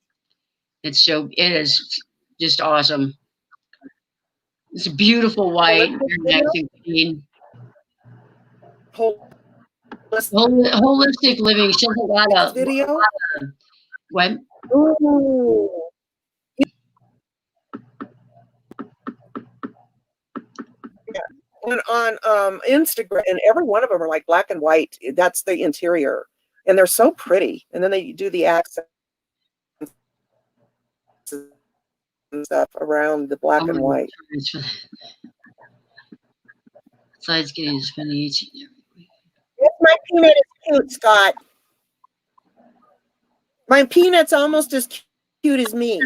Speaker 1: it is just awesome. It's beautiful white, very nice and clean. Holistic living. She has a lot of
Speaker 6: Video.
Speaker 1: what?
Speaker 6: Ooh. Yeah. On Instagram, and every one of them are like black and white. That's the interior, and they're so pretty. And then they do the accents and stuff around the black and white.
Speaker 1: Besides getting to spend each and every week.
Speaker 6: Yes, my peanut is cute, Scott. My peanut's almost as cute as me.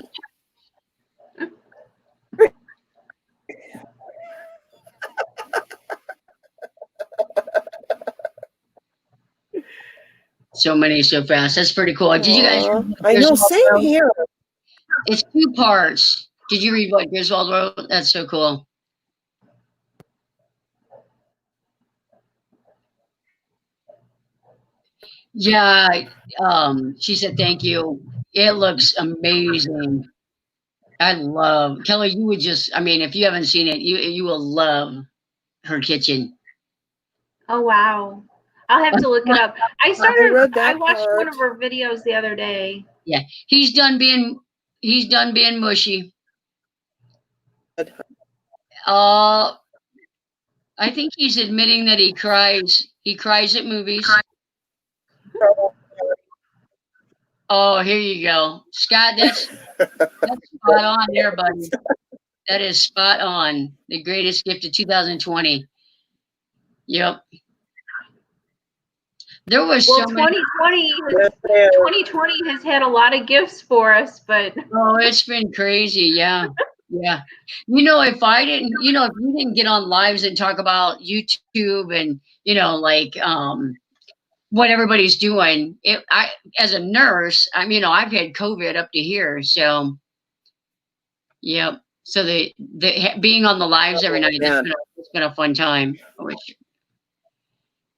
Speaker 1: So many so fast. That's pretty cool. Did you guys?
Speaker 6: I know. Same here.
Speaker 1: It's 2 parts. Did you read what Griswold wrote? That's so cool. Yeah. She said thank you. It looks amazing. I love Kelly. You would just. I mean, if you haven't seen it, you will love her kitchen.
Speaker 4: Oh wow. I'll have to look it up. I watched one of her videos the other day.
Speaker 1: Yeah, he's done being mushy. I think he's admitting that he cries. He cries at movies. Oh, here you go, Scott. That's spot on there, buddy. That is spot on. The greatest gift of 2020. Yep. There was
Speaker 4: 2020 has had a lot of gifts for us, but
Speaker 1: it's been crazy. Yeah. Yeah. If you didn't get on lives and talk about YouTube and, like what everybody's doing, as a nurse, I've had COVID up to here. So, yep. So the being on the lives every night, it's been a fun time.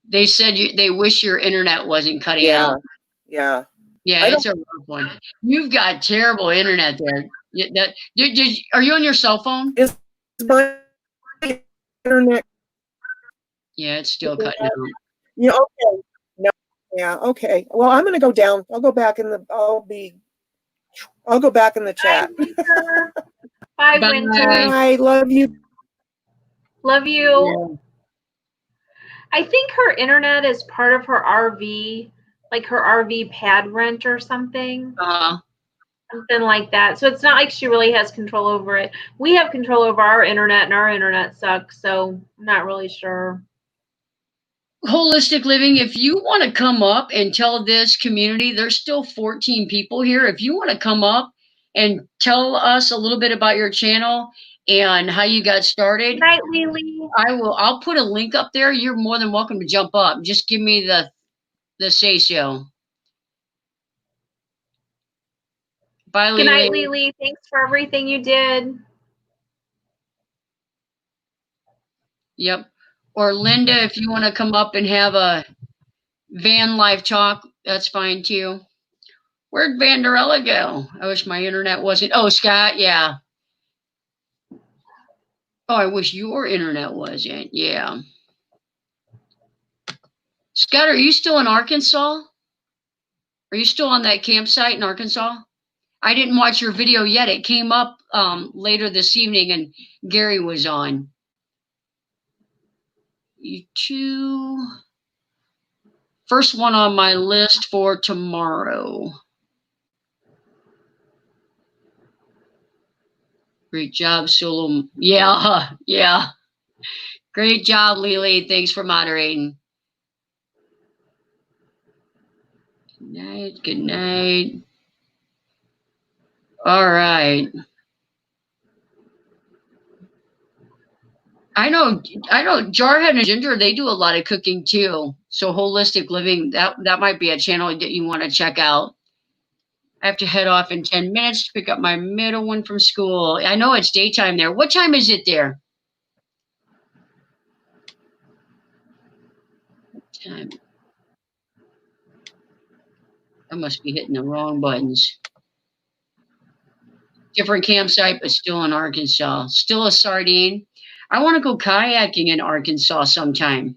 Speaker 1: They said they wish your internet wasn't cutting out.
Speaker 6: Yeah.
Speaker 1: Yeah, it's a rough one. You've got terrible internet there. Are you on your cell phone?
Speaker 6: Is my internet?
Speaker 1: Yeah, it's still cutting out.
Speaker 6: Yeah. Okay. No. Yeah. Okay. Well, I'm going to go down. I'll go back I'll go back in the chat.
Speaker 4: Bye, Winter.
Speaker 6: I love you.
Speaker 4: Love you. Yeah. I think her internet is part of her RV, like her RV pad rent or something. Something like that. So it's not like she really has control over it. We have control over our internet, and our internet sucks, so I'm not really sure.
Speaker 1: Holistic Living, if you want to come up and tell this community, there's still 14 people here. If you want to come up and tell us a little bit about your channel and how you got started.
Speaker 4: Good night, Lily.
Speaker 1: I'll put a link up there. You're more than welcome to jump up. Just give me the say so. Bye, Lily.
Speaker 4: Good night, Lily. Thanks for everything you did.
Speaker 1: Yep. Or Linda, if you want to come up and have a van life talk, that's fine too. Where'd Vanderella go? I wish my internet wasn't. Oh, Scott, yeah. Oh, I wish your internet wasn't. Yeah. Scott, are you still in Arkansas? Are you still on that campsite in Arkansas? I didn't watch your video yet. It came up later this evening and Gary was on. You two. First one on my list for tomorrow. Great job, Solo. Yeah, yeah. Great job, Lily. Thanks for moderating. Good night. Good night. All right. I know Jarhead and Ginger, they do a lot of cooking too. So Holistic Living, that might be a channel that you want to check out. I have to head off in 10 minutes to pick up my middle one from school. I know it's daytime there. What time is it there? What time? I must be hitting the wrong buttons. Different campsite, but still in Arkansas. Still a sardine. I want to go kayaking in Arkansas sometime.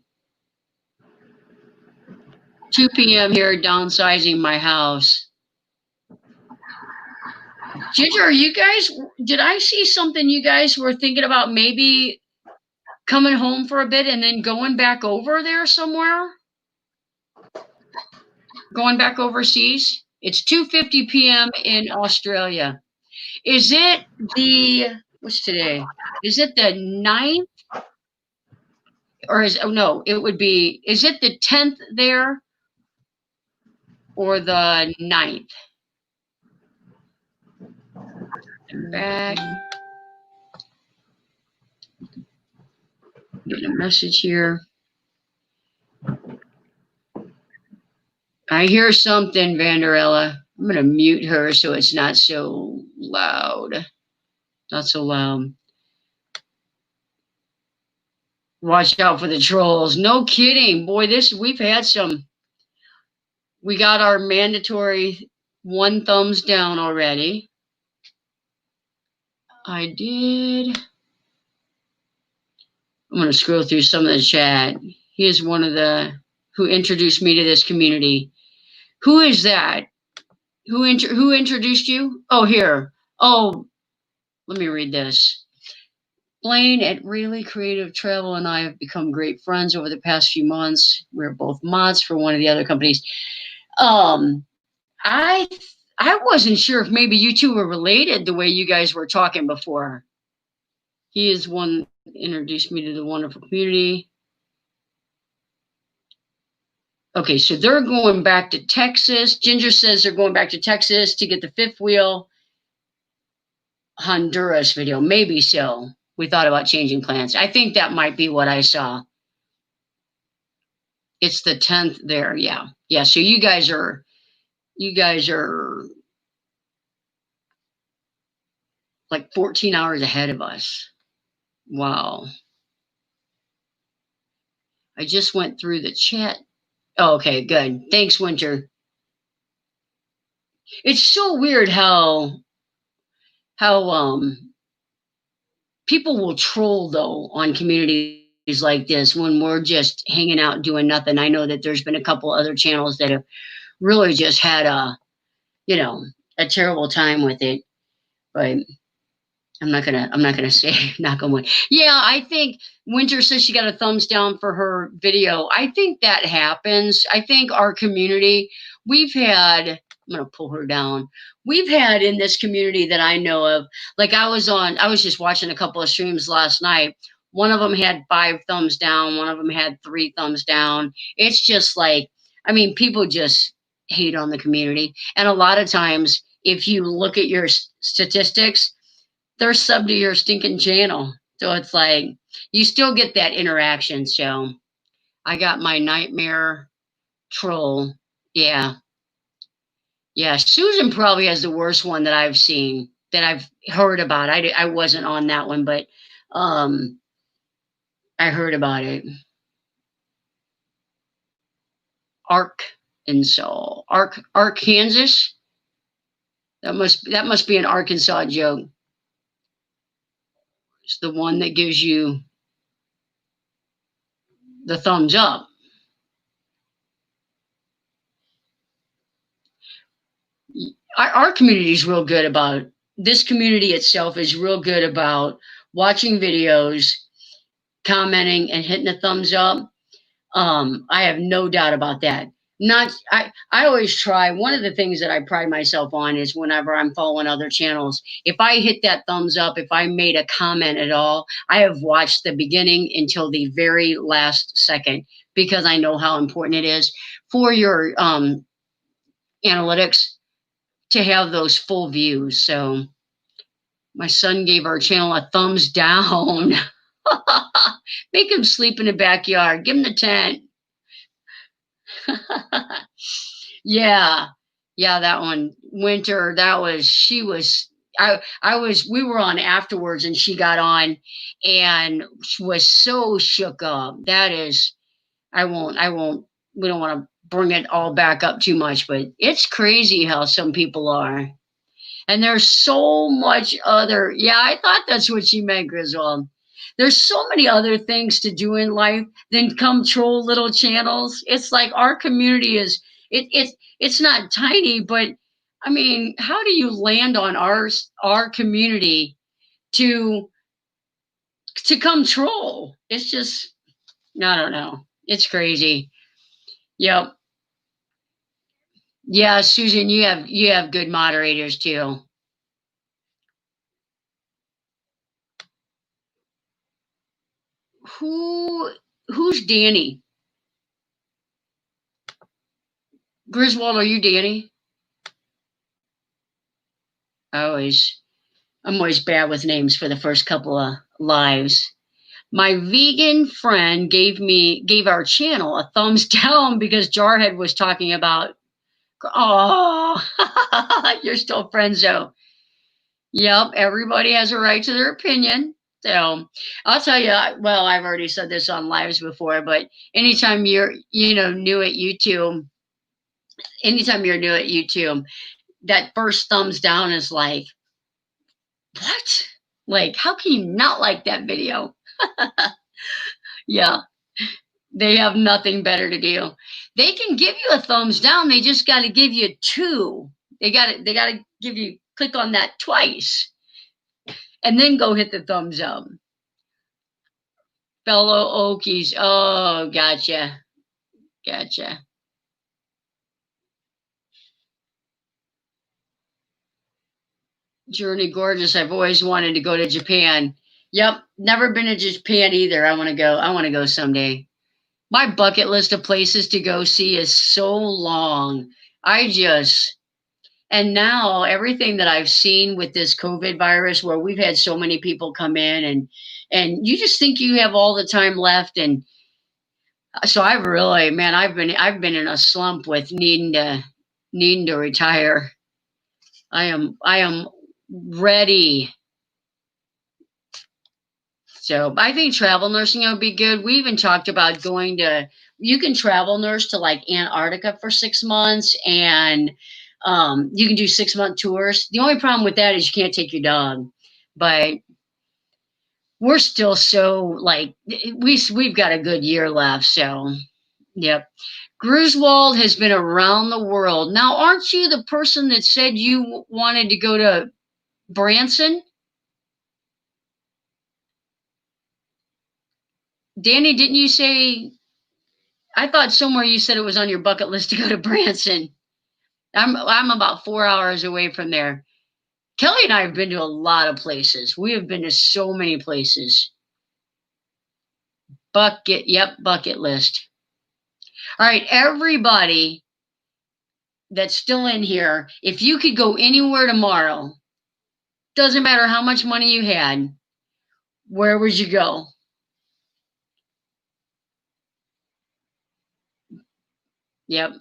Speaker 1: 2 p.m. here, downsizing my house. Ginger, are you guys, did I see something you guys were thinking about maybe coming home for a bit and then going back over there somewhere? Going back overseas? It's 2:50 p.m. in Australia. Is it what's today? Is it the 9th? Or is it the 10th there? Or the 9th? Back. Getting a message here. I hear something, Vanderella. I'm going to mute her so it's not so loud. Not so loud. Watch out for the trolls. No kidding. Boy, we've had some. We got our mandatory 1 thumbs down already. I did. I'm going to scroll through some of the chat. He is one of who introduced me to this community. Who is that? Who introduced you? Oh, here. Oh, let me read this. Blaine at Really Creative Travel and I have become great friends over the past few months. We're both mods for one of the other companies. I wasn't sure if maybe you two were related the way you guys were talking before. He is one introduced me to the wonderful community. Okay, so they're going back to Texas. Ginger says they're going back to Texas to get the 5th wheel Honduras video. Maybe so. We thought about changing plans. I think that might be what I saw. It's the 10th there. Yeah. Yeah. So you guys are like 14 hours ahead of us. Wow. I just went through the chat. Oh, okay, good. Thanks, Winter. It's so weird how people will troll though on communities like this when we're just hanging out doing nothing. I know that there's been a couple other channels that have really just had a terrible time with it, but I'm not gonna say knock on wood. Yeah, I think Winter says she got a thumbs down for her video. I think that happens. I think our community, I'm gonna pull her down. We've had in this community that I know of, like I was just watching a couple of streams last night. One of them had 5 thumbs down. One of them had 3 thumbs down. It's just like, I mean, people just hate on the community. And a lot of times, if you look at your statistics, they're sub to your stinking channel. So it's like, you still get that interaction. So I got my nightmare troll. Yeah. Yeah. Susan probably has the worst one that I've seen, that I've heard about. I wasn't on that one, but I heard about it. Arkansas. That must be an Arkansas joke. It's the one that gives you the thumbs up. Our community is real good about, this community itself is real good about watching videos, commenting, and hitting the thumbs up. I have no doubt about that. I always try. One of the things that I pride myself on is whenever I'm following other channels, if I hit that thumbs up, if I made a comment at all, I have watched the beginning until the very last second, because I know how important it is for your analytics to have those full views. So my son gave our channel a thumbs down. Make him sleep in the backyard. Give him the tent. Yeah. Yeah, that one. Winter, we were on afterwards, and she got on and was so shook up. That is, we don't want to bring it all back up too much, but it's crazy how some people are. And there's so much other, yeah, I thought that's what she meant, Griswold. There's so many other things to do in life than come troll little channels. It's like our community is, it's not tiny, but I mean, how do you land on our community to come troll? It's just, I don't know. It's crazy. Yep. Yeah, Susan, you have good moderators too. Who's Danny? Griswold, are you Danny? I'm always bad with names for the first couple of lives. My vegan friend gave our channel a thumbs down because Jarhead was talking about, oh, you're still friends though. Yep, everybody has a right to their opinion. So I'll tell you, well, I've already said this on lives before, but anytime you're new at YouTube, that first thumbs down is like, what? Like, how can you not like that video? Yeah, they have nothing better to do. They can give you a thumbs down. They just got to give you 2. They got to give you, click on that twice and then go hit the thumbs up. Fellow Okies. Oh, gotcha. Journey Gorgeous. I've always wanted to go to Japan. Yep, never been to Japan either. I want to go someday. My bucket list of places to go see is so long. And now everything that I've seen with this COVID virus, where we've had so many people come in, and you just think you have all the time left. And so I've been in a slump with needing to retire. I am ready. So I think travel nursing would be good. We even talked about you can travel nurse to like Antarctica for 6 months, and you can do 6-month tours. The only problem with that is you can't take your dog, but we're still so like, we've got a good year left. So, yep. Griswold has been around the world. Now, aren't you the person that said you wanted to go to Branson? Danny, didn't you say? I thought somewhere you said it was on your bucket list to go to Branson. I'm about 4 hours away from there. Kelly and I have been to a lot of places. We have been to so many places. bucket list. All right, everybody that's still in here, if you could go anywhere tomorrow, doesn't matter how much money you had, where would you go? Yep.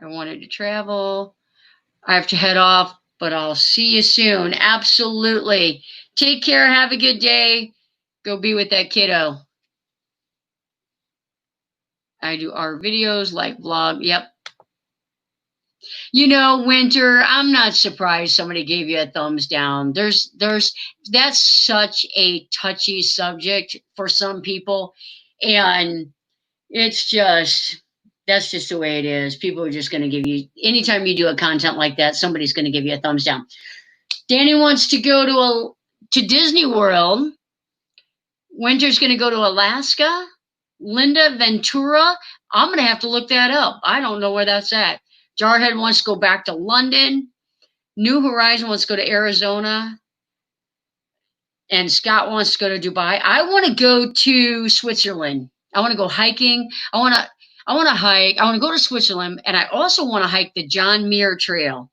Speaker 1: I wanted to travel. I have to head off, but I'll see you soon. Absolutely. Take care. Have a good day. Go be with that kiddo. I do our videos like vlog. Yep. You know, Winter, I'm not surprised somebody gave you a thumbs down. That's such a touchy subject for some people. And it's just, that's just the way it is. People are just going to give you, anytime you do a content like that, somebody's going to give you a thumbs down. Danny wants to go to Disney World. Winter's going to go to Alaska. Linda Ventura. I'm going to have to look that up. I don't know where that's at. Jarhead wants to go back to London. New Horizon wants to go to Arizona. And Scott wants to go to Dubai. I want to go to Switzerland. I want to go hiking. I want to hike. I want to go to Switzerland. And I also want to hike the John Muir Trail.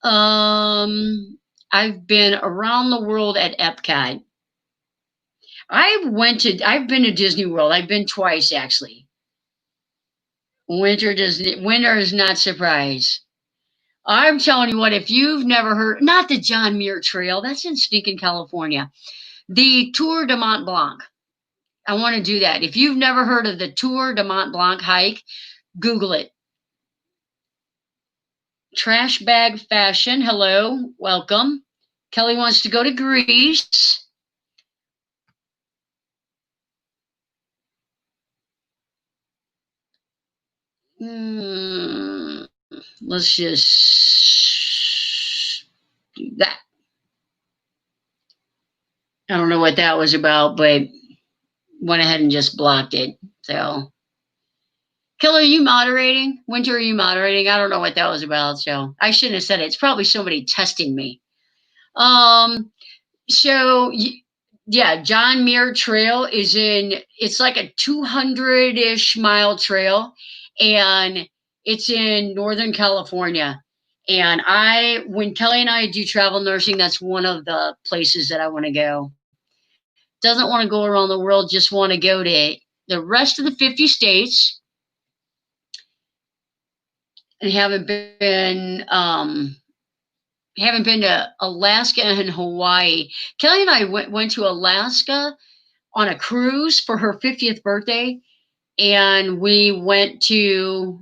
Speaker 1: I've been around the world at Epcot. I've been to Disney World. I've been twice, actually. Winter is not surprised. I'm telling you what, if you've never heard, not the John Muir Trail, that's in stinking California. The Tour de Mont Blanc. I want to do that. If you've never heard of the Tour de Mont Blanc hike, Google it. Trash Bag Fashion. Hello. Welcome. Kelly wants to go to Greece. Let's just do that. I don't know what that was about, but went ahead and just blocked it. So, Kelly, are you moderating? Winter, are you moderating? I don't know what that was about. So I shouldn't have said it. It's probably somebody testing me. So yeah, John Muir Trail it's like a 200-ish mile trail, and it's in Northern California. And when Kelly and I do travel nursing, that's one of the places that I want to go. Doesn't want to go around the world, just want to go to the rest of the 50 states. And haven't been to Alaska and Hawaii. Kelly and I went to Alaska on a cruise for her 50th birthday, and we went to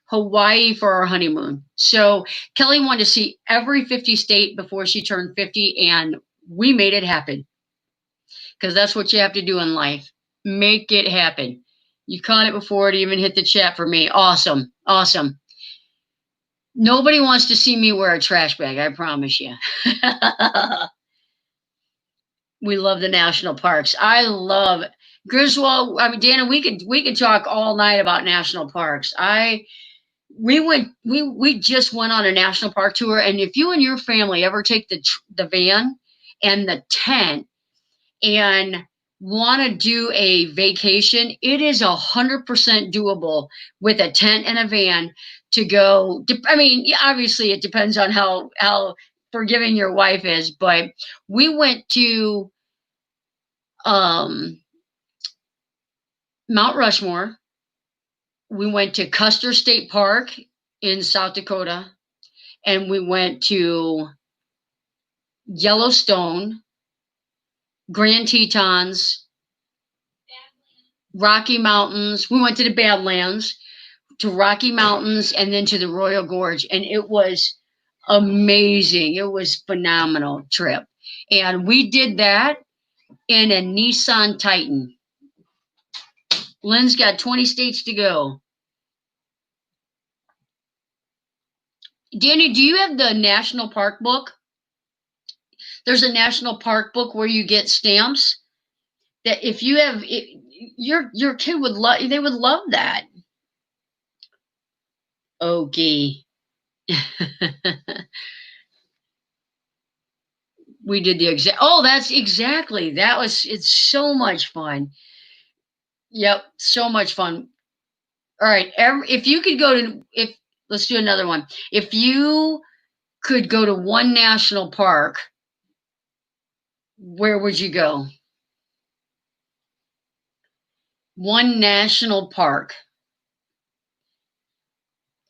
Speaker 1: Hawaii for our honeymoon. So Kelly wanted to see every 50 state before she turned 50, and we made it happen. Because that's what you have to do in life. Make it happen. You caught it before it even hit the chat for me. Awesome. Awesome. Nobody wants to see me wear a trash bag, I promise you. We love the national parks. I love Griswold. I mean, Dana, we could talk all night about national parks. We just went on a national park tour, and if you and your family ever take the van and the tent and want to do a vacation, it is 100% doable with a tent and a van to go. I mean, obviously it depends on how forgiving your wife is, but we went to Mount Rushmore. We went to Custer State Park in South Dakota, and we went to Yellowstone, Grand Tetons, Rocky Mountains. We went to the Badlands, to Rocky Mountains, and then to the Royal Gorge. And it was amazing. It was phenomenal trip. And we did that in a Nissan Titan. Lynn's got 20 states to go. Danny, do you have the National Park book? There's a National Park book where you get stamps that if you have your kid would love, they would love that. Okay. We did the exact. Oh, that's exactly. That was. It's so much fun. Yep, so much fun. All right. If you could go to, if let's do another one. If you could go to one national park, where would you go? One national park.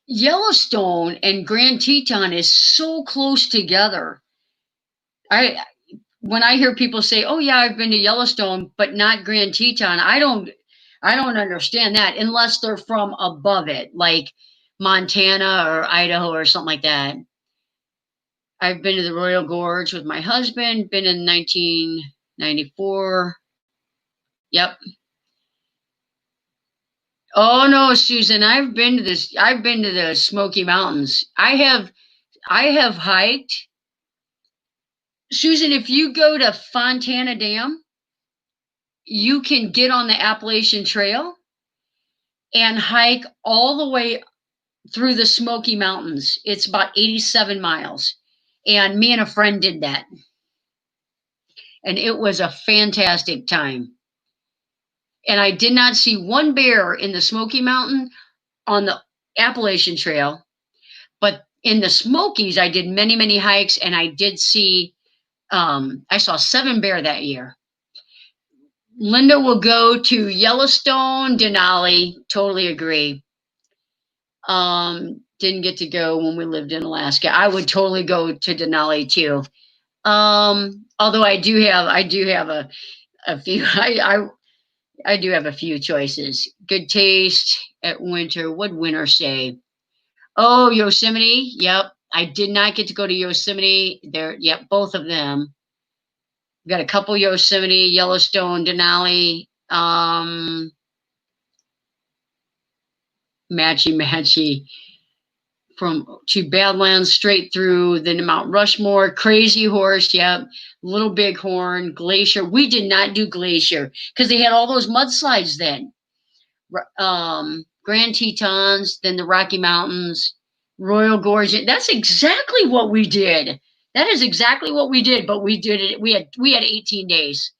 Speaker 1: Yellowstone and Grand Teton is so close together. I When I hear people say, "Oh yeah, I've been to Yellowstone, but not Grand Teton," I don't understand that unless they're from above it, like Montana or Idaho or something like that. I've been to the Royal Gorge with my husband, been in 1994. Yep. Oh no, Susan, I've been to this. I've been to the Smoky Mountains. I have hiked. Susan, if you go to Fontana Dam, you can get on the Appalachian Trail and hike all the way through the Smoky Mountains. It's about 87 miles. And me and a friend did that. And it was a fantastic time. And I did not see one bear in the Smoky Mountain on the Appalachian Trail. But in the Smokies, I did many, many hikes, and I did see, I saw 7 bear that year. Linda will go to Yellowstone, Denali. Totally agree. Didn't get to go when we lived in Alaska. I would totally go to Denali too. Although I do have a few. I do have a few choices. Good taste at winter. What winter say? Oh, Yosemite. Yep. I did not get to go to Yosemite. There. Yep. Both of them. We've got a couple Yosemite, Yellowstone, Denali. Matchy from to Badlands straight through, then to Mount Rushmore, Crazy Horse, yep, Little Bighorn, Glacier. We did not do Glacier because they had all those mudslides then. Grand Tetons, then the Rocky Mountains, Royal Gorge. That's exactly what we did. That is exactly what we did, but we did it. We had 18 days.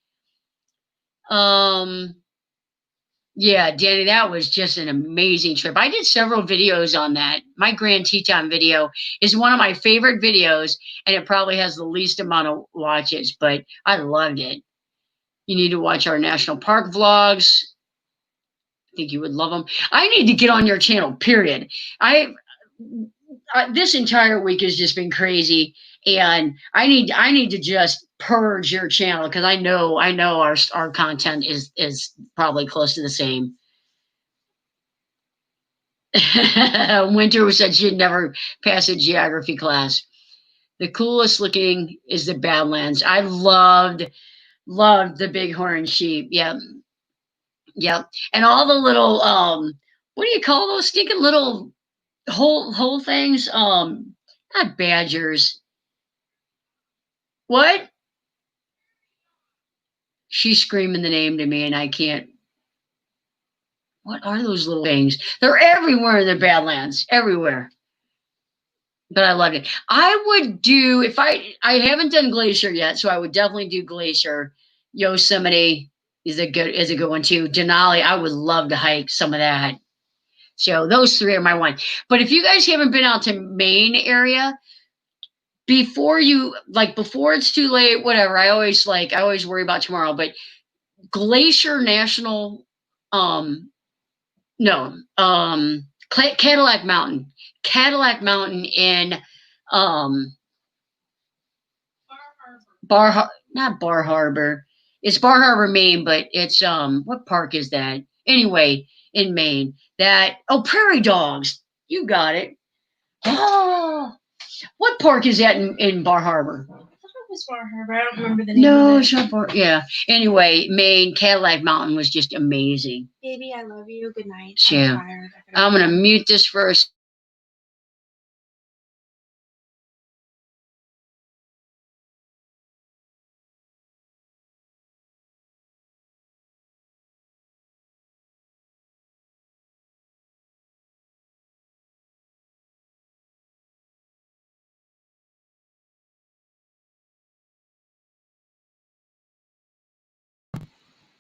Speaker 1: Yeah, Danny, that was just an amazing trip. I did several videos on that. My Grand Teton video is one of my favorite videos, and it probably has the least amount of watches, but I loved it. You need to watch our national park vlogs. I think you would love them. I need to get on your channel, period. This entire week has just been crazy, and I need to just purge your channel because I know our content is probably close to the same. Winter said she'd never pass a geography class. The coolest looking is the Badlands. I loved the bighorn sheep. Yep. Yep. And all the little what do you call those stinking little whole things? Not badgers. What? She's screaming the name to me and I can't. What are those little things? They're everywhere in the Badlands. Everywhere. But I loved it. I would do if I haven't done Glacier yet, so I would definitely do Glacier. Yosemite is a good one too. Denali, I would love to hike some of that. So those 3 are my one. But if you guys haven't been out to Maine area, before it's too late, whatever. I always worry about tomorrow. But Glacier National, no, Cadillac Mountain. Cadillac Mountain in not Bar Harbor. It's Bar Harbor, Maine, but it's what park is that? Anyway, in Maine. Prairie Dogs. You got it. Oh, what park is that in Bar Harbor?
Speaker 5: It was Bar Harbor. I don't remember the name
Speaker 1: No,
Speaker 5: of it.
Speaker 1: it's not Bar. Yeah. Anyway, Maine, Cadillac Mountain was just amazing.
Speaker 5: Baby, I love you. Good night.
Speaker 1: Yeah.
Speaker 5: I'm tired.
Speaker 1: I'm gonna mute this for a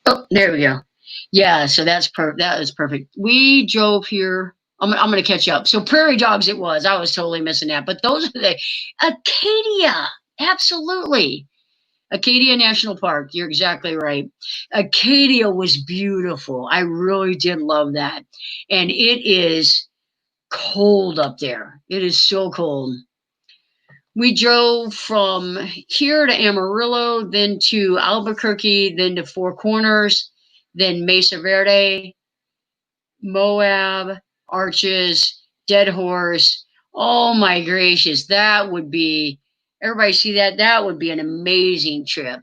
Speaker 1: Oh, there we go. Yeah, so that is perfect. We drove here. I'm going to catch up. So prairie dogs it was. I was totally missing that. But those are the Acadia. Absolutely. Acadia National Park. You're exactly right. Acadia was beautiful. I really did love that. And it is cold up there. It is so cold. We drove from here to Amarillo, then to Albuquerque, then to Four Corners, then Mesa Verde, Moab, Arches, Dead Horse. Oh my gracious, that would be, everybody see that? That would be an amazing trip.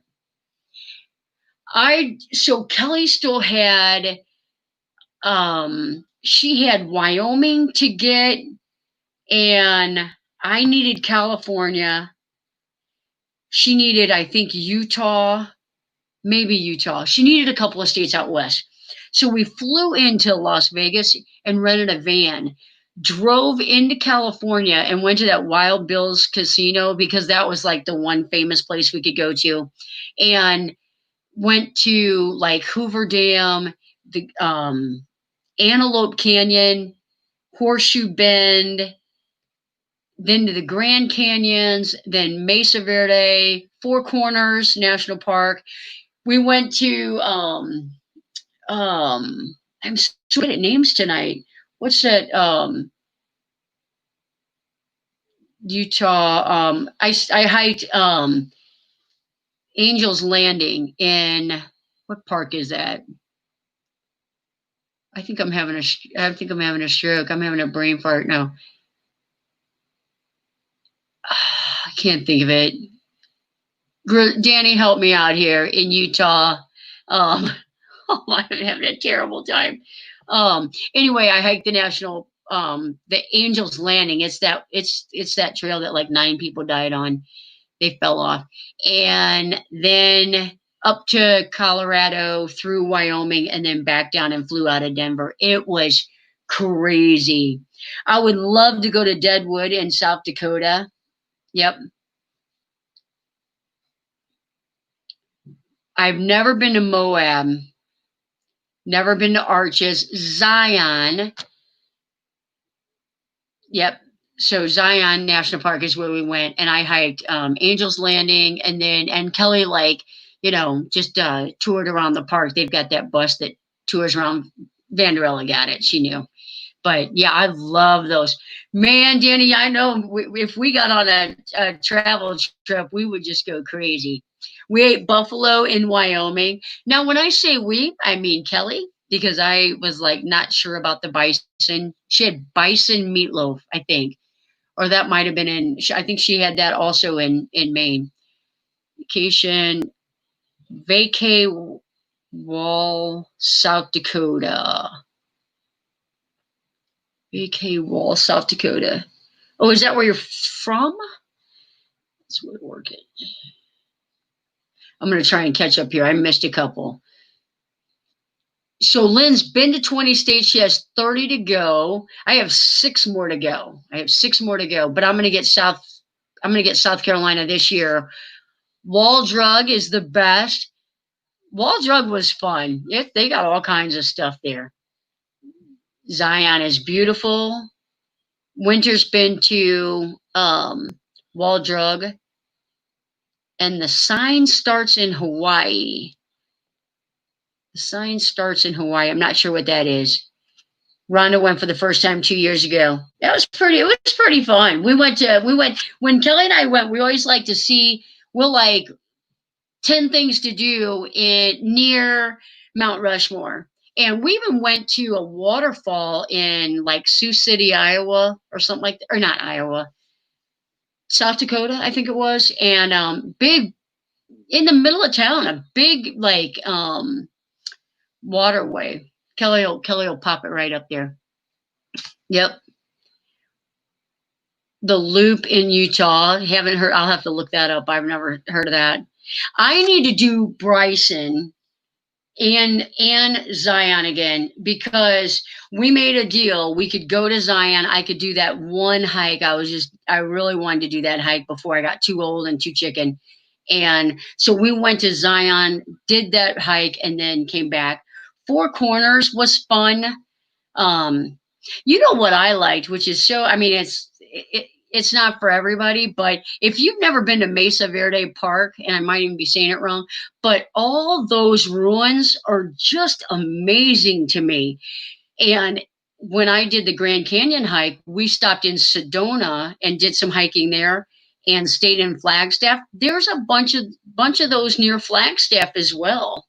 Speaker 1: So Kelly still had, she had Wyoming to get, and I needed California. She needed, I think, Utah, maybe Utah. She needed a couple of states out west. So we flew into Las Vegas and rented a van, drove into California and went to that Wild Bill's casino because that was like the one famous place we could go to. And went to like Hoover Dam, the Antelope Canyon, Horseshoe Bend, then to the Grand Canyons, then Mesa Verde, Four Corners National Park. We went to I'm so good at names tonight. What's that? Utah. I hiked Angel's Landing in what park is that? I think I'm having a stroke. I'm having a brain fart. No. I can't think of it. Danny, help me out here in Utah. Oh, I'm having a terrible time. Anyway, I hiked the Angel's Landing. It's that trail that like 9 people died on. They fell off. And then up to Colorado, through Wyoming, and then back down and flew out of Denver. It was crazy. I would love to go to Deadwood in South Dakota. Yep. I've never been to Moab. Never been to Arches. Zion. Yep. So Zion National Park is where we went, and I hiked Angel's Landing, and Kelly just toured around the park. They've got that bus that tours around. Vanderella got it. She knew. But yeah, I love those. Man, Danny, I know if we got on a travel trip, we would just go crazy. We ate buffalo in Wyoming. Now, when I say we, I mean Kelly, because I was like not sure about the bison. She had bison meatloaf, I think, or that might have been I think she had that also in Maine. Vacation, Vacay Wall, South Dakota. VK Wall, South Dakota. Oh, is that where you're from? That's where Oregon. I'm going to try and catch up here. I missed a couple. So Lynn's been to 20 states. She has 30 to go. I have 6 more to go. But I'm going to get South Carolina this year. Wall Drug is the best. Wall Drug was fun. They got all kinds of stuff there. Zion is beautiful. Winter's been to Wall Drug. And the sign starts in Hawaii. I'm not sure what that is. Rhonda went for the first time 2 years ago. It was pretty fun. We went when Kelly and I went, we always like to see, 10 things to do near Mount Rushmore. And we even went to a waterfall in like Sioux City, Iowa, or something like that, or not Iowa, South Dakota, I think it was. And big in the middle of town, a big waterway. Kelly will pop it right up there. Yep. The Loop in Utah. Haven't heard. I'll have to look that up. I've never heard of that. I need to do Bryson and Zion again because we made a deal. We could go to Zion. I could do that one hike. I really wanted to do that hike before I got too old and too chicken. And so we went to Zion, did that hike, and then came back. Four Corners was fun. Um, you know what I liked, which is so, I mean, it's not for everybody, but if you've never been to Mesa Verde Park, and I might even be saying it wrong, but all those ruins are just amazing to me. And when I did the Grand Canyon hike, we stopped in Sedona and did some hiking there and stayed in Flagstaff. There's a bunch of those near Flagstaff as well.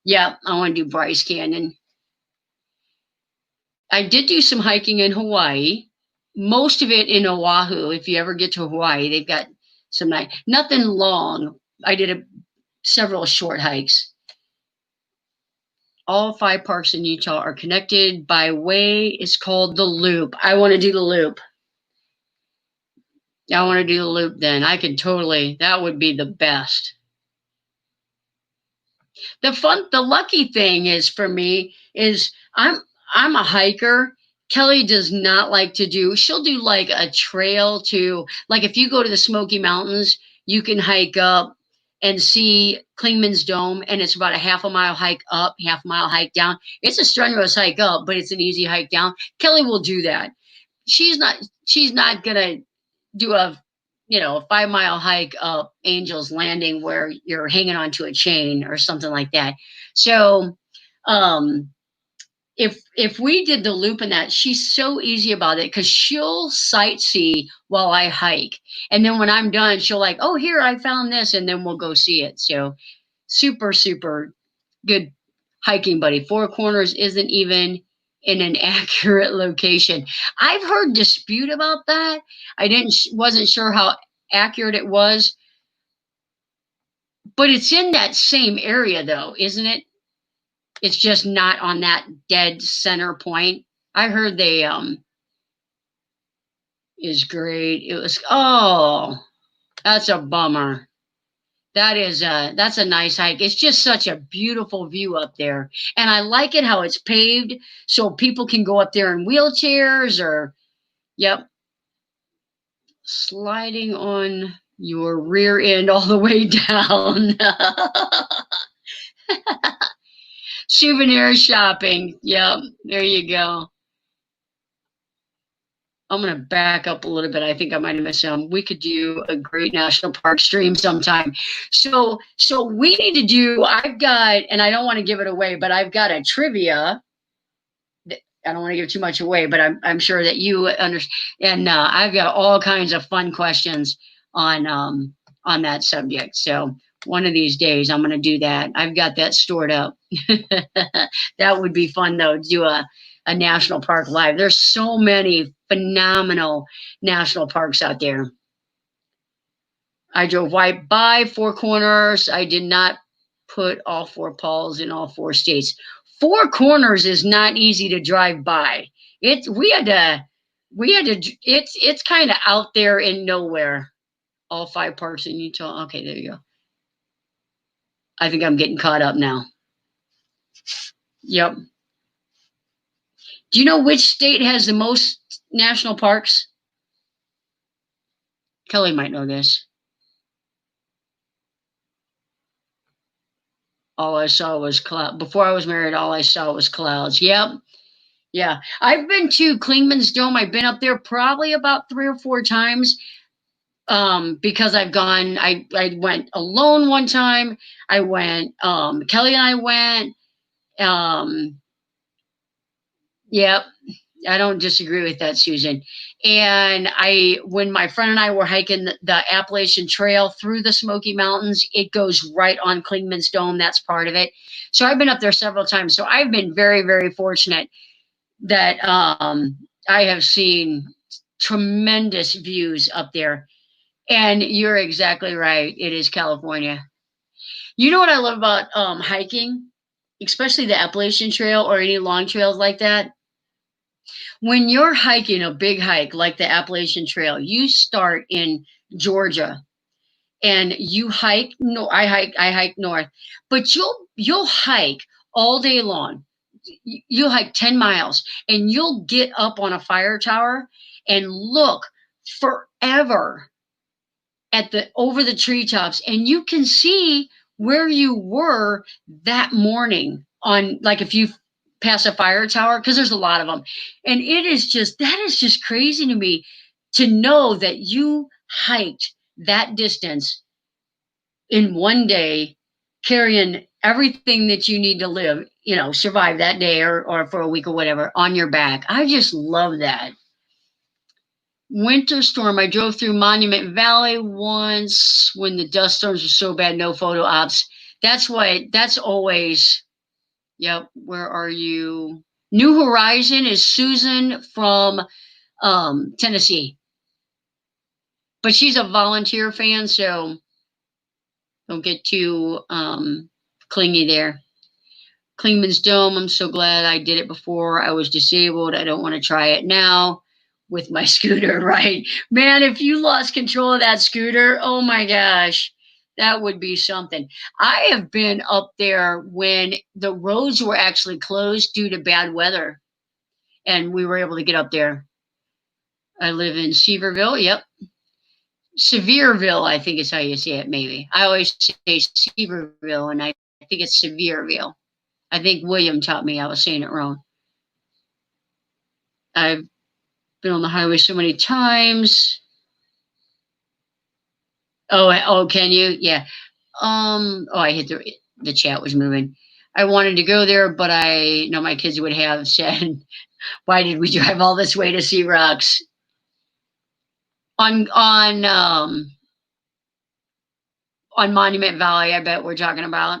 Speaker 1: Yeah, I want to do Bryce Canyon. I did do some hiking in Hawaii, most of it in Oahu. If you ever get to Hawaii, they've got some nice, nothing long. I did several short hikes. All 5 parks in Utah are connected by way. It's called the Loop. I want to do the Loop. I want to do the Loop then. I could totally, that would be the best. The lucky thing is for me is I'm a hiker. Kelly does not like to do, she'll do like a trail to, like if you go to the Smoky Mountains, you can hike up and see Klingman's Dome, and it's about a half a mile hike up, half a mile hike down. It's a strenuous hike up, but it's an easy hike down. Kelly will do that. She's not gonna do a 5-mile hike up Angel's Landing where you're hanging onto a chain or something like that. So if we did the Loop in that, she's so easy about it because she'll sightsee while I hike. And then when I'm done, she'll like, oh, here, I found this. And then we'll go see it. So super, super good hiking buddy. Four Corners isn't even in an accurate location. I've heard dispute about that. Wasn't sure how accurate it was. But it's in that same area though, isn't it? It's just not on that dead center point. I heard they is great. It was, oh, that's a bummer. That's a nice hike. It's just such a beautiful view up there. And I like it how it's paved so people can go up there in wheelchairs or, yep. Sliding on your rear end all the way down. Souvenir shopping. Yep, there you go. I'm going to back up a little bit. I think I might have missed some. We could do a great national park stream sometime. So we need to do, I've got, and I don't want to give it away, but I've got a trivia. I don't want to give too much away, but I'm sure that you understand. And I've got all kinds of fun questions on that subject. So one of these days I'm going to do that. I've got that stored up. That would be fun though, to do a national park live. There's so many phenomenal national parks out there. I drove right by Four Corners. I did not put all 4 Pauls in all 4 states. Four Corners is not easy to drive by. It's kind of out there in nowhere. All 5 parks in Utah. Okay, there you go. I think I'm getting caught up now. Yep. Do you know which state has the most national parks? Kelly might know this. All I saw was cloud. Before I was married, all I saw was clouds. Yep. Yeah. I've been to Klingman's Dome. I've been up there probably about 3 or 4 times. Because I've gone, I went alone one time. I went, Kelly and I went, yep. I don't disagree with that, Susan. And when my friend and I were hiking the Appalachian Trail through the Smoky Mountains, it goes right on Klingman's Dome. That's part of it. So I've been up there several times. So I've been very, very fortunate that I have seen tremendous views up there. And you're exactly right. It is California. You know what I love about hiking, especially the Appalachian Trail or any long trails like that? When you're hiking a big hike like the Appalachian Trail, you start in Georgia and you hike. No, I hike north, but you'll hike all day long. You'll hike 10 miles and you'll get up on a fire tower and look forever at the over the treetops, and you can see where you were that morning on, like, if you pass a fire tower, because there's a lot of them. And it is just, that is just crazy to me, to know that you hiked that distance in one day, carrying everything that you need to live, survive that day, or for a week or whatever, on your back. I just love that. Winter storm. I drove through Monument Valley once when the dust storms were so bad, no photo ops. That's always, yep. Where are you? New Horizon is Susan from Tennessee. But she's a volunteer fan, so don't get too clingy there. Klingman's Dome. I'm so glad I did it before I was disabled. I don't want to try it now with my scooter, right? Man, if you lost control of that scooter, oh my gosh, that would be something. I have been up there when the roads were actually closed due to bad weather, and we were able to get up there. I live in Seaverville. Yep. Sevierville, I think is how you say it, maybe. I always say Seaverville, and I think it's Sevierville. I think William taught me I was saying it wrong. I've been on the highway so many times. Oh, can you? Yeah. I hit the chat was moving. I wanted to go there, but I know my kids would have said, why did we drive all this way to see rocks? On Monument Valley, I bet we're talking about.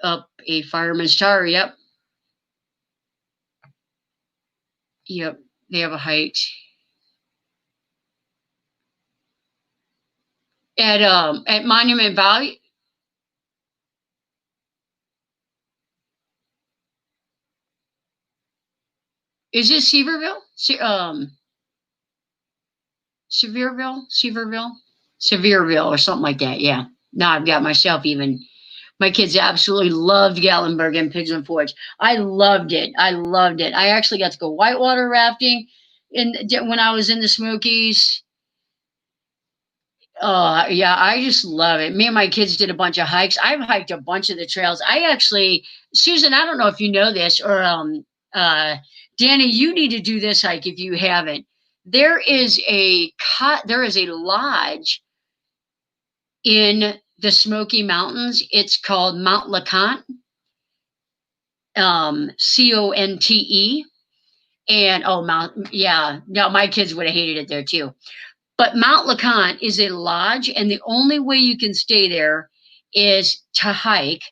Speaker 1: Up a fireman's tower, yep. Yep, they have a height. At Monument Valley. Is it Sevierville? Sevierville, or something like that. Yeah. Now I've got myself even. My kids absolutely loved Gatlinburg and Pigeon Forge. I loved it. I actually got to go whitewater rafting when I was in the Smokies. Yeah, I just love it. Me and my kids did a bunch of hikes. I've hiked a bunch of the trails. Susan, I don't know if you know this, or Danny, you need to do this hike if you haven't. There is a lodge in the Smoky Mountains. It's called Mount LeConte, Conte. And no, my kids would have hated it there too. But Mount LeConte is a lodge, and the only way you can stay there is to hike.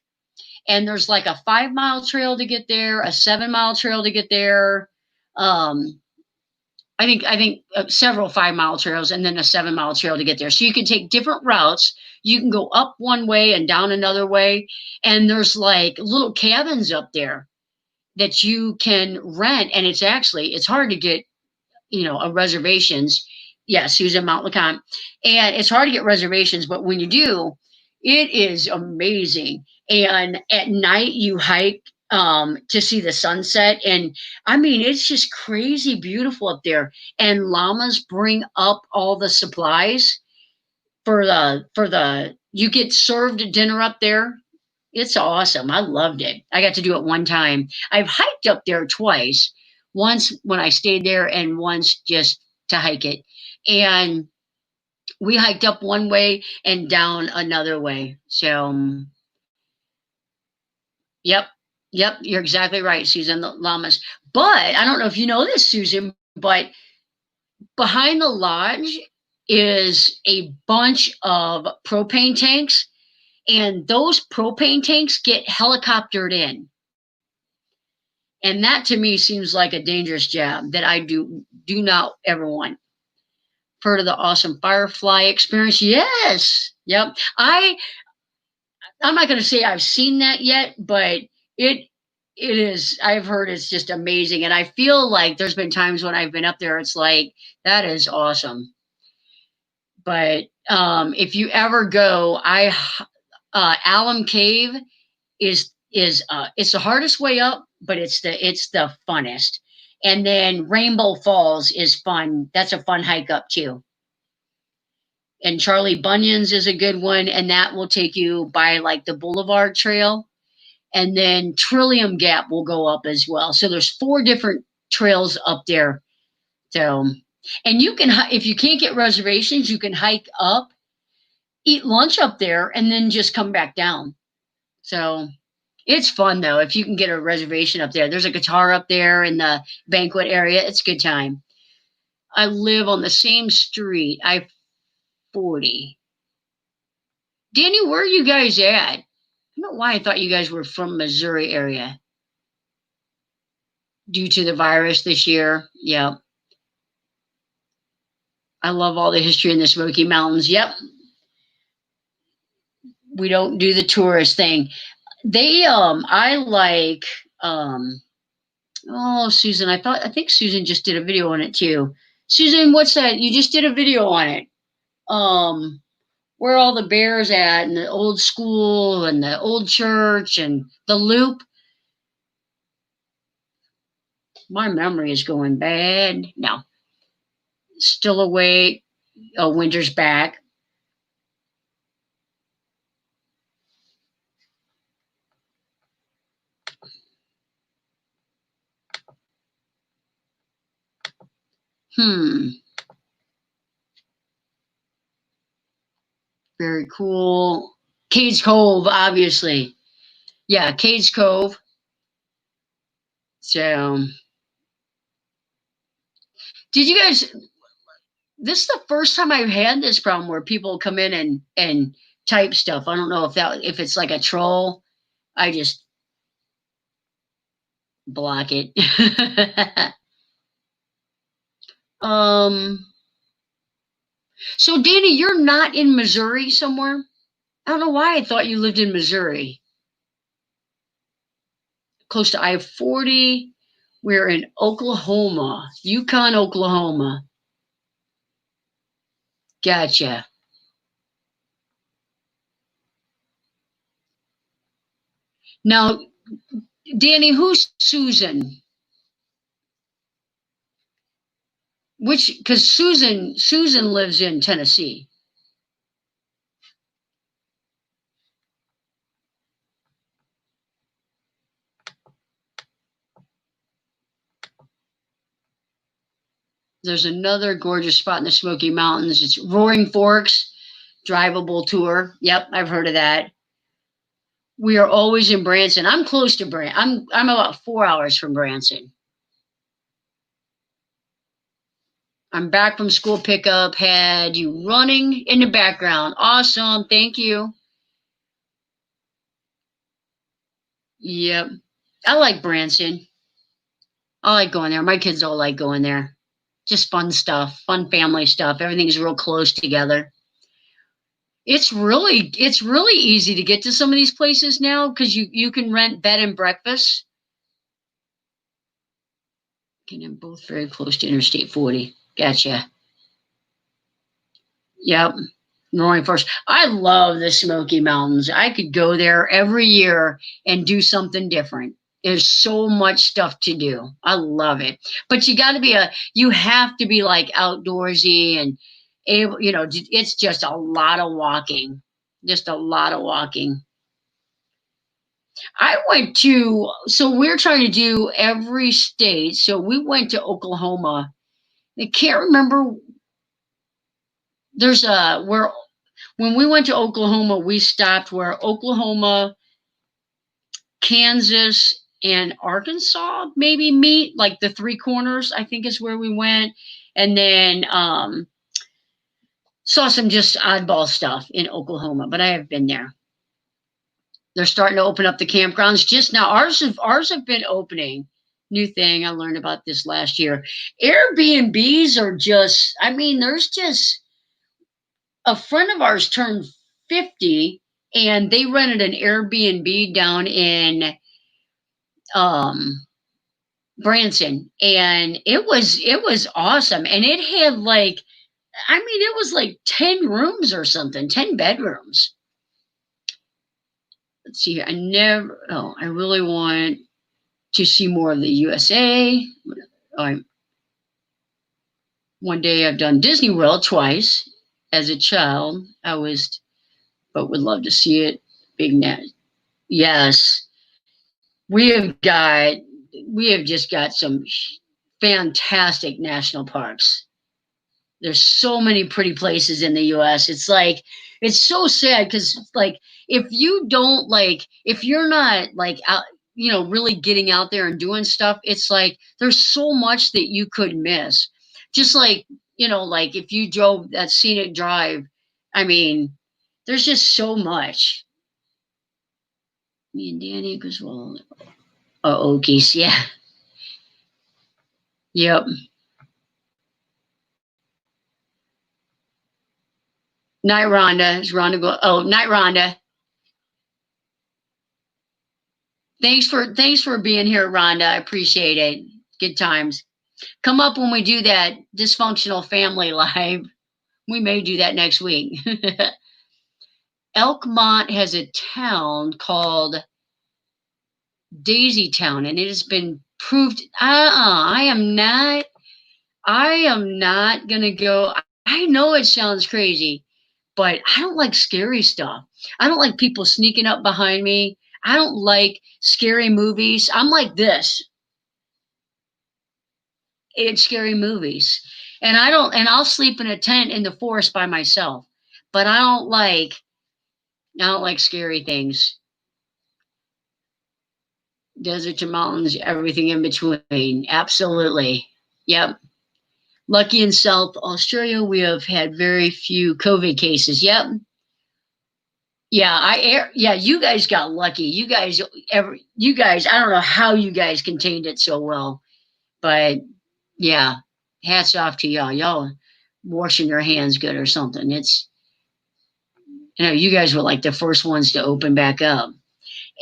Speaker 1: And there's like a 5-mile trail to get there, a 7-mile trail to get there. I think several 5-mile trails, and then a 7-mile trail to get there. So you can take different routes. You can go up one way and down another way. And there's like little cabins up there that you can rent. And it's hard to get, reservations. Yes, he was in Mount LeConte. And it's hard to get reservations, but when you do, it is amazing. And at night you hike to see the sunset. And I mean, it's just crazy beautiful up there. And llamas bring up all the supplies you get served dinner up there. It's awesome. I loved it. I got to do it one time. I've hiked up there twice. Once when I stayed there, and once just to hike it. And we hiked up one way and down another way. So, yep, you're exactly right, Susan, the llamas. But I don't know if you know this, Susan, but behind the lodge is a bunch of propane tanks, and those propane tanks get helicoptered in. And that to me seems like a dangerous job that I do not ever want. Heard of the awesome Firefly experience? Yes. Yep. I'm not going to say I've seen that yet, but it is, I've heard it's just amazing. And I feel like there's been times when I've been up there, it's like, that is awesome. But if you ever go, Alum Cave is it's the hardest way up, but it's the funnest. And then Rainbow Falls is fun. That's a fun hike up too. and Charlie Bunyan's is a good one, and that will take you by like the Boulevard Trail, and then Trillium Gap will go up as well. So there's 4 different trails up there. So, and you can, if you can't get reservations, you can hike up, eat lunch up there, and then just come back down. So it's fun though if you can get a reservation up there. There's a guitar up there in the banquet area. It's a good time. I live on the same street, I-40. Danny, where are you guys at? I don't know why I thought you guys were from Missouri area. Due to the virus this year. Yeah. I love all the history in the Smoky Mountains. Yep. We don't do the tourist thing. I like, oh, Susan, I think Susan just did a video on it too. Susan, what's that? You just did a video on it. Where are all the bears at, and the old school and the old church and the loop. My memory is going bad. No. Still awake. Oh, winter's back. Very cool. Cades Cove, obviously. Yeah, Cades Cove. So, did you guys? This is the first time I've had this problem where people come in and type stuff. I don't know if it's like a troll. I just block it. So Danny, you're not in Missouri somewhere? I don't know why I thought you lived in Missouri. Close to I-40. We're in Oklahoma, Yukon, Oklahoma. Gotcha. Now, Danny, who's Susan? Because Susan lives in Tennessee. There's another gorgeous spot in the Smoky Mountains. It's Roaring Forks, drivable tour. Yep, I've heard of that. We are always in Branson. I'm close to Branson. I'm about 4 hours from Branson. I'm back from school pickup. Had you running in the background. Awesome. Thank you. Yep. I like Branson. I like going there. My kids all like going there. Just fun stuff, fun family stuff. Everything's real close together. It's really easy to get to some of these places now because you can rent bed and breakfast. And they're both very close to Interstate 40. Gotcha. Yep. Roaring Forks. I love the Smoky Mountains. I could go there every year and do something different. There's so much stuff to do. I love it. But you have to be like outdoorsy and able, it's just a lot of walking. Just a lot of walking. So we're trying to do every state. So we went to Oklahoma. I can't remember. When we went to Oklahoma, we stopped where Oklahoma, Kansas, and Arkansas maybe meet, like the Three Corners, I think is where we went. And then saw some just oddball stuff in Oklahoma, but I have been there. They're starting to open up the campgrounds just now. Ours have been opening. New thing, I learned about this last year. Airbnbs are there's just a friend of ours turned 50 and they rented an Airbnb down in Branson, and it was awesome. And it had it was like 10 rooms or something, 10 bedrooms. Let's see here. I really want to see more of the USA. One day I've done Disney World twice, as a child. But would love to see it. Big net. Yes, we have got, we have just got some fantastic national parks. There's so many pretty places in the US. It's like, it's so sad because like if you don't like, if you're not like out, really getting out there and doing stuff, it's like there's so much that you could miss. Just like, like if you drove that scenic drive, I mean, there's just so much. Me and Danny goes, well, Okies, yeah. Yep. Night Rhonda. Is Rhonda go? Oh, night Rhonda. Thanks for being here, Rhonda. I appreciate it. Good times. Come up when we do that dysfunctional family live. We may do that next week. Elkmont has a town called Daisy Town, and it has been proved. I am not gonna go. I know it sounds crazy, but I don't like scary stuff. I don't like people sneaking up behind me. I don't like scary movies. I'm like this. It's scary movies. And I'll sleep in a tent in the forest by myself. But I don't like scary things. Desert to mountains, everything in between. Absolutely. Yep. Lucky in South Australia, we have had very few COVID cases. Yep. Yeah, you guys got lucky. You guys, I don't know how you guys contained it so well, but yeah, hats off to y'all. Y'all washing your hands good or something. It's, you guys were like the first ones to open back up.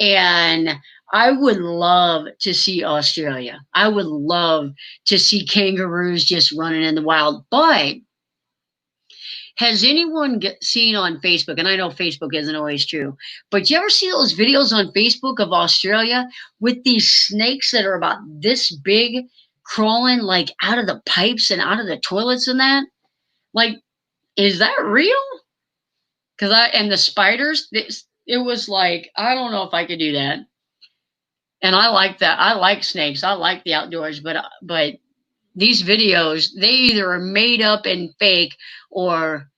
Speaker 1: And I would love to see Australia. I would love to see kangaroos just running in the wild, but has anyone seen on Facebook, and I know Facebook isn't always true, but you ever see those videos on Facebook of Australia with these snakes that are about this big crawling like out of the pipes and out of the toilets and that? Like, is that real? And the spiders, it was like, I don't know if I could do that. And I like that. I like snakes. I like the outdoors, but these videos, they either are made up and fake or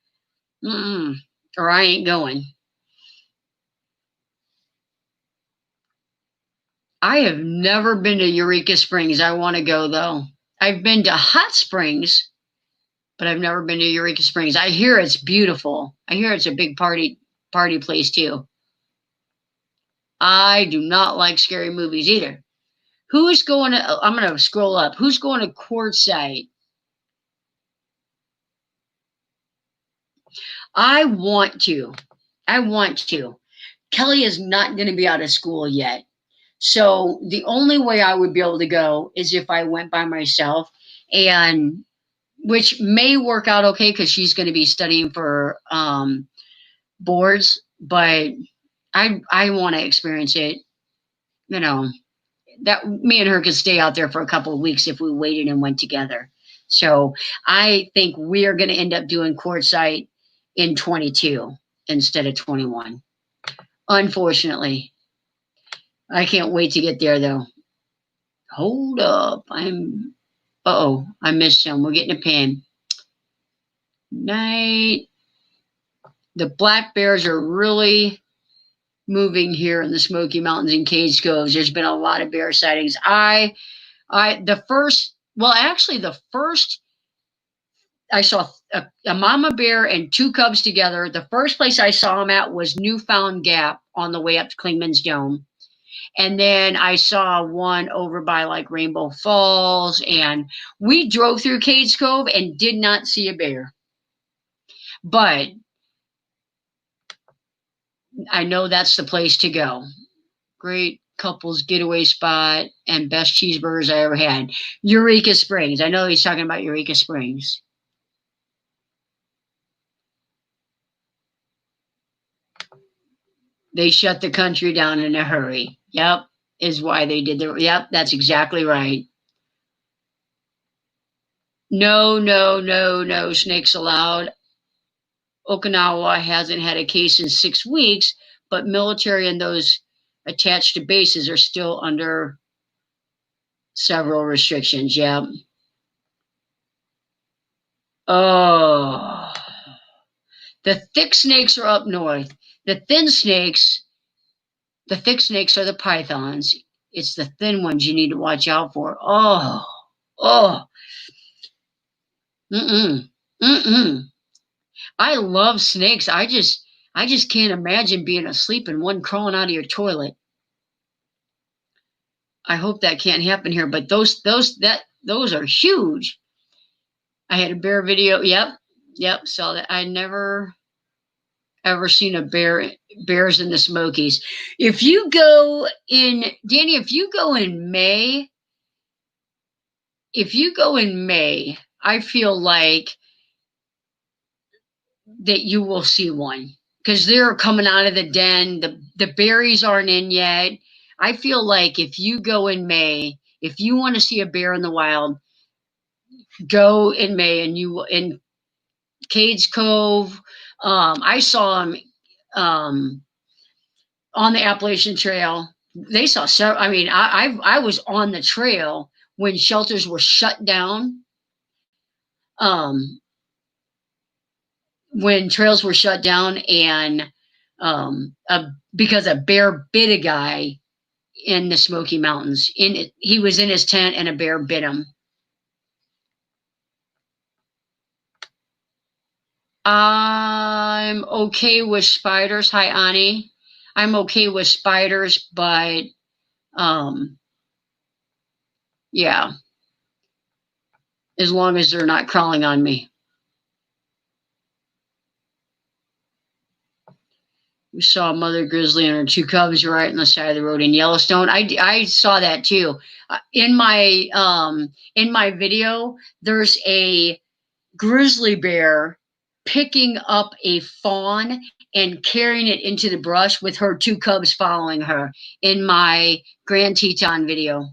Speaker 1: I ain't going. I have never been to Eureka Springs. I want to go though. I've been to Hot Springs, but I've never been to Eureka Springs. I hear it's beautiful. I hear it's a big party place too. I do not like scary movies either. Who's going to, I'm going to scroll up. Who's going to Quartzsite? I want to. Kelly is not going to be out of school yet. So the only way I would be able to go is if I went by myself, and which may work out okay because she's going to be studying for boards, but I want to experience it, that me and her could stay out there for a couple of weeks if we waited and went together. So I think we are going to end up doing Quartzsite in 22 instead of 21. Unfortunately. I can't wait to get there though. Hold up. I missed some. We're getting a pin. Night. The black bears are really moving here in the Smoky Mountains and Cades Coves. There's been a lot of bear sightings. The first I saw a mama bear and two cubs together. The first place I saw them at was Newfound Gap on the way up to Clingman's Dome. And then I saw one over by like Rainbow Falls, and we drove through Cades Cove and did not see a bear. But I know that's the place to go. Great couples getaway spot and best cheeseburgers I ever had. Eureka Springs. I know he's talking about Eureka Springs. They shut the country down in a hurry. Yep, is why they did yep, that's exactly right. No snakes allowed. Okinawa hasn't had a case in 6 weeks, but military and those attached to bases are still under several restrictions. Yeah. Oh, the thick snakes are up north. The thin snakes, the thick snakes are the pythons. It's the thin ones you need to watch out for. Oh, mm-mm, mm-mm. I love snakes. I just can't imagine being asleep and one crawling out of your toilet. I hope that can't happen here, but those are huge. I had a bear video. Yep, saw that. I never ever seen a bears in the Smokies. If you go in, Danny, if you go in May, I feel like that you will see one because they're coming out of the den. The berries aren't in yet. I feel like if you go in May, if you want to see a bear in the wild, go in May, and you in Cades Cove. I saw them on the Appalachian Trail. They saw several. I mean, I was on the trail when shelters were shut down. When trails were shut down, and because a bear bit a guy in the Smoky Mountains. He was in his tent, and a bear bit him. I'm okay with spiders. Hi, Ani. I'm okay with spiders, but yeah, as long as they're not crawling on me. We saw a mother grizzly and her 2 cubs right on the side of the road in Yellowstone. I saw that too. In my video, there's a grizzly bear picking up a fawn and carrying it into the brush with her 2 cubs following her in my Grand Teton video.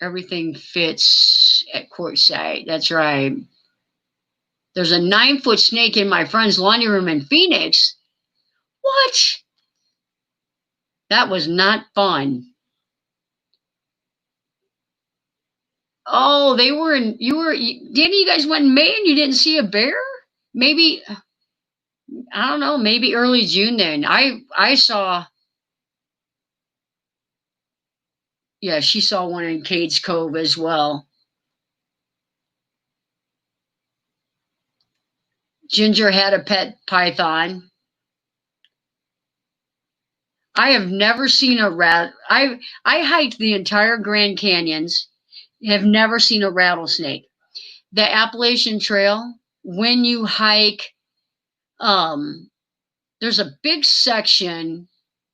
Speaker 1: Everything fits at Quartzsite. That's right. There's a 9-foot snake in my friend's laundry room in Phoenix. What? That was not fun. Oh, didn't you guys went in May and you didn't see a bear? Maybe, I don't know, maybe early June then. I saw, yeah, she saw one in Cades Cove as well. Ginger had a pet python. I have never seen a rat. I hiked the entire Grand Canyons, have never seen a rattlesnake. The Appalachian Trail, when you hike, there's a big section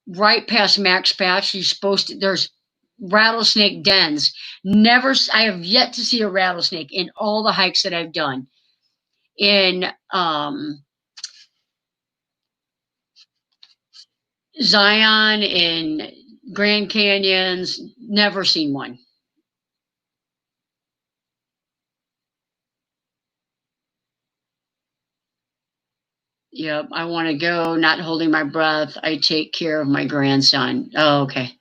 Speaker 1: right past Max Patch. There's rattlesnake dens. I have yet to see a rattlesnake in all the hikes that I've done. In Zion, in Grand Canyons, never seen one. Yep, I want to go, not holding my breath. I take care of my grandson. Oh, okay.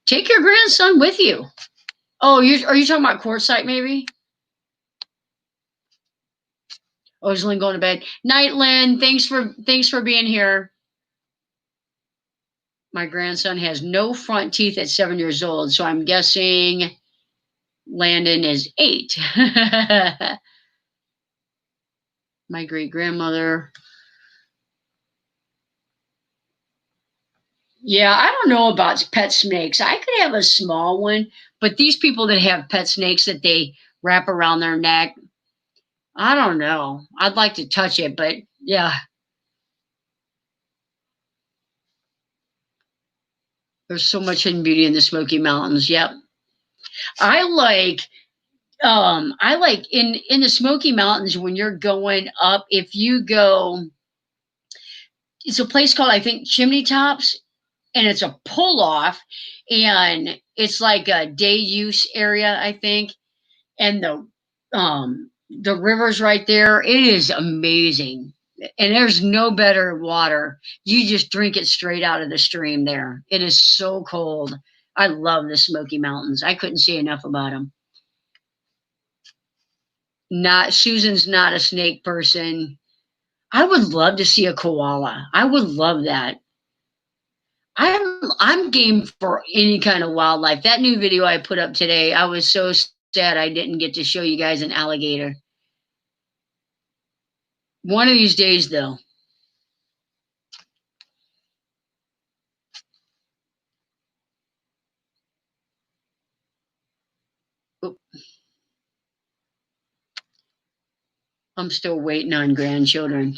Speaker 1: Take your grandson with you. Oh, are you talking about Quartzsite maybe? Oh, is Lynn going to bed? Night, Lynn. Thanks for being here. My grandson has no front teeth at 7 years old, so I'm guessing Landon is 8. My great-grandmother. Yeah, I don't know about pet snakes. I could have a small one, but these people that have pet snakes that they wrap around their neck, I don't know. I'd like to touch it, but yeah. There's so much hidden beauty in the Smoky Mountains. Yep. I like in the Smoky Mountains when you're going up, if you go, it's a place called, I think, Chimney Tops, and it's a pull off, and it's like a day use area, I think. And the rivers right there. It is amazing. And there's no better water. You just drink it straight out of the stream there. It is so cold. I love the Smoky Mountains. I couldn't say enough about them. Not Susan's not a snake person. I would love to see a koala. I would love that. I'm game for any kind of wildlife. That new video I put up today, I was so sad I didn't get to show you guys an alligator. One of these days, though. Oop. I'm still waiting on grandchildren.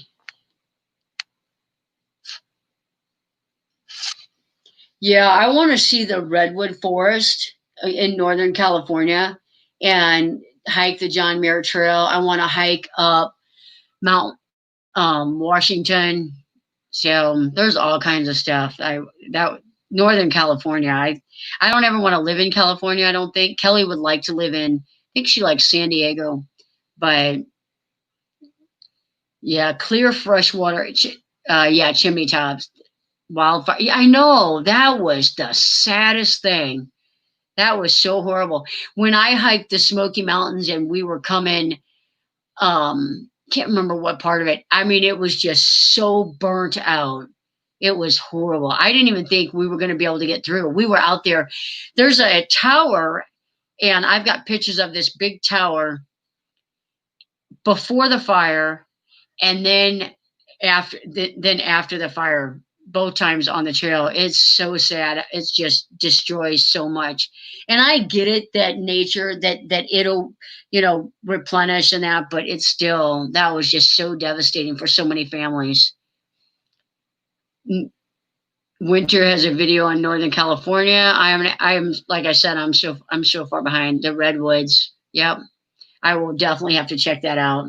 Speaker 1: Yeah, I want to see the redwood forest in Northern California and hike the John Muir Trail. I want to hike up Mount Washington. So there's all kinds of stuff. That Northern California. I don't ever want to live in California. I don't think Kelly would like to live in. I think she likes San Diego, but yeah, clear fresh water. Yeah, chimney tops, wildfire. Yeah, I know that was the saddest thing. That was so horrible. When I hiked the Smoky Mountains and we were coming, can't remember what part of it. I mean, it was just so burnt out. It was horrible. I didn't even think we were going to be able to get through. We were out there. There's a tower, and I've got pictures of this big tower before the fire, and then after the fire. Both times on the trail. It's so sad. It's just destroys so much. And I get it that nature that it'll, replenish and that, but it's still, that was just so devastating for so many families. Winter has a video on Northern California. I'm like I said, I'm so far behind the redwoods. Yep. I will definitely have to check that out.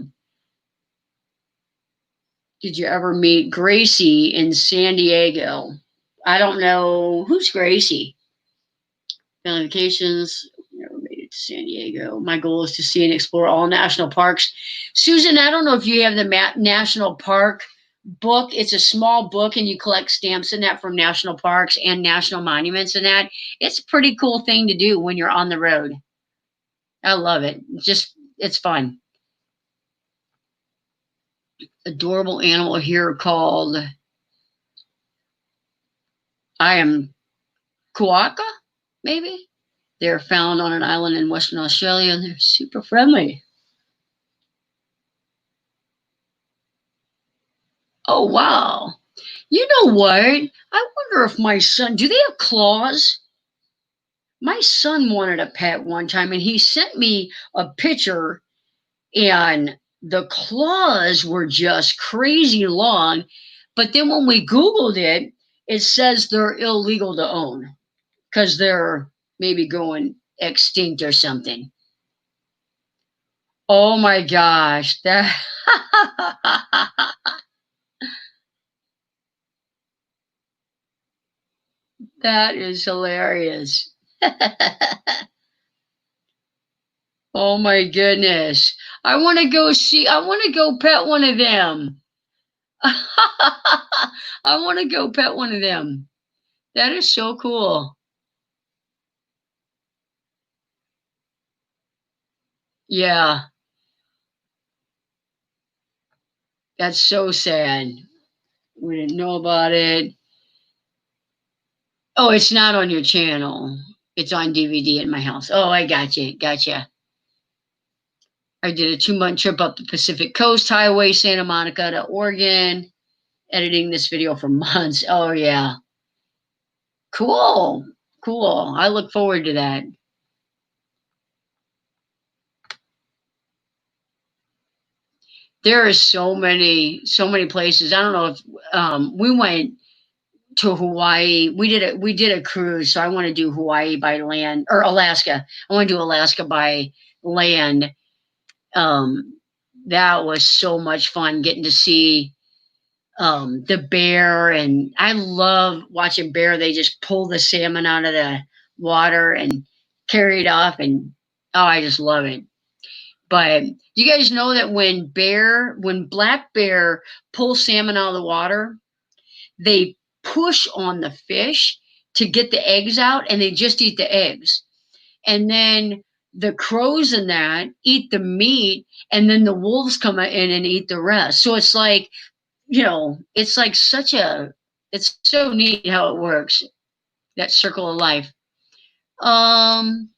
Speaker 1: Did you ever meet Gracie in San Diego? I don't know. Who's Gracie? Family vacations. Never made it to San Diego. My goal is to see and explore all national parks. Susan, I don't know if you have the national park book. It's a small book, and you collect stamps in that from national parks and national monuments and that. It's a pretty cool thing to do when you're on the road. I love it. It's fun. Adorable animal here called Kuaka, maybe. They're found on an island in Western Australia, and they're super friendly. Oh, wow. You know what? I wonder if my son, do they have claws? My son wanted a pet one time, and he sent me a picture, and the claws were just crazy long. But then when we Googled it, it says they're illegal to own because they're maybe going extinct or something. Oh my gosh, that that is hilarious. Oh my goodness. I want to go pet one of them. I want to go pet one of them. That is so cool. Yeah. That's so sad. We didn't know about it. Oh, it's not on your channel. It's on DVD at my house. Oh, I gotcha. I did a 2-month trip up the Pacific Coast Highway, Santa Monica to Oregon, editing this video for months. Oh, yeah. Cool. I look forward to that. There are so many places. I don't know if we went to Hawaii. We did a cruise, so I want to do Hawaii by land, or Alaska. I want to do Alaska by land. That was so much fun getting to see the bear, and I love watching bear. They just pull the salmon out of the water and carry it off, and oh, I just love it. But do you guys know that when black bear pulls salmon out of the water, they push on the fish to get the eggs out, and they just eat the eggs. And then the crows in that eat the meat, and then the wolves come in and eat the rest. So it's like, it's like it's so neat how it works, that circle of life. Um,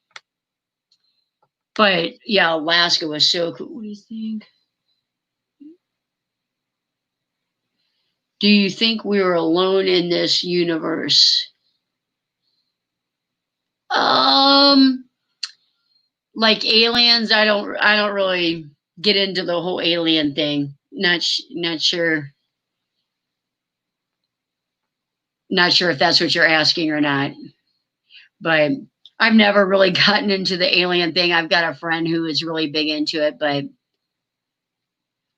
Speaker 1: but yeah, Alaska was so cool. What do you think? Do you think we are alone in this universe? Um, like aliens, I don't really get into the whole alien thing. Not sure. Not sure if that's what you're asking or not. But I've never really gotten into the alien thing. I've got a friend who is really big into it, but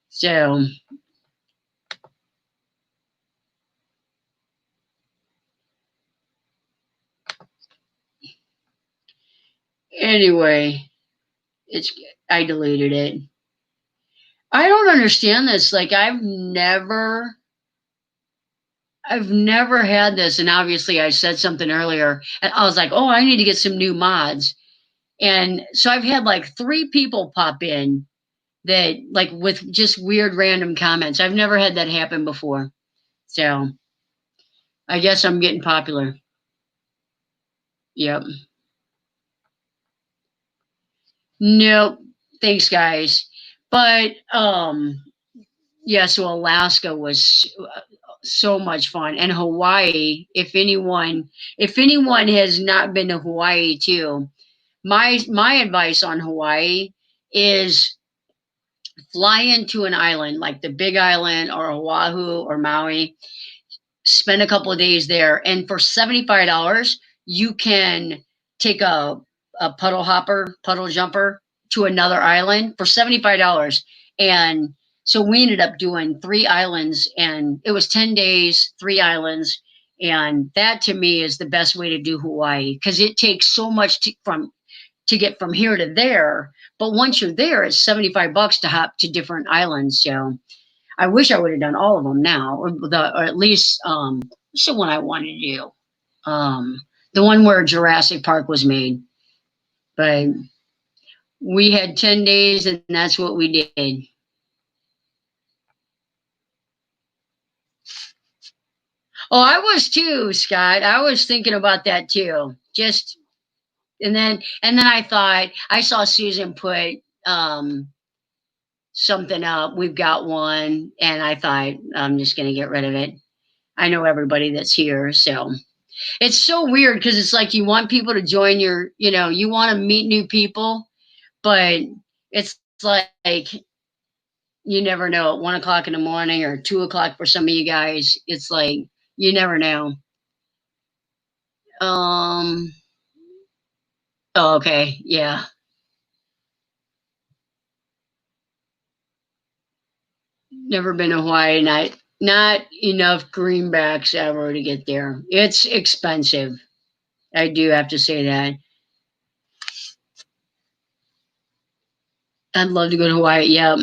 Speaker 1: so anyway, it's I deleted it. I don't understand this. Like I've never had this, and obviously I said something earlier, and I was like, "Oh, I need to get some new mods." And so I've had like 3 people pop in that like with just weird random comments. I've never had that happen before. So I guess I'm getting popular. Yep. Nope. Thanks, guys. But yeah, so Alaska was so much fun, and Hawaii. If anyone has not been to Hawaii too, my advice on Hawaii is fly into an island like the Big Island or Oahu or Maui, spend a couple of days there, and for $75 you can take a puddle jumper to another island for $75. And so we ended up doing 3 islands, and it was 10 days, 3 islands. And that to me is the best way to do Hawaii, because it takes so much to get from here to there. But once you're there, it's $75 to hop to different islands. So I wish I would have done all of them now, or at least what's the one I wanted to do? The one where Jurassic Park was made. But we had 10 days, and that's what we did. Oh, I was too, Scott. I was thinking about that too. Just and then I thought I saw Susan put something up. We've got one, and I thought I'm just gonna get rid of it. I know everybody that's here, so it's so weird because it's like you want people to join you want to meet new people, but it's like you never know at 1 o'clock in the morning or 2 o'clock for some of you guys. It's like you never know. Um. Oh, okay. Yeah. Never been to Hawaii. Not enough greenbacks ever to get there. It's expensive. I do have to say that. I'd love to go to Hawaii. Yeah.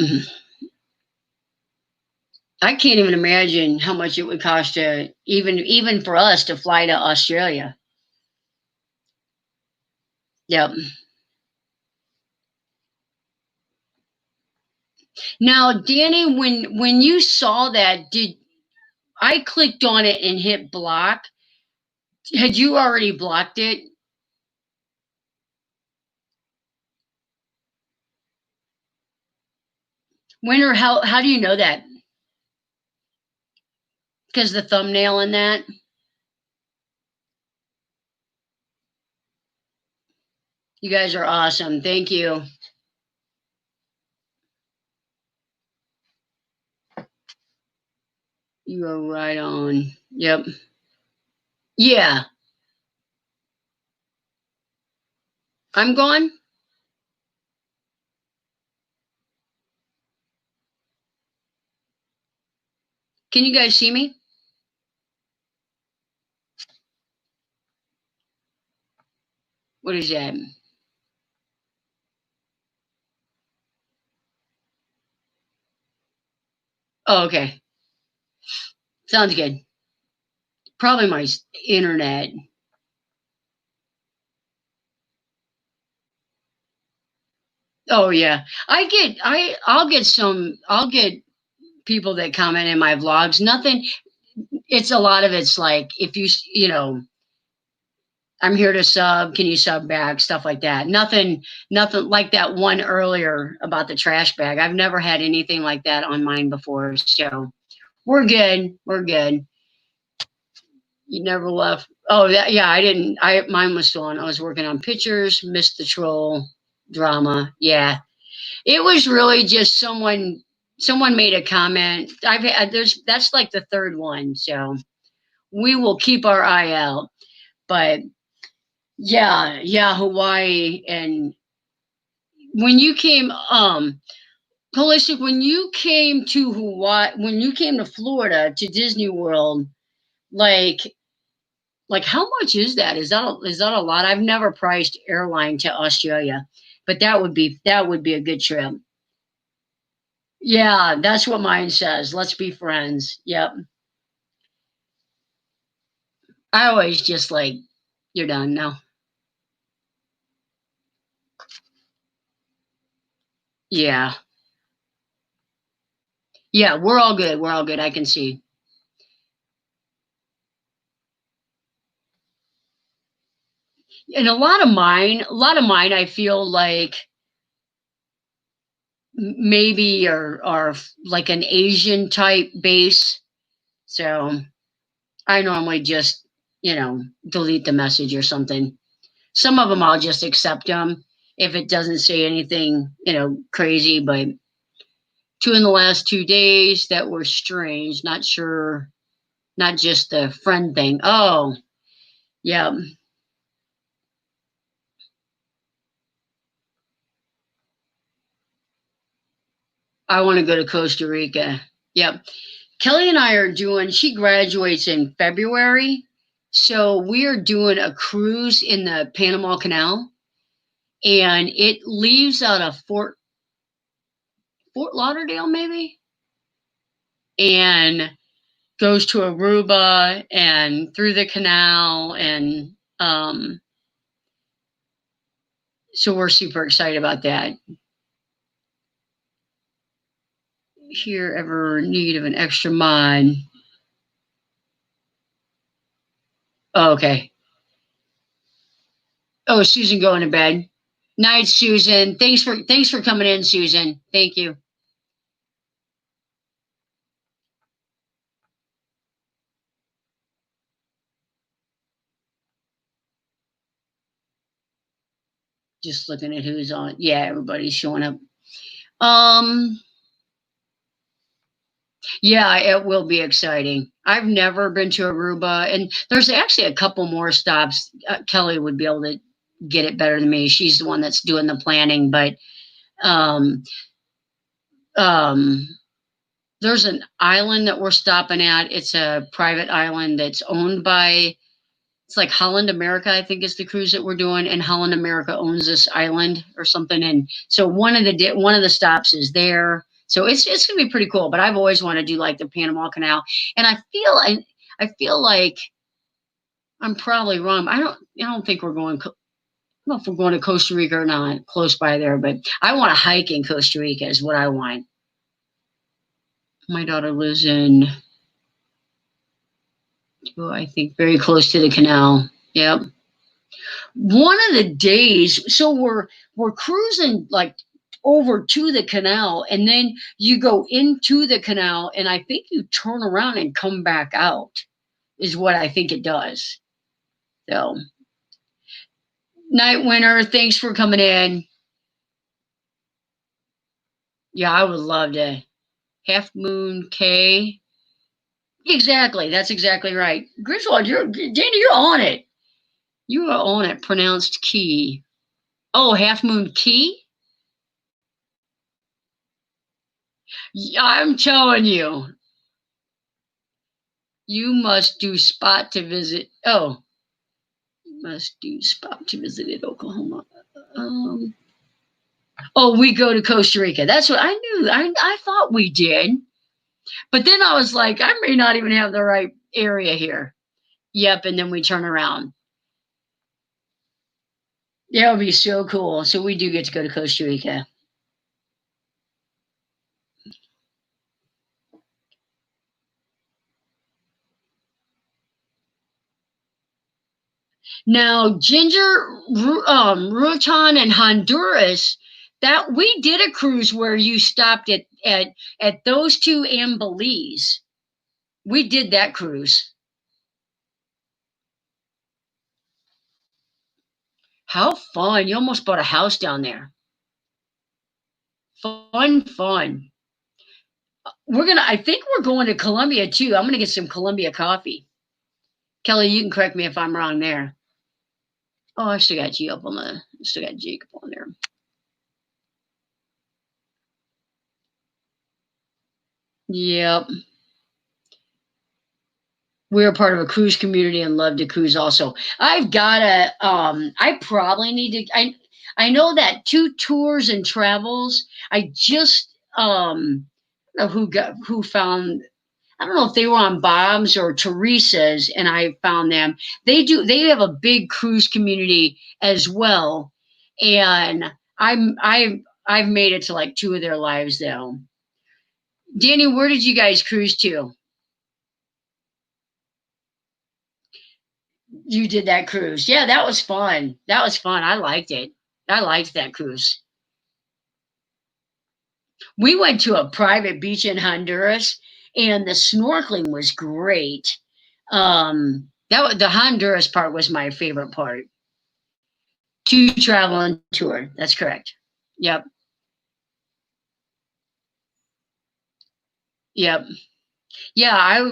Speaker 1: I can't even imagine how much it would cost to even for us to fly to Australia. Yep. Now, Danny, when you saw that, did I clicked on it and hit block? Had you already blocked it? When or how do you know that? Because the thumbnail in that? You guys are awesome. Thank you. You are right on. Yep. Yeah. I'm gone. Can you guys see me? What is that? Oh, okay. Sounds good. Probably my internet. Oh yeah. I'll get people that comment in my vlogs. Nothing, it's a lot of it's like, if you know, I'm here to sub, can you sub back, stuff like that. Nothing like that one earlier about the trash bag. I've never had anything like that on mine before. So we're good. We're good. You never left. Oh, yeah, I didn't. Mine was still on. I was working on pictures, missed the troll drama. Yeah. It was really just someone made a comment. I've had that's like the third one. So we will keep our eye out. But yeah, Hawaii. And when you came, Holistic, when you came to Hawaii, when you came to Florida to Disney World, like how much is that? Is that a lot? I've never priced airline to Australia, but that would be a good trip. Yeah, that's what mine says. Let's be friends. Yep. I always just like, you're done now. Yeah. Yeah, we're all good. We're all good. I can see. And a lot of mine, I feel like maybe are like an Asian type base. So I normally just, delete the message or something. Some of them I'll just accept them if it doesn't say anything, crazy. But two in the last 2 days that were strange. Not sure, not just the friend thing. Oh, yeah. I want to go to Costa Rica. Yep. Kelly and I are doing, she graduates in February. So we are doing a cruise in the Panama Canal. And it leaves out of Fort Lauderdale, maybe, and goes to Aruba and through the canal. And so we're super excited about that. Here, ever need of an extra mod? Oh, okay. Oh, Susan going to bed. Night, Susan. Thanks for coming in, Susan. Thank you. Just looking at who's on. Yeah, everybody's showing up. Yeah, it will be exciting. I've never been to Aruba, and there's actually a couple more stops. Kelly would be able to get it better than me. She's the one that's doing the planning, but um, um, there's an island that we're stopping at. It's a private island that's owned by, it's like Holland America, I think is the cruise that we're doing, and Holland America owns this island or something. And so one of the stops is there. So it's gonna be pretty cool. But I've always wanted to do like the Panama Canal, and I feel like I'm probably wrong. I don't think we're going. I don't know if we're going to Costa Rica or not, close by there. But I want to hike in Costa Rica is what I want. My daughter lives in, I think, very close to the canal. Yep. One of the days, so we're cruising like over to the canal, and then you go into the canal, and I think you turn around and come back out, is what I think it does. So, Night Winter, thanks for coming in. Yeah, I would love to. Half Moon K. Exactly, that's exactly right. Griswold, Dana, you're on it. You are on it. Pronounced key. Oh, Half Moon Key? Yeah, I'm telling you. You must do spot to visit. Oh, you must do spot to visit in Oklahoma. Oh, we go to Costa Rica. That's what I knew. I thought we did. But then I was like, I may not even have the right area here. Yep, and then we turn around. Yeah, it would be so cool. So we do get to go to Costa Rica. Now, Ginger, Rutan, and Honduras, that we did a cruise where you stopped at those two and Belize. We did that cruise. How fun. You almost bought a house down there. Fun. I think we're going to Colombia too. I'm gonna get some Colombia coffee. Kelly, you can correct me if I'm wrong there. Oh, I still got Jacob on there. Yep. We're part of a cruise community and love to cruise also. I've gotta I probably need to I know that 2 tours and travels. I just I don't know who found, I don't know if they were on Bob's or Teresa's, and I found them. They have a big cruise community as well. And I've made it to like 2 of their lives though. Danny, where did you guys cruise to? You did that cruise. Yeah, that was fun. That was fun. I liked it. I liked that cruise. We went to a private beach in Honduras, and the snorkeling was great. The Honduras part was my favorite part. 2 travel and tour. That's correct. Yep. Yep. Yeah,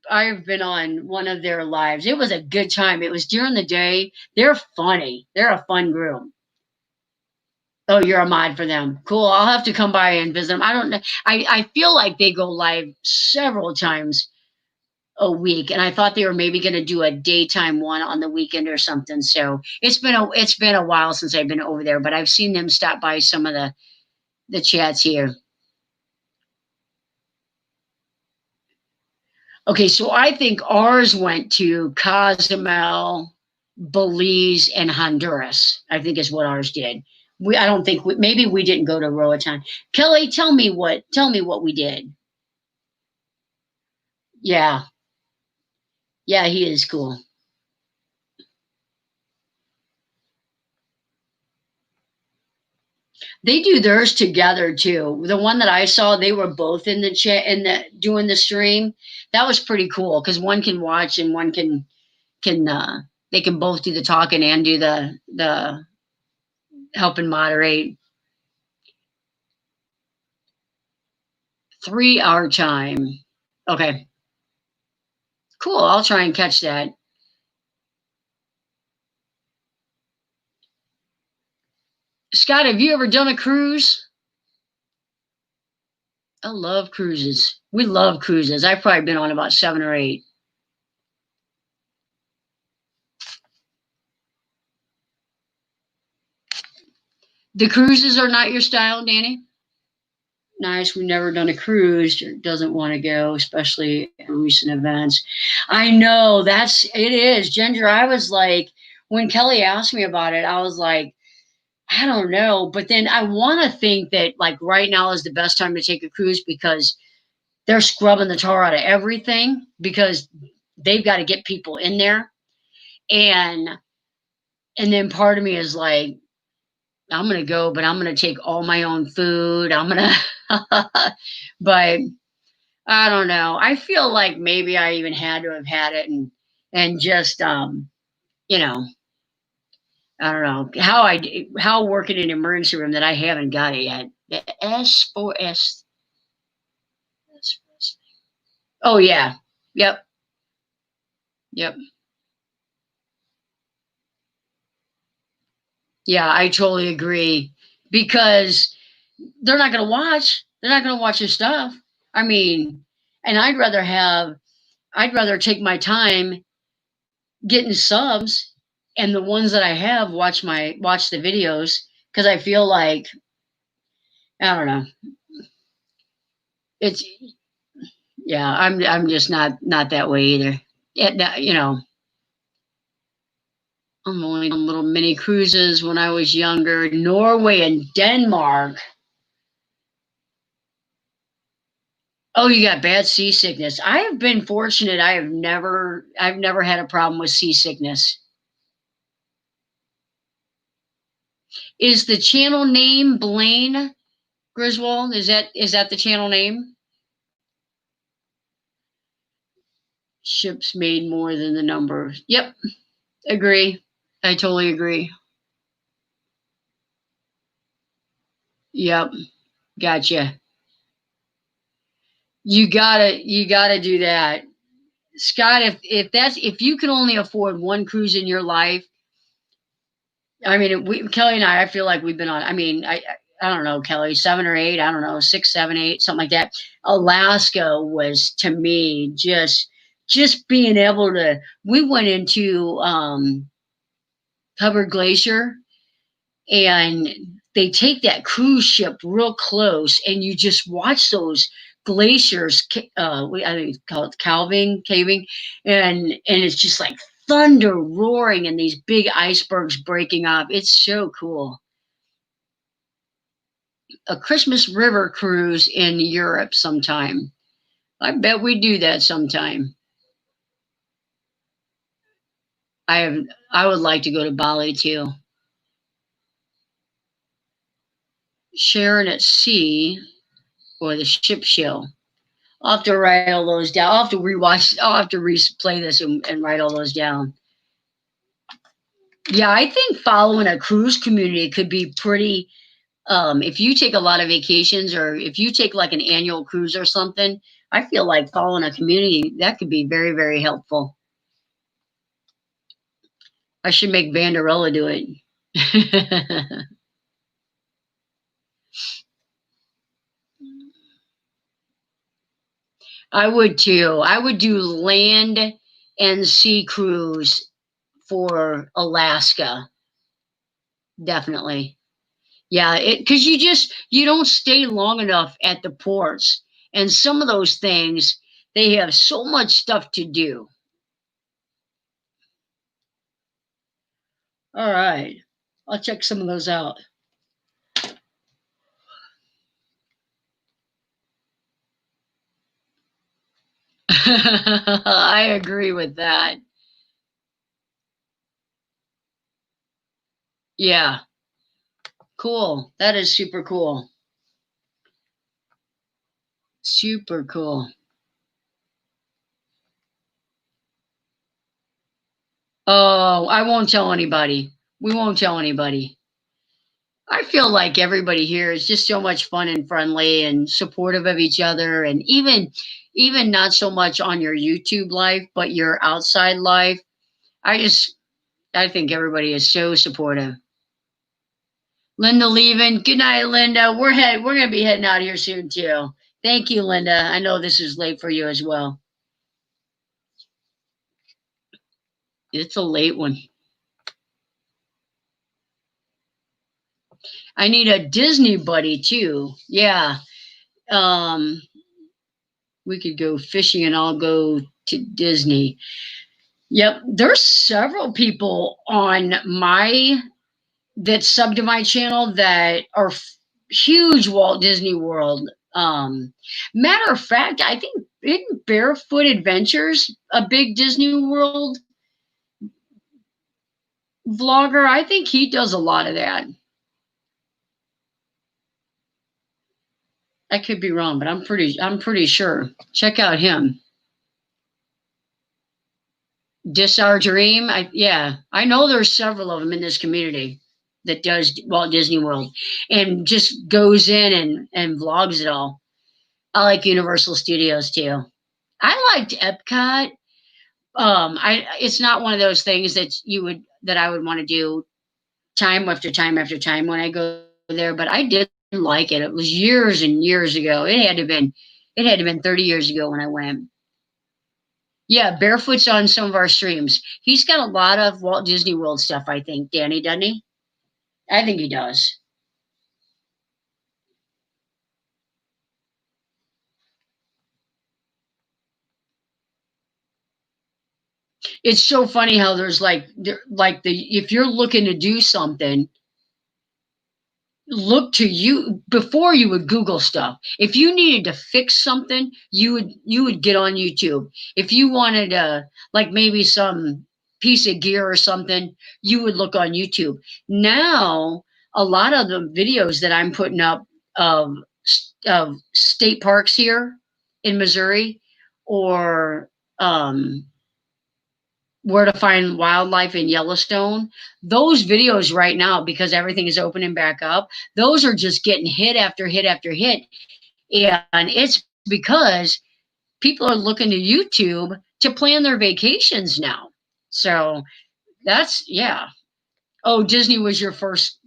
Speaker 1: I've been on one of their lives. It was a good time. It was during the day. They're funny. They're a fun group. Oh, you're a mod for them. Cool. I'll have to come by and visit them. I don't know. I feel like they go live several times a week, and I thought they were maybe going to do a daytime one on the weekend or something. So it's been a while since I've been over there, but I've seen them stop by some of the chats here. Okay, so I think ours went to Cozumel, Belize, and Honduras. I think is what ours did. I don't think maybe we didn't go to Roatan. Kelly, tell me what we did. Yeah, yeah, he is cool. They do theirs together too. The one that I saw, they were both in the chat and doing the stream. That was pretty cool because one can watch and one can they can both do the talking and do the help and moderate. 3 hour time. Okay. Cool. I'll try and catch that. Scott, have you ever done a cruise? I love cruises. We love cruises. I've probably been on about 7 or 8. The cruises are not your style, Danny? Nice. We've never done a cruise. Doesn't want to go, especially at recent events. I know it is. Ginger, I was like, when Kelly asked me about it, I was like, I don't know. But then I want to think that like right now is the best time to take a cruise because they're scrubbing the tar out of everything because they've got to get people in there. And then part of me is like, I'm going to go, but I'm going to take all my own food. I'm going to, but I don't know. I feel like maybe I even had to have had it and just, you know, I don't know how working in an emergency room that I haven't got it yet. The S4S. Oh yeah. Yep. Yep. Yeah, I totally agree because they're not going to watch. They're not going to watch your stuff. I mean, and I'd rather take my time getting subs and the ones that I have watch the videos because I feel like I don't know. It's Yeah, I'm just not that way either. You know, I'm only on little mini cruises when I was younger. Norway and Denmark. Oh, you got bad seasickness. I have been fortunate. I've never had a problem with seasickness. Is the channel name Blaine Griswold? Is that the channel name? Ships made more than the number. Yep, agree. I totally agree. Yep, gotcha. You gotta do that, Scott. If you can only afford one cruise in your life, I mean, Kelly and I feel like we've been on. I mean, I don't know, Kelly, 7 or 8. I don't know, 6, 7, 8, something like that. Alaska was to me just being able to. We went into Hubbard Glacier, and they take that cruise ship real close, and you just watch those glaciers. I think call it caving, and it's just like thunder roaring and these big icebergs breaking up. It's so cool. A Christmas River cruise in Europe sometime. I bet we do that sometime. I have. I would like to go to Bali too. Sharon at Sea or the Ship Show. I'll have to write all those down. I'll have to rewatch. I'll have to replay this and write all those down. Yeah, I think following a cruise community could be pretty. If you take a lot of vacations, or if you take like an annual cruise or something, I feel like following a community that could be very, very helpful. I should make Vanderella do it. I would too. I would do land and sea cruise for Alaska. Definitely. Yeah, because you don't stay long enough at the ports, and some of those things they have so much stuff to do. All right, I'll check some of those out. I agree with that. Yeah, cool. That is super cool. Super cool. Oh, I won't tell anybody. We won't tell anybody. I feel like everybody here is just so much fun and friendly and supportive of each other, and even not so much on your YouTube life, but your outside life. I think everybody is so supportive. Linda leaving. Good night, Linda. We're gonna be heading out here soon too. Thank you, Linda. I know this is late for you as well. It's a late one. I need a Disney buddy too. Yeah. Um, we could go fishing and I'll go to Disney. Yep, there's several people on my that sub to my channel that are huge Walt Disney World. Matter of fact, I think isn't Barefoot Adventures a big Disney World vlogger? I think he does a lot of that. I could be wrong, but I'm pretty sure. Check out him. Dis Our Dream. I know there's several of them in this community that does Walt Disney World and just goes in and vlogs it all. I like Universal Studios too. I liked Epcot. It's not one of those things that I would want to do time after time after time when I go there, but I did like it. It was years and years ago. It had to been 30 years ago when I went. Yeah, Barefoot's on some of our streams. He's got a lot of Walt Disney World stuff, I think, Danny, doesn't he? I think he does. It's so funny how there's like if you're looking to do something, look to you before you would Google stuff. If you needed to fix something, you would get on YouTube. If you wanted like maybe some piece of gear or something, you would look on YouTube. Now, a lot of the videos that I'm putting up of of state parks here in Missouri, or um, where to find wildlife in Yellowstone. Those videos right now, because everything is opening back up, those are just getting hit after hit after hit. And it's because people are looking to YouTube to plan their vacations now. So that's, yeah. Oh, Disney was your first.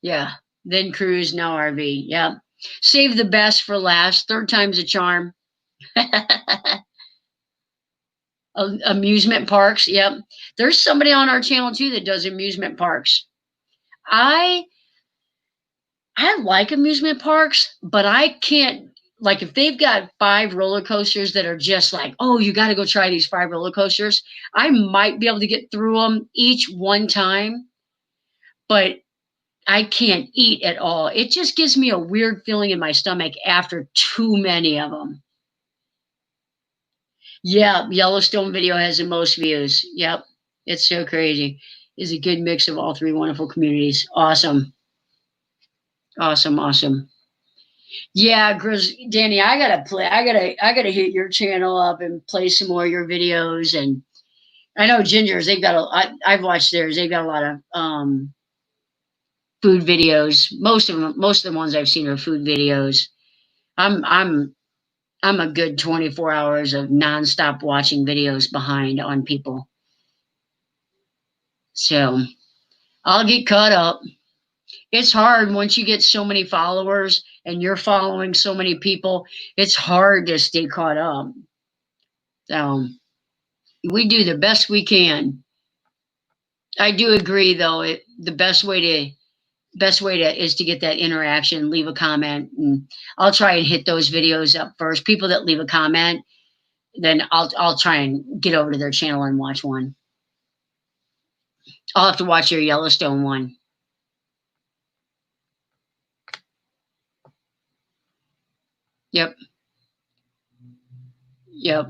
Speaker 1: Yeah. Then cruise, now RV. Yeah. Save the best for last. Third time's a charm. Amusement parks. Yep. There's somebody on our channel too that does amusement parks. I like amusement parks, but I can't, like, if they've got 5 roller coasters that are just like, oh, you got to go try these 5 roller coasters. I might be able to get through them each one time, but I can't eat at all. It just gives me a weird feeling in my stomach after too many of them. Yeah, Yellowstone video has the most views. Yep. It's so crazy. It's a good mix of all 3 wonderful communities. Awesome. Awesome, awesome. Yeah, Danny, I gotta hit your channel up and play some more of your videos. And I know Ginger's, I've watched theirs. They've got a lot of food videos. Most of the ones I've seen are food videos. I'm a good 24 hours of nonstop watching videos behind on people. So I'll get caught up. It's hard once you get so many followers and you're following so many people. It's hard to stay caught up. So we do the best we can. I do agree, though. The best way to is to get that interaction. Leave a comment, and I'll try and hit those videos up first. People that leave a comment, then I'll try and get over to their channel and watch one. I'll have to watch your Yellowstone one. Yep. Yep.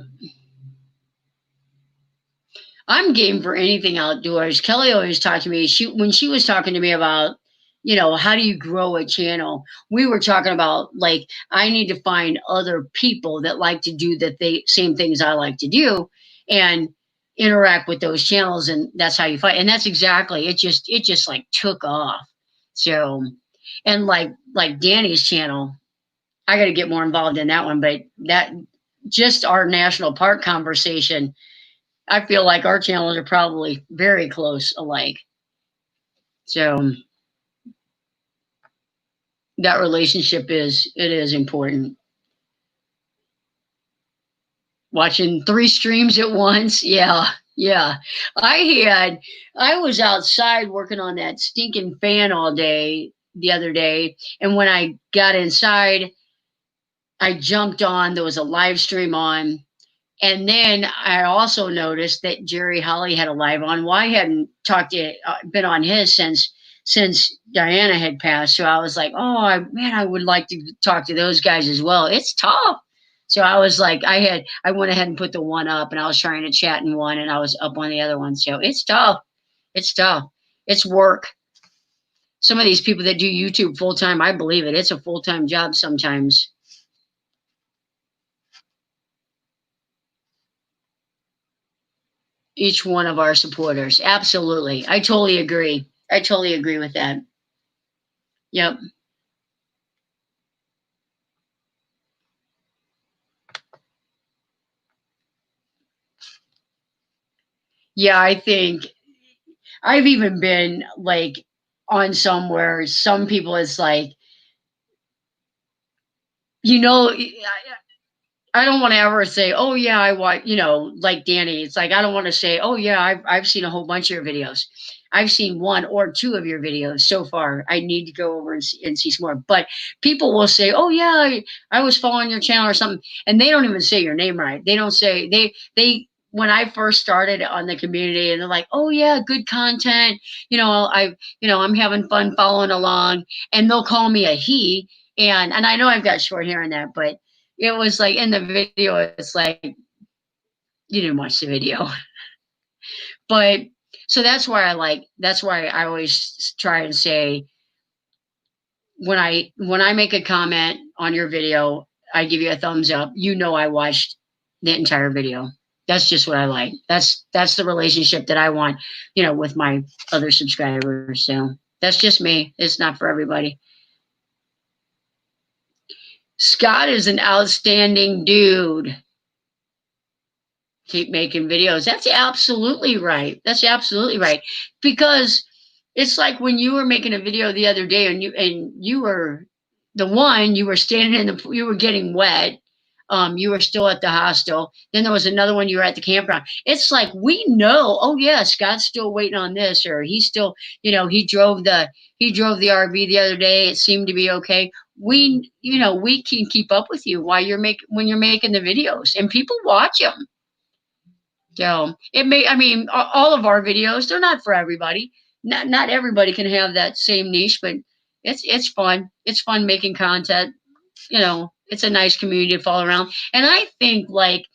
Speaker 1: I'm game for anything outdoors. Kelly always talked to me. When she was talking to me about, how do you grow a channel? We were talking about, like, I need to find other people that like to do same things I like to do, and interact with those channels, and that's how you fight. And that's exactly it. Just like took off. So, and like Danny's channel, I got to get more involved in that one. But that just our national park conversation. I feel like our channels are probably very close alike. So that relationship is important. Watching 3 streams at once. Yeah. Yeah. I was outside working on that stinking fan all day the other day. And when I got inside, I jumped on, there was a live stream on. And then I also noticed that Jerry Holly had a live on. Well, I hadn't been on his since Diana had passed. So I was like, oh man, I would like to talk to those guys as well. It's tough. So I was like, I went ahead and put the one up, and I was trying to chat in one, and I was up on the other one. So it's tough. It's tough. It's work. Some of these people that do YouTube full time, I believe it. It's a full-time job sometimes. Each one of our supporters. Absolutely. I totally agree. I totally agree with that. Yep. Yeah, I think I've even been like on somewhere, some people, it's like, I don't want to ever say, oh yeah, I watch, like Danny. It's like, I don't want to say, oh yeah, I've seen a whole bunch of your videos. I've seen 1 or 2 of your videos so far. I need to go over and see some more. But people will say, oh yeah, I was following your channel or something, and they don't even say your name right. They don't say when I first started on the community, and they're like, "Oh yeah, good content." I'm having fun following along, and they'll call me a he, and I know I've got short hair in that, but it was like in the video, it's like you didn't watch the video, but so that's why I always try and say when I make a comment on your video, I give you a thumbs up. I watched the entire video. That's just what I like. That's the relationship that I want, with my other subscribers. So that's just me. It's not for everybody. Scott is an outstanding dude. Keep making videos. That's absolutely right. That's absolutely right. Because it's like when you were making a video the other day, and you were you were standing you were getting wet. You were still at the hostel. Then there was another one, you were at the campground. It's like we know, oh yeah, Scott's still waiting on this, or he's still, he drove the RV the other day. It seemed to be okay. We can keep up with you when you're making the videos, and people watch them. So all of our videos, they're not for everybody. Not everybody can have that same niche, but it's fun. It's fun making content. It's a nice community to follow around. And I think like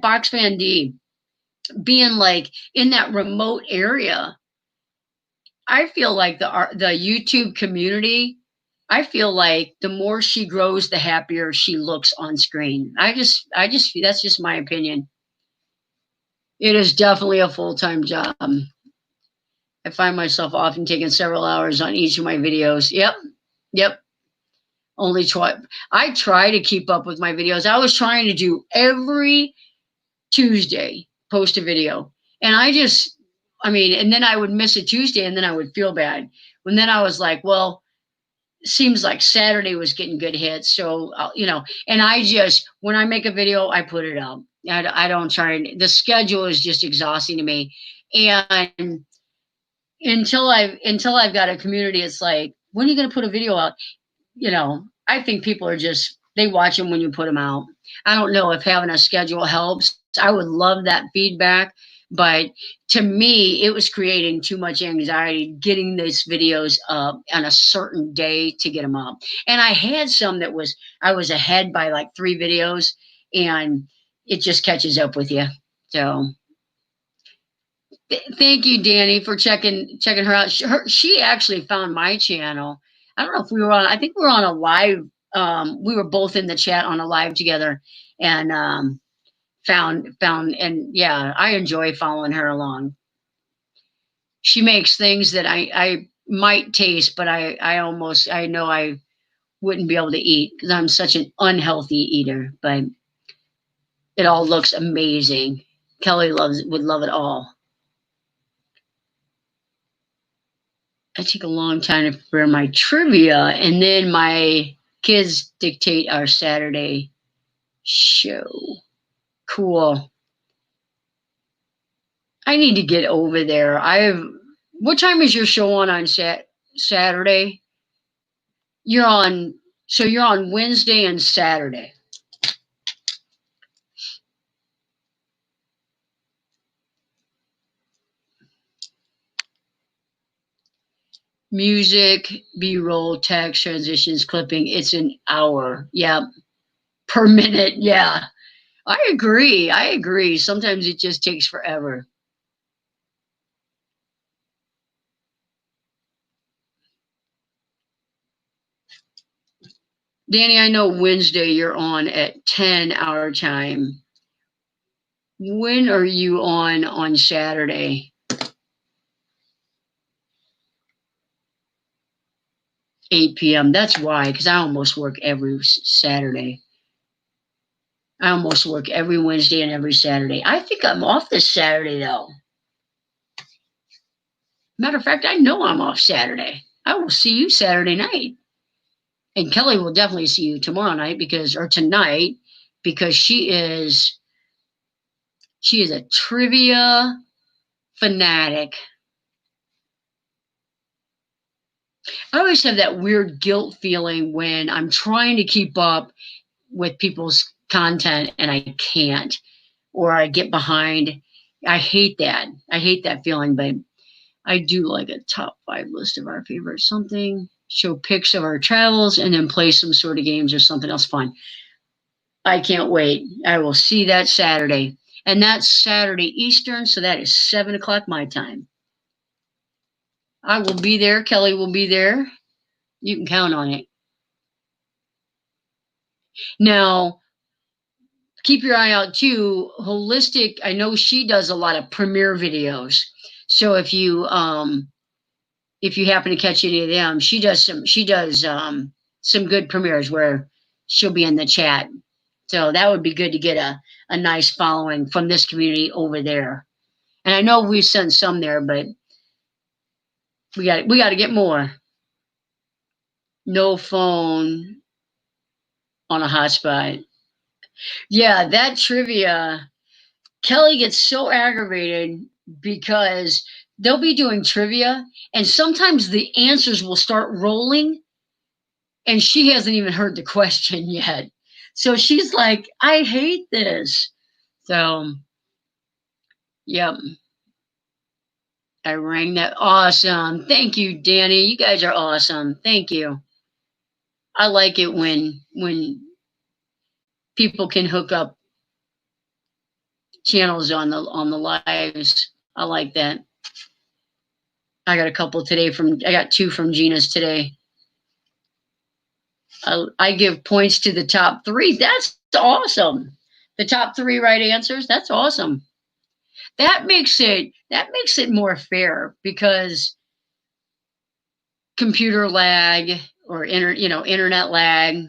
Speaker 1: Box Fan D being like in that remote area, I feel like the YouTube community, I feel like the more she grows, the happier she looks on screen. I just that's just my opinion. It is definitely a full-time job. I find myself often taking several hours on each of my videos. Yep. I try to keep up with my videos. I was trying to do every Tuesday, post a video. And and then I would miss a Tuesday, and then I would feel bad. And then I was like, well, seems like Saturday was getting good hits. So, and when I make a video, I put it up. I don't try. The schedule is just exhausting to me. And until I've got a community, it's like, when are you going to put a video out? I think people they watch them when you put them out. I don't know if having a schedule helps. I would love that feedback, but to me, it was creating too much anxiety getting these videos up on a certain day to get them up. And I had some I was ahead by like 3 videos, and it just catches up with you. So thank you, Danny, for checking her out. She actually found my channel. I don't know if we were on. I think we were on a live. We were both in the chat on a live together, and found. And yeah, I enjoy following her along. She makes things that I might taste, but I know I wouldn't be able to eat because I'm such an unhealthy eater. But it all looks amazing. Kelly would love it all. I take a long time to prepare my trivia, and then my kids dictate our Saturday show. Cool. I need to get over there. What time is your show on Saturday? You're on Wednesday and Saturday. Music, B-roll, text, transitions, clipping. It's an hour. Yeah. Per minute. Yeah. I agree. Sometimes it just takes forever. Danny, I know Wednesday you're on at 10 our time. When are you on Saturday? 8 p.m. That's why, because I almost work every Saturday. I almost work every Wednesday and every Saturday. I think I'm off this Saturday, though. Matter of fact, I know I'm off Saturday. I will see you Saturday night. And Kelly will definitely see you tomorrow night or tonight, because she is a trivia fanatic. I always have that weird guilt feeling when I'm trying to keep up with people's content and I can't. or I get behind. I hate that. I hate that feeling, but I do like a top 5 list of our favorites. Something, show pics of our travels, and then play some sort of games or something else fun. I can't wait. I will see that Saturday. And that's Saturday Eastern, so that is 7 o'clock my time. I will be there. Kelly will be there. You can count on it. Now, keep your eye out too. Holistic, I know she does a lot of premiere videos. So if you happen to catch any of them, she does some good premieres where she'll be in the chat. So that would be good to get a nice following from this community over there. And I know we've sent some there, but we got to get more. No phone on a hotspot. Yeah, that trivia. Kelly gets so aggravated because they'll be doing trivia and sometimes the answers will start rolling and she hasn't even heard the question yet. So she's like, I hate this. So, yep. I rang that. Awesome. Thank you, Danny. You guys are awesome. Thank you. I like it when people can hook up channels on the lives. I like that. I got a couple today I got 2 from Gina's today. I give points to the top 3. That's awesome. The top 3 right answers. That's awesome. That makes it more fair because computer lag or internet lag.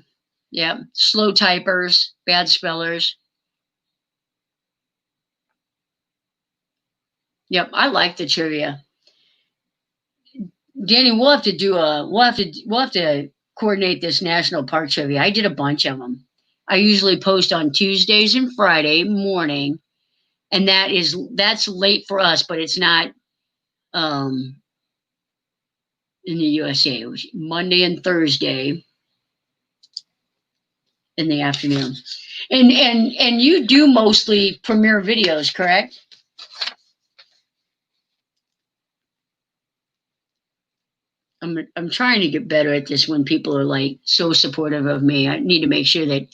Speaker 1: Yeah, slow typers, bad spellers. Yep, I like the trivia. Danny, we'll have to coordinate this national park trivia. I did a bunch of them. I usually post on Tuesdays and Friday morning, and that's late for us, but it's not in the USA. It was Monday and Thursday in the afternoon. And you do mostly premiere videos, correct? I'm trying to get better at this when people are like so supportive of me. I need to make sure that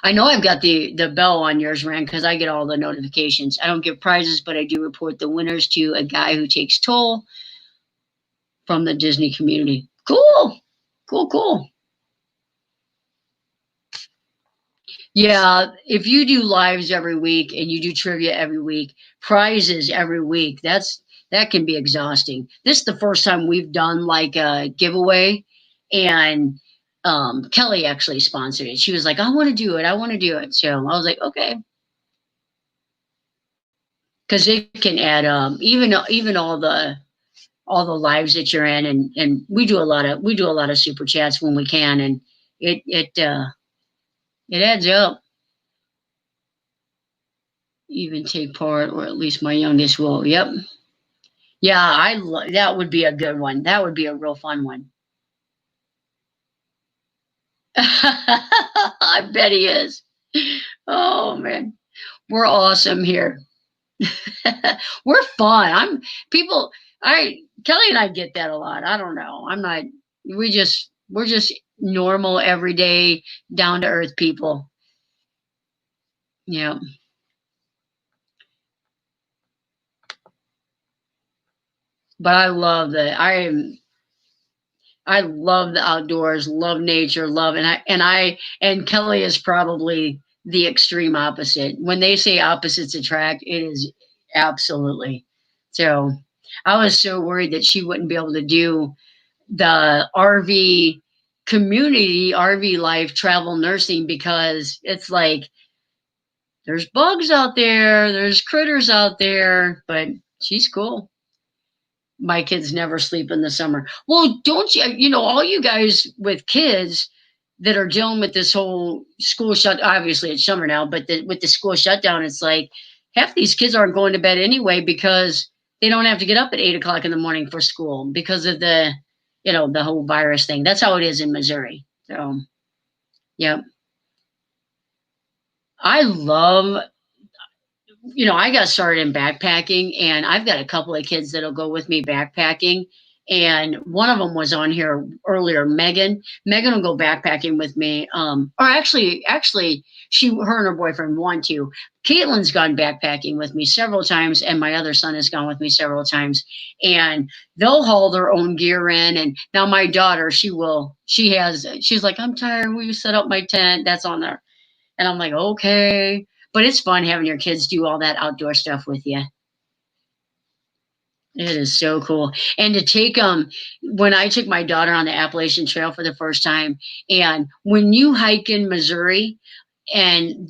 Speaker 1: I know I've got the bell on yours, Rand, because I get all the notifications. I don't give prizes, but I do report the winners to a guy who takes toll from the Disney community. Cool. Cool. Yeah, if you do lives every week and you do trivia every week, prizes every week, that can be exhausting. This is the first time we've done like a giveaway, and Kelly actually sponsored it. She was like, I want to do it. So I was like, okay. Because it can add even all the lives that you're in, and we do a lot of super chats when we can, and it adds up. Even take part, or at least my youngest will. Yep. Yeah, that would be a good one. That would be a real fun one. I bet he is. Oh man, we're awesome here. We're fun. Kelly and I get that a lot. I don't know. We're just normal, everyday, down to earth people. Yeah. But I love that. I love the outdoors, love nature, and Kelly is probably the extreme opposite. When they say opposites attract, it is absolutely. So I was so worried that she wouldn't be able to do the RV community, RV life travel nursing, because it's like there's bugs out there, there's critters out there, but she's cool. My kids never sleep in the summer. Well, don't you, all you guys with kids that are dealing with this whole school shut, obviously it's summer now, but with the school shutdown, it's like half these kids aren't going to bed anyway because they don't have to get up at 8 o'clock in the morning for school because of the the whole virus thing. That's how it is in Missouri. So, yep. I love, I got started in backpacking, and I've got a couple of kids that'll go with me backpacking. And one of them was on here earlier, Megan. Megan will go backpacking with me. Or actually, her and her boyfriend want to. Caitlin's gone backpacking with me several times, and my other son has gone with me several times. And they'll haul their own gear in. And now my daughter, she's like, I'm tired. Will you set up my tent? That's on there. And I'm like, okay. But it's fun having your kids do all that outdoor stuff with you. It is so cool. And to take when I took my daughter on the Appalachian Trail for the first time, and when you hike in Missouri, and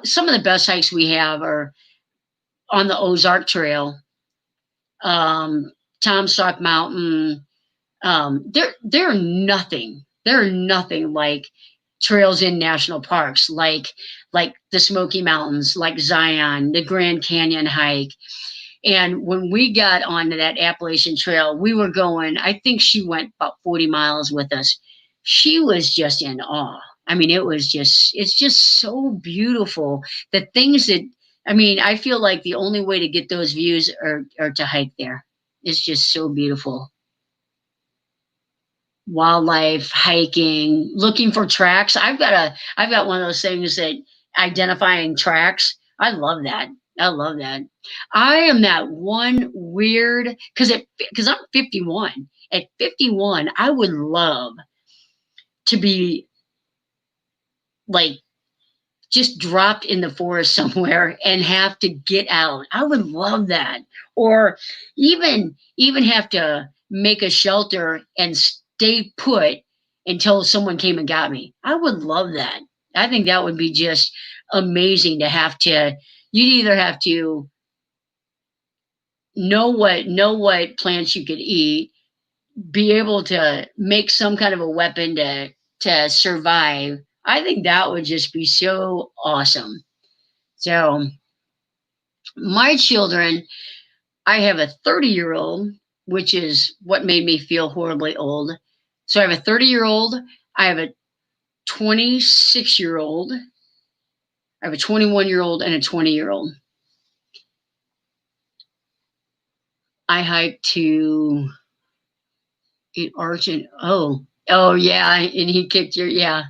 Speaker 1: some of the best hikes we have are on the Ozark Trail, Tom Sock Mountain. They're nothing. They're nothing like trails in national parks, like the Smoky Mountains, like Zion, the Grand Canyon hike. And when we got onto that Appalachian Trail, we were going, I think she went about 40 miles with us. She was just in awe. I mean, it's just so beautiful. The things that, I feel like the only way to get those views are to hike there. It's just so beautiful. Wildlife, hiking, looking for tracks. I've got one of those things that identifying tracks. I love that. I am that one weird, because I'm 51. At 51, I would love to be like just dropped in the forest somewhere and have to get out. I would love that. Or even have to make a shelter and stay put until someone came and got me. I would love that. I think that would be just amazing to have to. You'd either have to know what plants you could eat, be able to make some kind of a weapon to survive. I think that would just be so awesome. So my children, I have a 30-year-old, which is what made me feel horribly old. So I have a 30-year-old, I have a 26-year-old, I have a 21-year-old, and a 20-year-old. I hiked to Argent. Oh yeah, and he kicked yeah.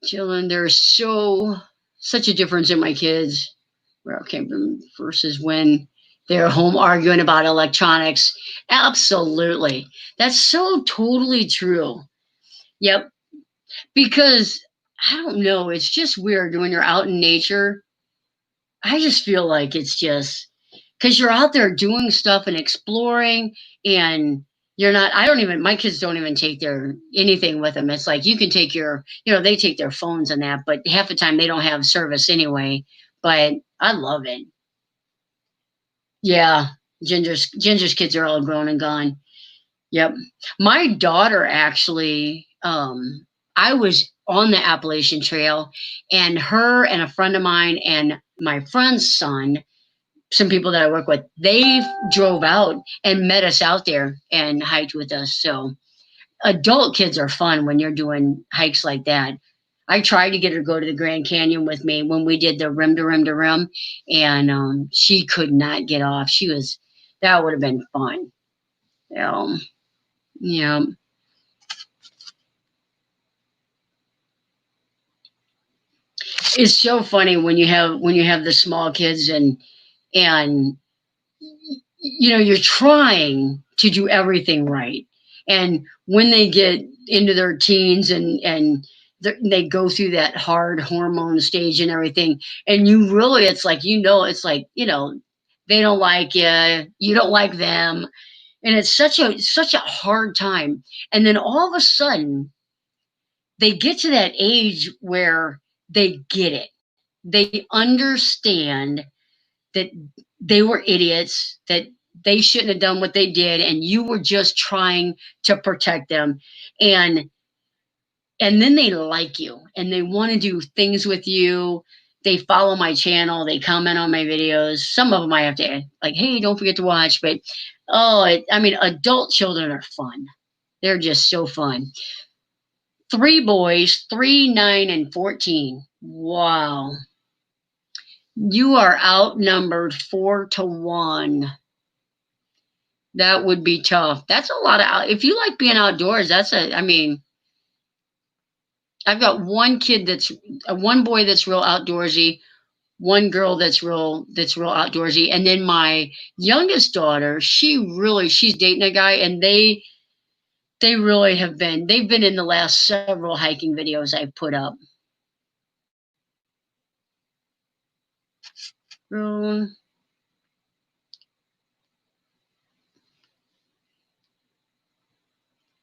Speaker 1: Children, there's such a difference in my kids where I came from versus when they're home arguing about electronics. Absolutely. That's so totally true. Yep. Because I don't know, it's just weird when you're out in nature. I just feel like it's just because you're out there doing stuff and exploring, and you're not, my kids don't even take their anything with them. It's like you can take they take their phones and that, but half the time they don't have service anyway. But I love it. Yeah. Ginger's kids are all grown and gone. Yep. My daughter actually, I was on the Appalachian Trail, and her and a friend of mine and my friend's son, some people that I work with, they drove out and met us out there and hiked with us. So adult kids are fun when you're doing hikes like that. I tried to get her to go to the Grand Canyon with me when we did the rim to rim to rim, and she could not get off. That would have been fun. Yeah. It's so funny when you have the small kids and you're trying to do everything right, and when they get into their teens and they go through that hard hormone stage and everything, and you really, it's like they don't like you don't like them, and it's such a hard time. And then all of a sudden they get to that age where they get it. They understand that they were idiots, that they shouldn't have done what they did, and you were just trying to protect them. And then they like you and they want to do things with you. they follow my channel. They comment on my videos. Some of them I have to add, like, hey, don't forget to watch. But, I mean, adult children are fun. They're just so fun. 3 boys, 3, 9, and 14. Wow. You are outnumbered 4-1. That would be tough. That's a lot of, if you like being outdoors, I mean, I've got one boy that's real outdoorsy, one girl that's real outdoorsy, and then my youngest daughter, she's dating a guy, and they've been in the last several hiking videos I've put up.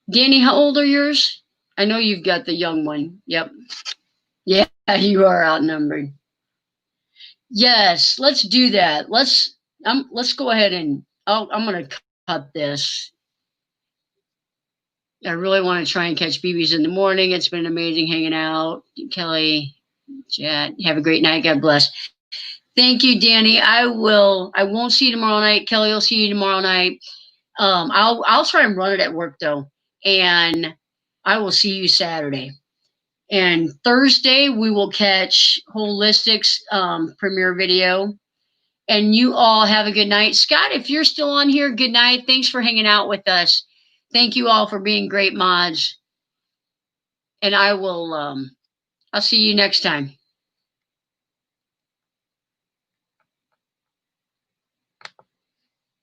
Speaker 1: Danny, how old are yours? I know you've got the young one. Yep. Yeah, you are outnumbered. Yes, let's do that. Let's go ahead and I'm gonna cut this. I really want to try and catch BBs in the morning. It's been amazing hanging out. Kelly, Chad, have a great night. God bless. Thank you, Danny. I won't see you tomorrow night. Kelly will see you tomorrow night. I'll try and run it at work though. And I will see you Saturday. And Thursday we will catch Holistics premiere video. And you all have a good night. Scott, if you're still on here, good night. Thanks for hanging out with us. Thank you all for being great mods. And I'll see you next time.